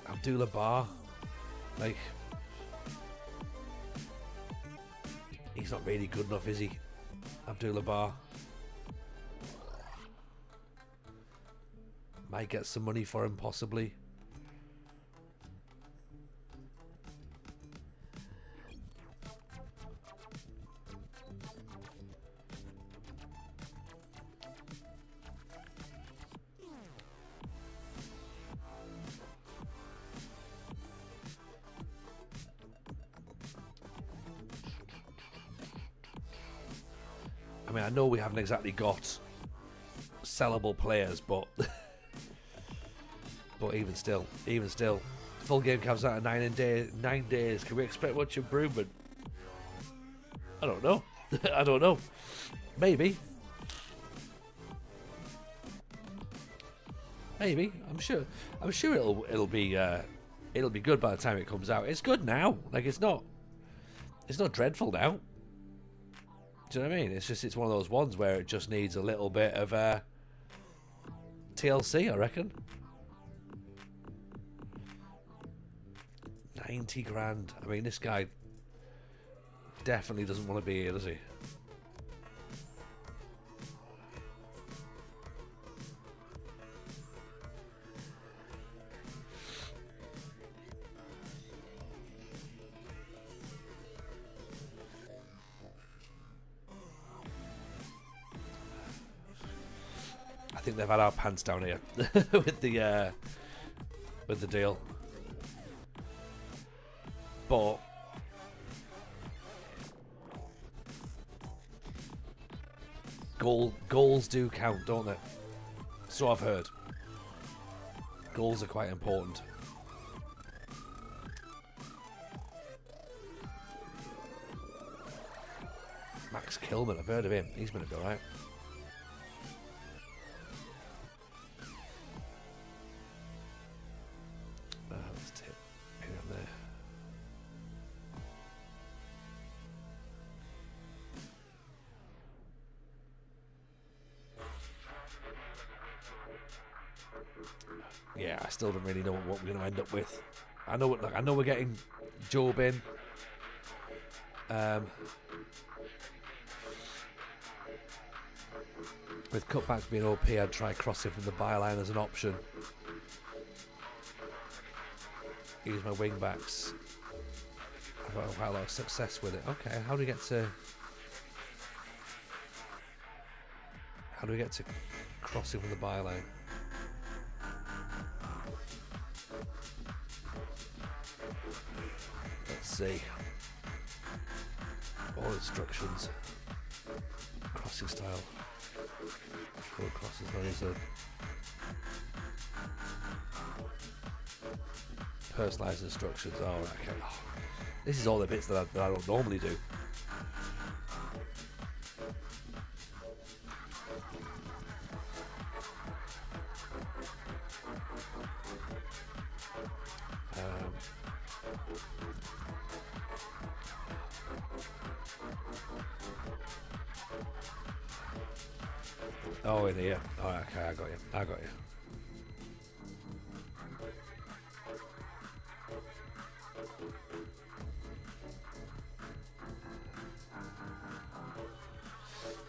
[SPEAKER 1] Abdullah Bar, like, he's not really good enough, is he? Abdullah Bar. Might get some money for him, possibly. I mean, I know we haven't exactly got sellable players, but But even still, full game comes out in 9 days. Can we expect much improvement? I don't know. I don't know. Maybe. I'm sure it'll be good by the time it comes out. It's good now. Like it's not dreadful now. Do you know what I mean? It's one of those ones where it just needs a little bit of TLC, I reckon. 90 grand. I mean, this guy definitely doesn't want to be here, does he? I think they've had our pants down here with the deal. But goals do count, don't they? So I've heard. Goals are quite important. Max Kilman, I've heard of him. He's going to be alright. Let's take him on there. Yeah, I still don't really know what we're going to end up with. I know we're getting Job in. With cutbacks being OP, I'd try crossing from the byline as an option. Use my wing backs. I've had quite a lot of success with it. Okay, how do we get to crossing from the byline? Let's see. All instructions. Crossing style. Full crosses on his personalised instructions. Oh, right, okay. Oh, this is all the bits that I don't normally do. Oh, in here. Oh, okay, I got you.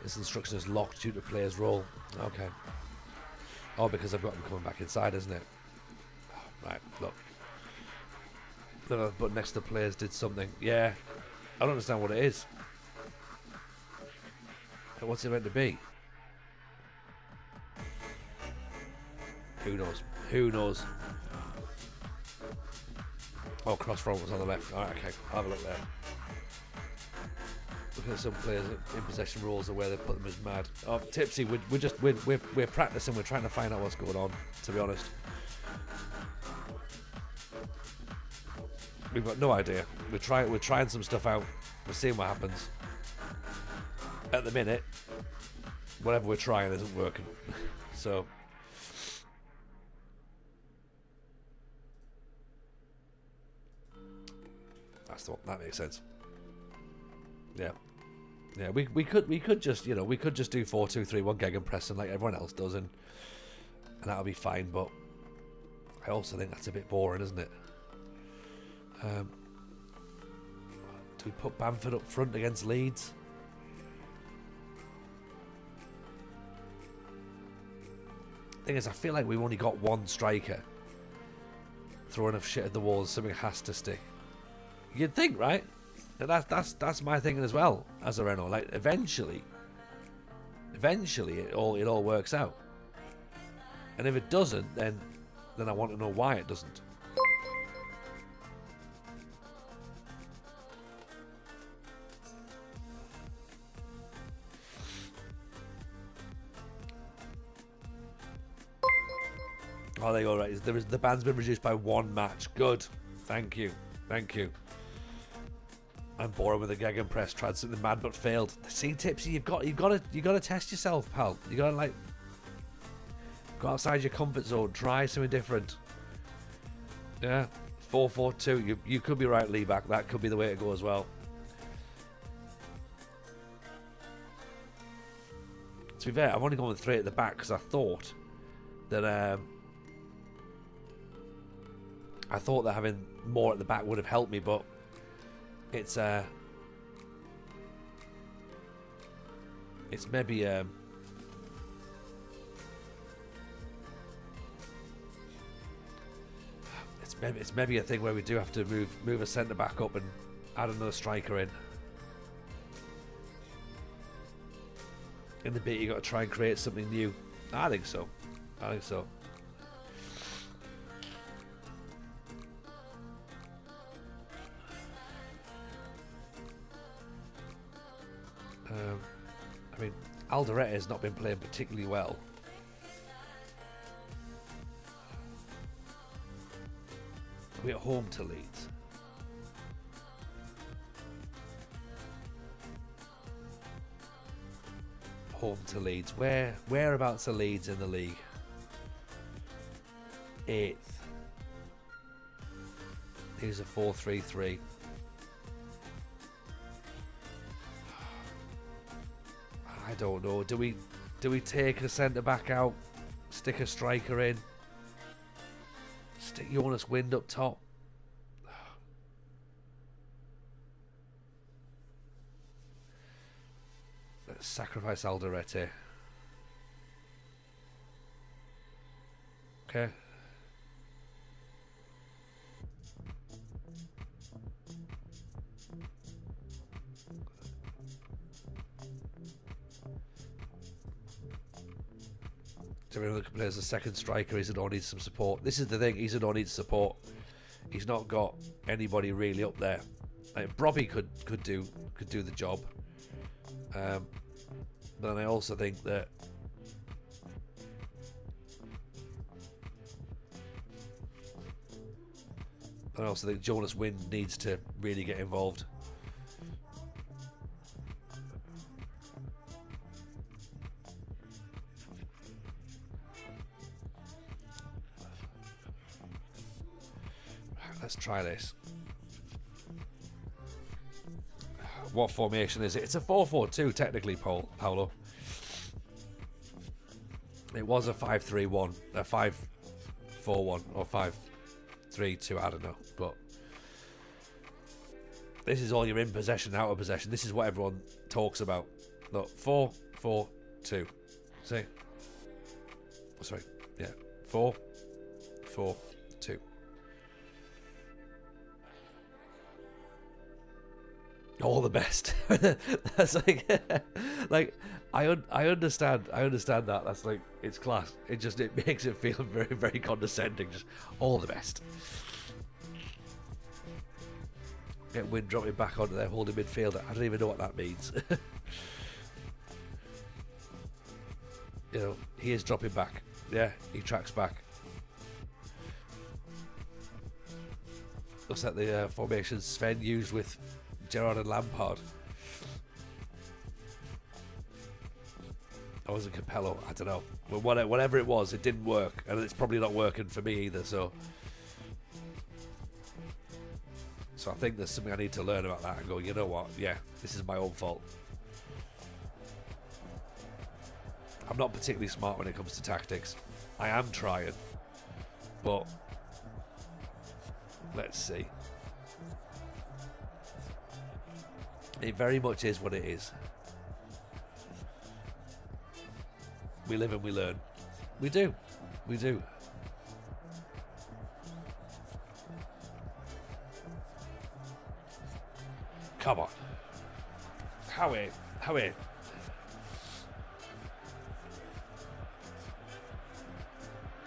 [SPEAKER 1] This instruction is locked due to player's role. Okay. Oh, because I've got him coming back inside, isn't it? Oh, right, look. But next to the players did something. Yeah. I don't understand what it is. What's it meant to be? Who knows? Oh, cross front was on the left. Alright, okay. I'll have a look there. Look at some players in possession rules are where they put them as mad. Oh, Tipsy, we're practicing. We're trying to find out what's going on. To be honest, we've got no idea. We're trying some stuff out. We're seeing what happens. At the minute, whatever we're trying isn't working. So. That makes sense. Yeah, we could just do 4-2-3-1 gegenpressing like everyone else does, and that'll be fine. But I also think that's a bit boring, isn't it? Do we put Bamford up front against Leeds? Thing is, I feel like we've only got one striker. Throwing enough shit at the walls, something has to stick. You'd think, right? That's my thinking as well as a Renault. Like eventually it all works out. And if it doesn't, then I want to know why it doesn't. Oh, there you go. Right, the band's been reduced by 1 match. Good. Thank you. I'm bored with the gegenpress. Tried something mad but failed. See, Tipsy, you got to test yourself, pal. You got to go outside your comfort zone. Try something different. Yeah, 4-4-2. You could be right, Lee back. That could be the way to go as well. To be fair, I've only gone with 3 at the back because I thought that having more at the back would have helped me, but it's maybe it's maybe a thing where we do have to move a centre back up and add another striker in. In the bit, you got to try and create something new. I think so. I mean, Alderete has not been playing particularly well. We're at home to Leeds. Home to Leeds. Whereabouts are Leeds in the league? 8th. Here's a 4-3-3. I don't know. Do we take a centre back out, stick a striker in, stick Jonas Wind up top? Let's sacrifice Alderete. Okay. Everyone can play as a second striker. Isidore needs some support. This is the thing. Isidore needs support. He's not got anybody really up there. Like, Brobby could do the job. But then I also think that Jonas Wind needs to really get involved. Let's try this. What formation is it? It's a 4-4-2 technically, Paolo. It was a 5-3-1, a 5-4-1 or 5-3-2, I don't know. But this is all your in possession, out of possession. This is what everyone talks about. Look, 4-4-2. See? Sorry, yeah. 4-4-2. All the best. That's like I understand that. That's like, it's class. It makes it feel very, very condescending. Just all the best. Get Wind dropping back onto their holding midfielder. I don't even know what that means. You know, he is dropping back. Yeah, he tracks back. Looks like the formation Sven used with Gerrard and Lampard. Or was it Capello? I don't know. But whatever it was, it didn't work. And it's probably not working for me either, so I think there's something I need to learn about that and go, you know what? Yeah, this is my own fault. I'm not particularly smart when it comes to tactics. I am trying. But let's see. It very much is what it is. We live and we learn. We do. Come on. Howie.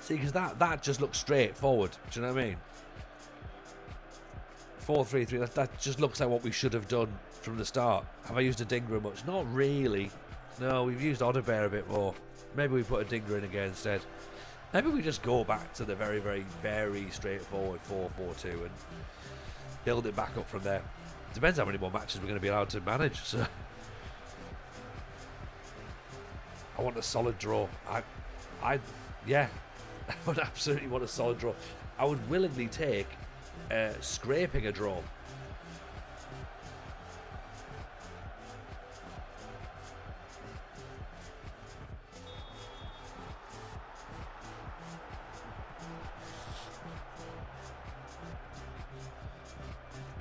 [SPEAKER 1] See, because that just looks straightforward. Do you know what I mean? 4-3-3. That just looks like what we should have done from the start. Have I used a Dingra much? Not really. No, we've used Odebear a bit more. Maybe we put a Dingra in again instead. Maybe we just go back to the very, very, very straightforward 4-4-2 and build it back up from there. Depends how many more matches we're going to be allowed to manage. So I want a solid draw. Yeah, I would absolutely want a solid draw. I would willingly take scraping a draw.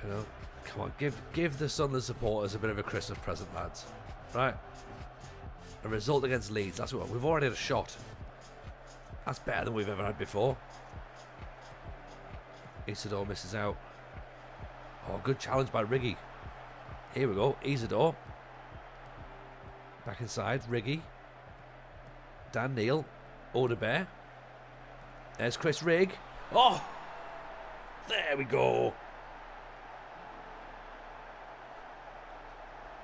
[SPEAKER 1] You know, come on, give the Sunderland supporters a bit of a Christmas present, lads. Right? A result against Leeds. That's what we've already had a shot. That's better than we've ever had before. Isidore misses out. Oh, good challenge by Riggy. Here we go. Isidore. Back inside. Riggy. Dan Neil. Odebear. There's Chris Rigg. Oh! There we go.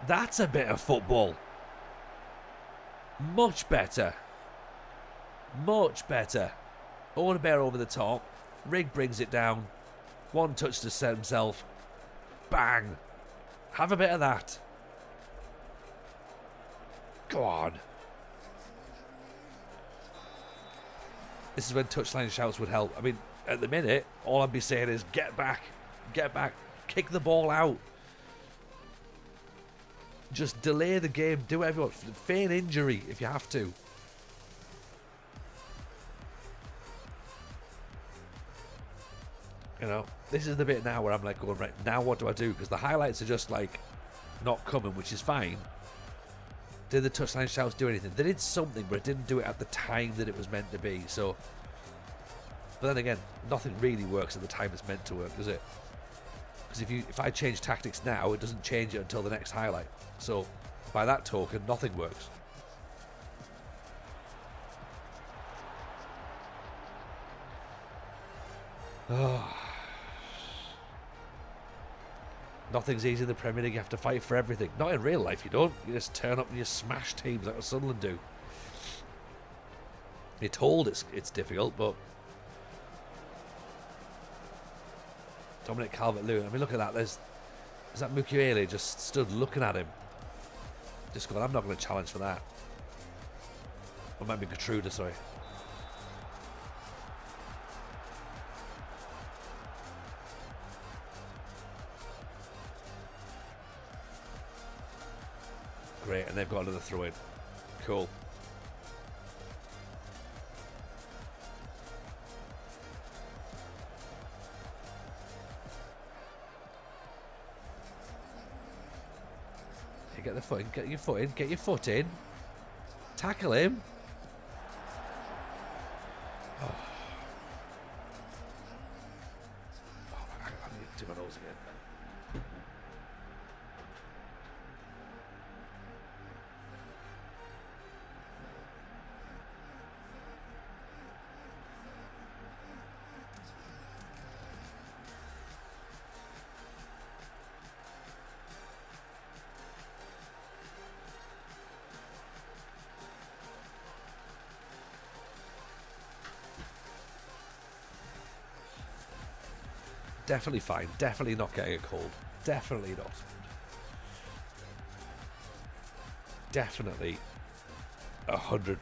[SPEAKER 1] That's a bit of football. Much better. Much better. Odebear over the top. Rigg brings it down. One touch to set himself. Bang. Have a bit of that. Go on. This is when touchline shouts would help. I mean, at the minute, all I'd be saying is get back. Get back. Kick the ball out. Just delay the game. Do whatever you want. Feign injury if you have to. You know, this is the bit now where I'm like going, right, now what do I do? Because the highlights are just like not coming, which is fine. Did the touchline shouts do anything? They did something, but it didn't do it at the time that it was meant to be. So, but then again, nothing really works at the time it's meant to work, does it? Because if I change tactics now, it doesn't change it until the next highlight. So, by that token, nothing works. Oh. Nothing's easy in the Premier League. You have to fight for everything. Not in real life, you don't. You just turn up and you smash teams like what Sunderland do. You're told it's difficult, but Dominic Calvert-Lewin. I mean, look at that. There's that Mukiele just stood looking at him. Just going, I'm not going to challenge for that. Or maybe Gertruda, sorry. Great, and they've got another throw in. Cool. You get the foot in, get your foot in, get your foot in. Tackle him. Oh. I need to do my nose again. Definitely fine. Definitely not getting a cold. Definitely not. Definitely 100%.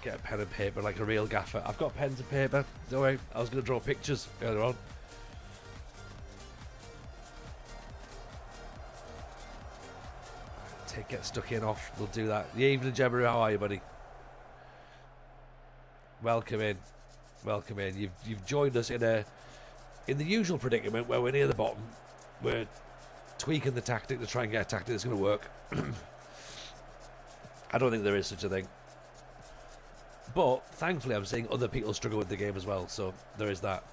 [SPEAKER 1] Get a pen and paper like a real gaffer. I've got pens and paper. Don't worry. I was going to draw pictures earlier on. Get stuck in off. We'll do that. Yeah, evening, Jebberu. How are you, buddy? Welcome in. Welcome in. You've joined us in the usual predicament where we're near the bottom. We're tweaking the tactic to try and get a tactic that's going to work. I don't think there is such a thing. But thankfully I'm seeing other people struggle with the game as well, so there is that.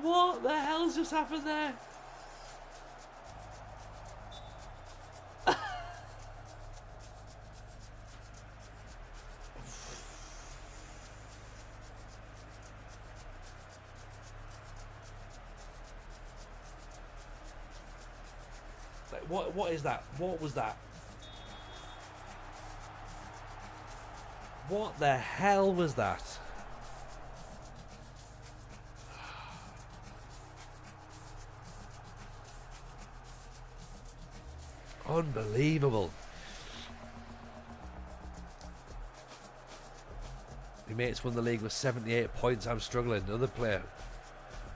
[SPEAKER 1] What the hell's just happened there? What is that? What was that? What the hell was that? Unbelievable. My mates won the league with 78 points. I'm struggling. Another player,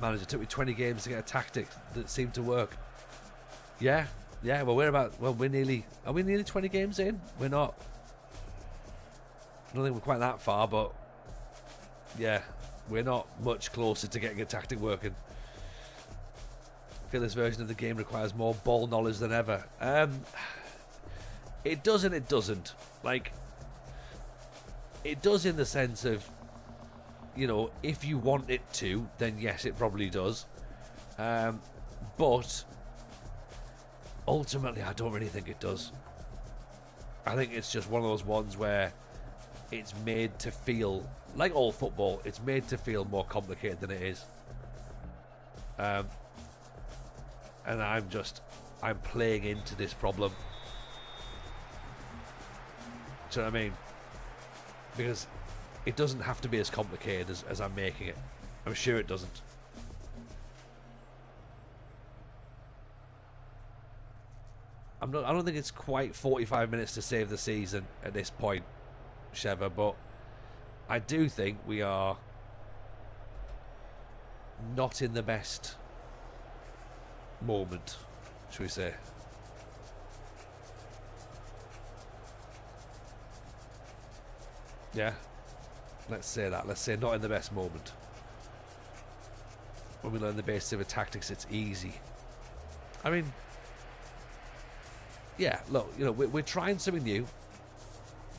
[SPEAKER 1] manager, took me 20 games to get a tactic that seemed to work. Yeah. Well, are we nearly 20 games in? We're not. I don't think we're quite that far, but yeah, we're not much closer to getting a tactic working. I feel this version of the game requires more ball knowledge than ever. It does and it doesn't. Like, it does in the sense of, you know, if you want it to, then yes, it probably does. But ultimately, I don't really think it does. I think it's just one of those ones where it's made to feel, like all football, it's made to feel more complicated than it is. And I'm playing into this problem. Do you know what I mean? Because it doesn't have to be as complicated as I'm making it. I'm sure it doesn't. I don't think it's quite 45 minutes to save the season at this point, Sheva, but I do think we are not in the best moment, should we say. Yeah, let's say that. Let's say not in the best moment. When we learn the basics of tactics, it's easy. I mean, yeah, look, you know, we're trying something new.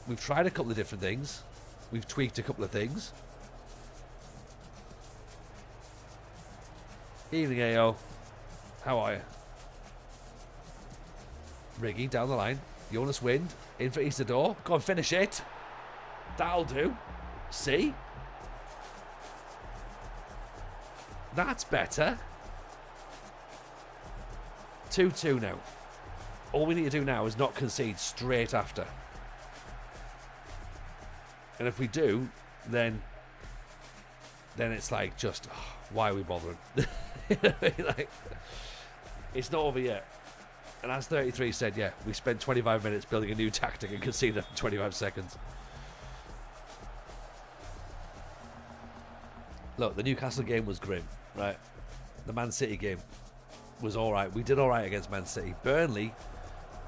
[SPEAKER 1] We've tried a couple of different things. We've tweaked a couple of things. Evening, AO. How are you? Riggy down the line. Jonas Wind in for Isidore. Go on, finish it. That'll do. See? That's better. 2-2 now. All we need to do now is not concede straight after. And if we do, then it's like, just, why are we bothering? You know what I mean? Like, it's not over yet. And as 33 said, yeah, we spent 25 minutes building a new tactic and conceded after 25 seconds. Look, the Newcastle game was grim, right? The Man City game was all right. We did all right against Man City. Burnley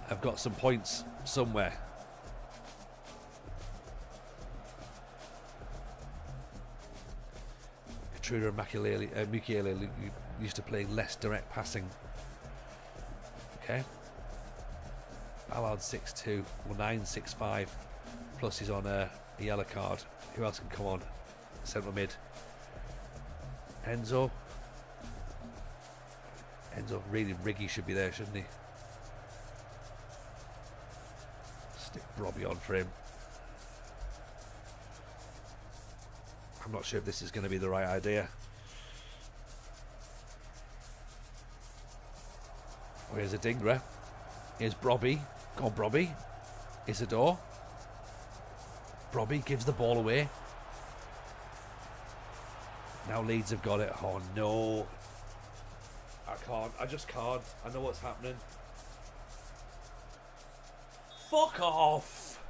[SPEAKER 1] have got some points somewhere. Truder and Mukiele used to play less direct passing. Okay. Ballard 6'2", well 9'6'5", plus he's on a yellow card. Who else can come on? Central mid. Enzo really, Riggy should be there, shouldn't he? Stick Robbie on for him. I'm not sure if this is going to be the right idea. Oh, here's a Dingra. Here's Brobby. Go on, Brobby. Isidore. Brobby gives the ball away. Now Leeds have got it. Oh, no. I can't. I just can't. I know what's happening. Fuck off.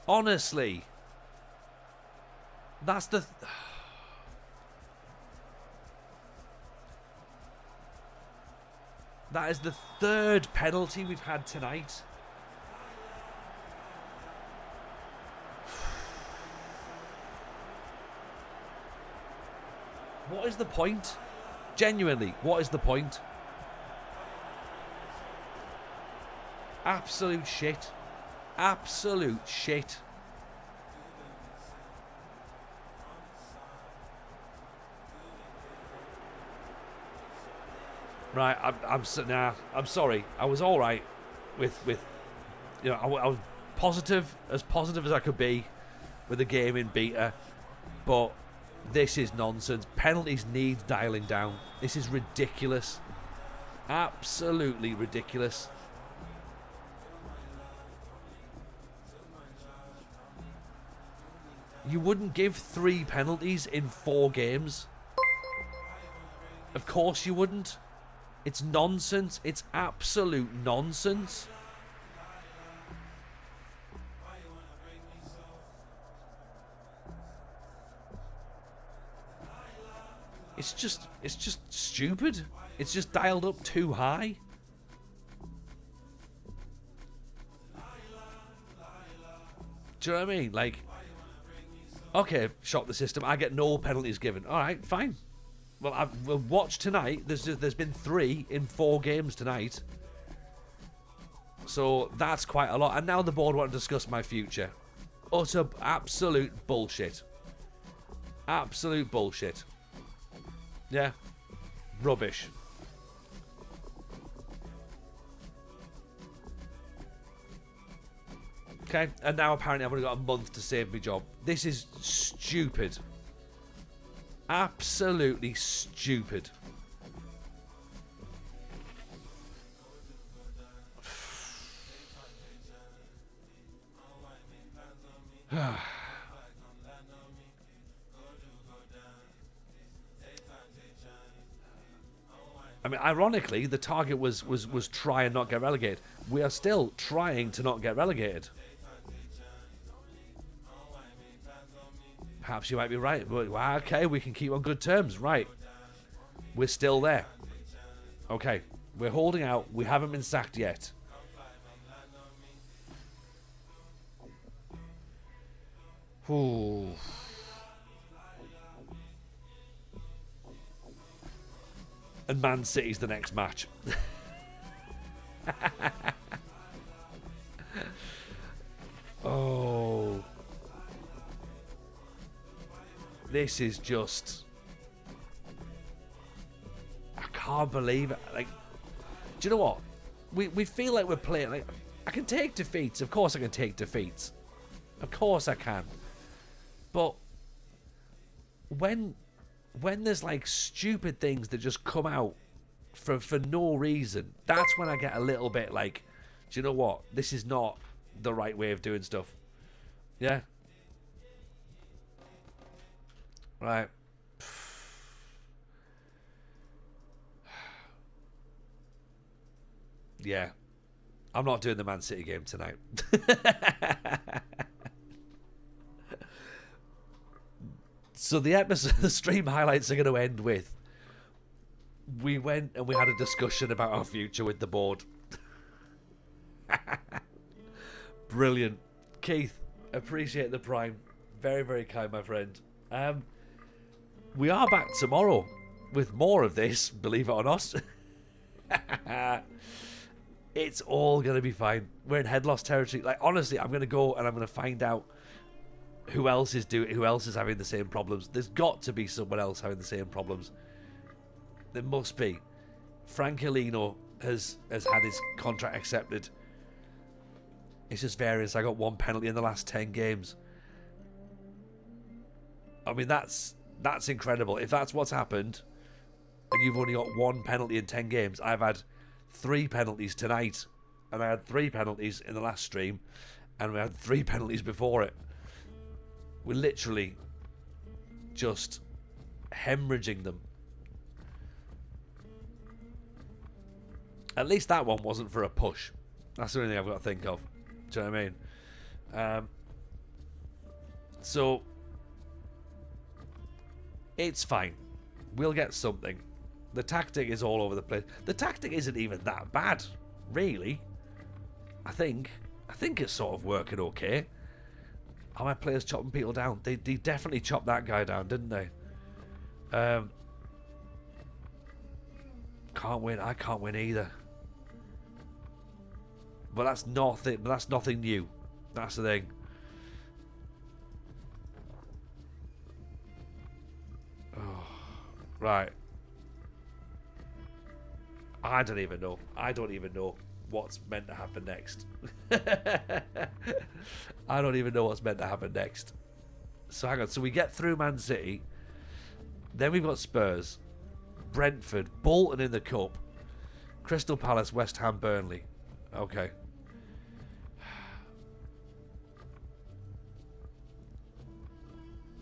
[SPEAKER 1] Honestly. That's the... That is the third penalty we've had tonight. What is the point? Genuinely, what is the point? Absolute shit. Absolute shit. Right, I'm sorry. I was all right with you know, I was positive as I could be with the game in beta, but this is nonsense. Penalties need dialing down. This is ridiculous. Absolutely ridiculous. You wouldn't give 3 penalties in 4 games. Of course you wouldn't. It's nonsense. It's absolute nonsense. It's just stupid. It's just dialed up too high. Do you know what I mean? Like, okay, shock the system. I get no penalties given. All right, fine. Well, we'll watch tonight. There's been 3 in 4 games tonight. So that's quite a lot. And now the board want to discuss my future. Utter absolute bullshit. Absolute bullshit. Yeah. Rubbish. Okay, and now apparently I've only got a month to save my job. This is stupid. Absolutely stupid. I mean, ironically, the target was try and not get relegated. We are still trying to not get relegated. Perhaps you might be right, but okay, we can keep on good terms. Right. We're still there. Okay, we're holding out. We haven't been sacked yet. Ooh. And Man City's the next match. Oh. This is just... I can't believe it. Like, do you know what? We feel like we're playing... Like, I can take defeats. Of course I can take defeats. Of course I can. But when there's like stupid things that just come out for no reason, that's when I get a little bit like, do you know what? This is not the right way of doing stuff. Yeah. Right. Yeah. I'm not doing the Man City game tonight. So the episode, the stream highlights are going to end with, we went and we had a discussion about our future with the board. Brilliant. Keith, appreciate the prime. Very, very kind, my friend. We are back tomorrow with more of this, believe it or not. It's all going to be fine. We're in head loss territory. Like, honestly, I'm going to go and I'm going to find out who else is having the same problems. There's got to be someone else having the same problems. There must be. Frankelino has had his contract accepted. It's just variance. I got 1 penalty in the last 10 games. I mean, that's incredible. If that's what's happened, and you've only got 1 penalty in 10 games, I've had 3 penalties tonight, and I had 3 penalties in the last stream, and we had 3 penalties before it. We're literally just hemorrhaging them. At least that one wasn't for a push. That's the only thing I've got to think of. Do you know what I mean? So it's fine. We'll get something. The tactic is all over the place. The tactic isn't even that bad, really. I think it's sort of working okay. Are my players chopping people down? They definitely chopped that guy down, didn't they? Can't win. I can't win either. But that's nothing. But that's nothing new. That's the thing. Oh, right. I don't even know. I don't even know what's meant to happen next. I don't even know what's meant to happen next. So hang on. So we get through Man City. Then we've got Spurs, Brentford, Bolton in the Cup. Crystal Palace, West Ham, Burnley. Okay.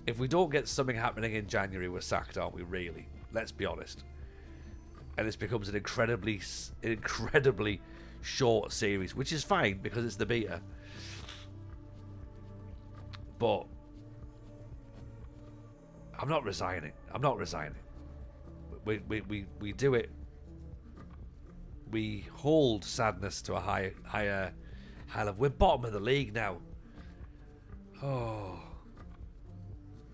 [SPEAKER 1] If we don't get something happening in January, we're sacked, aren't we, really? Let's be honest. And this becomes an incredibly short series, which is fine because it's the beta. But I'm not resigning. I'm not resigning. We do it. We hold sadness to a higher level. We're bottom of the league now. Oh.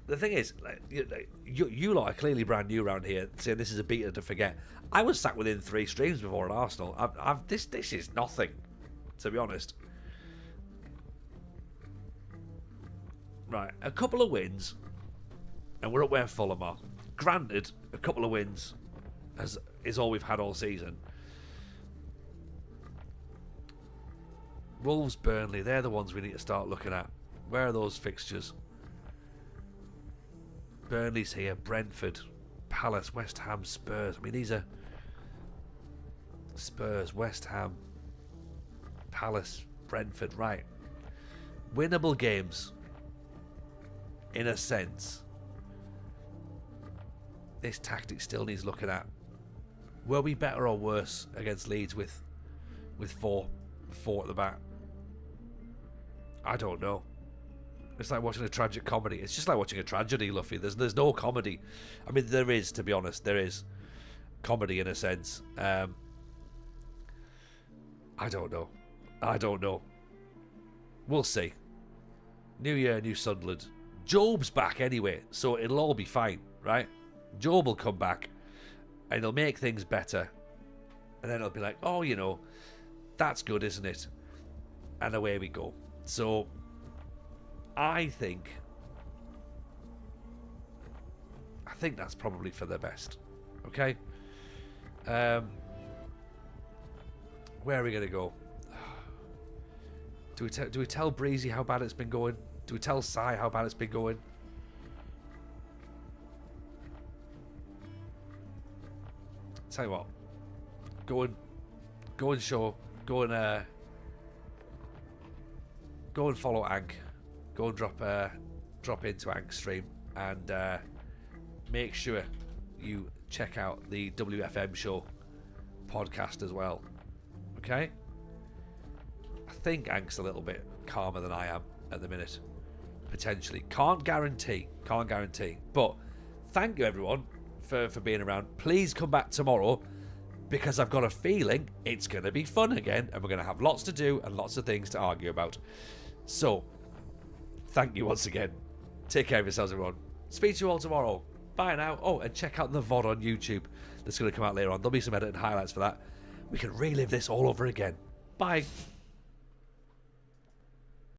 [SPEAKER 1] The thing is, like, you lot are clearly brand new around here, saying this is a beta to forget. I was sat within 3 streams before at Arsenal. This is nothing, to be honest. Right, a couple of wins, and we're up where Fulham are. Granted, a couple of wins is all we've had all season. Wolves, Burnley, they're the ones we need to start looking at. Where are those fixtures? Burnley's here, Brentford, Palace, West Ham, Spurs. I mean, these are Spurs, West Ham, Palace, Brentford. Right. Winnable games, in a sense. This tactic still needs looking at. Were we better or worse against Leeds with four at the back? I don't know. It's like watching a tragic comedy. It's just like watching a tragedy, Luffy. There's no comedy. I mean, there is, to be honest. There is comedy in a sense. I don't know. I don't know. We'll see. New year, new Sunderland. Job's back anyway, so it'll all be fine, right? Job will come back, and he'll make things better. And then it'll be like, oh, you know, that's good, isn't it? And away we go. So I think that's probably for the best. Okay. Where are we gonna go? Do we tell Breezy how bad it's been going? Do we tell Sai how bad it's been going? Tell you what. Go and follow Ank. Go and drop into Ank's stream and make sure you check out the WFM show podcast as well. Okay? I think Ank's a little bit calmer than I am at the minute. Potentially. Can't guarantee. But thank you everyone for being around. Please come back tomorrow because I've got a feeling it's going to be fun again and we're going to have lots to do and lots of things to argue about. So, thank you once again. Take care of yourselves, everyone. Speak to you all tomorrow. Bye now. Oh, and check out the VOD on YouTube that's going to come out later on. There'll be some edited highlights for that. We can relive this all over again. Bye.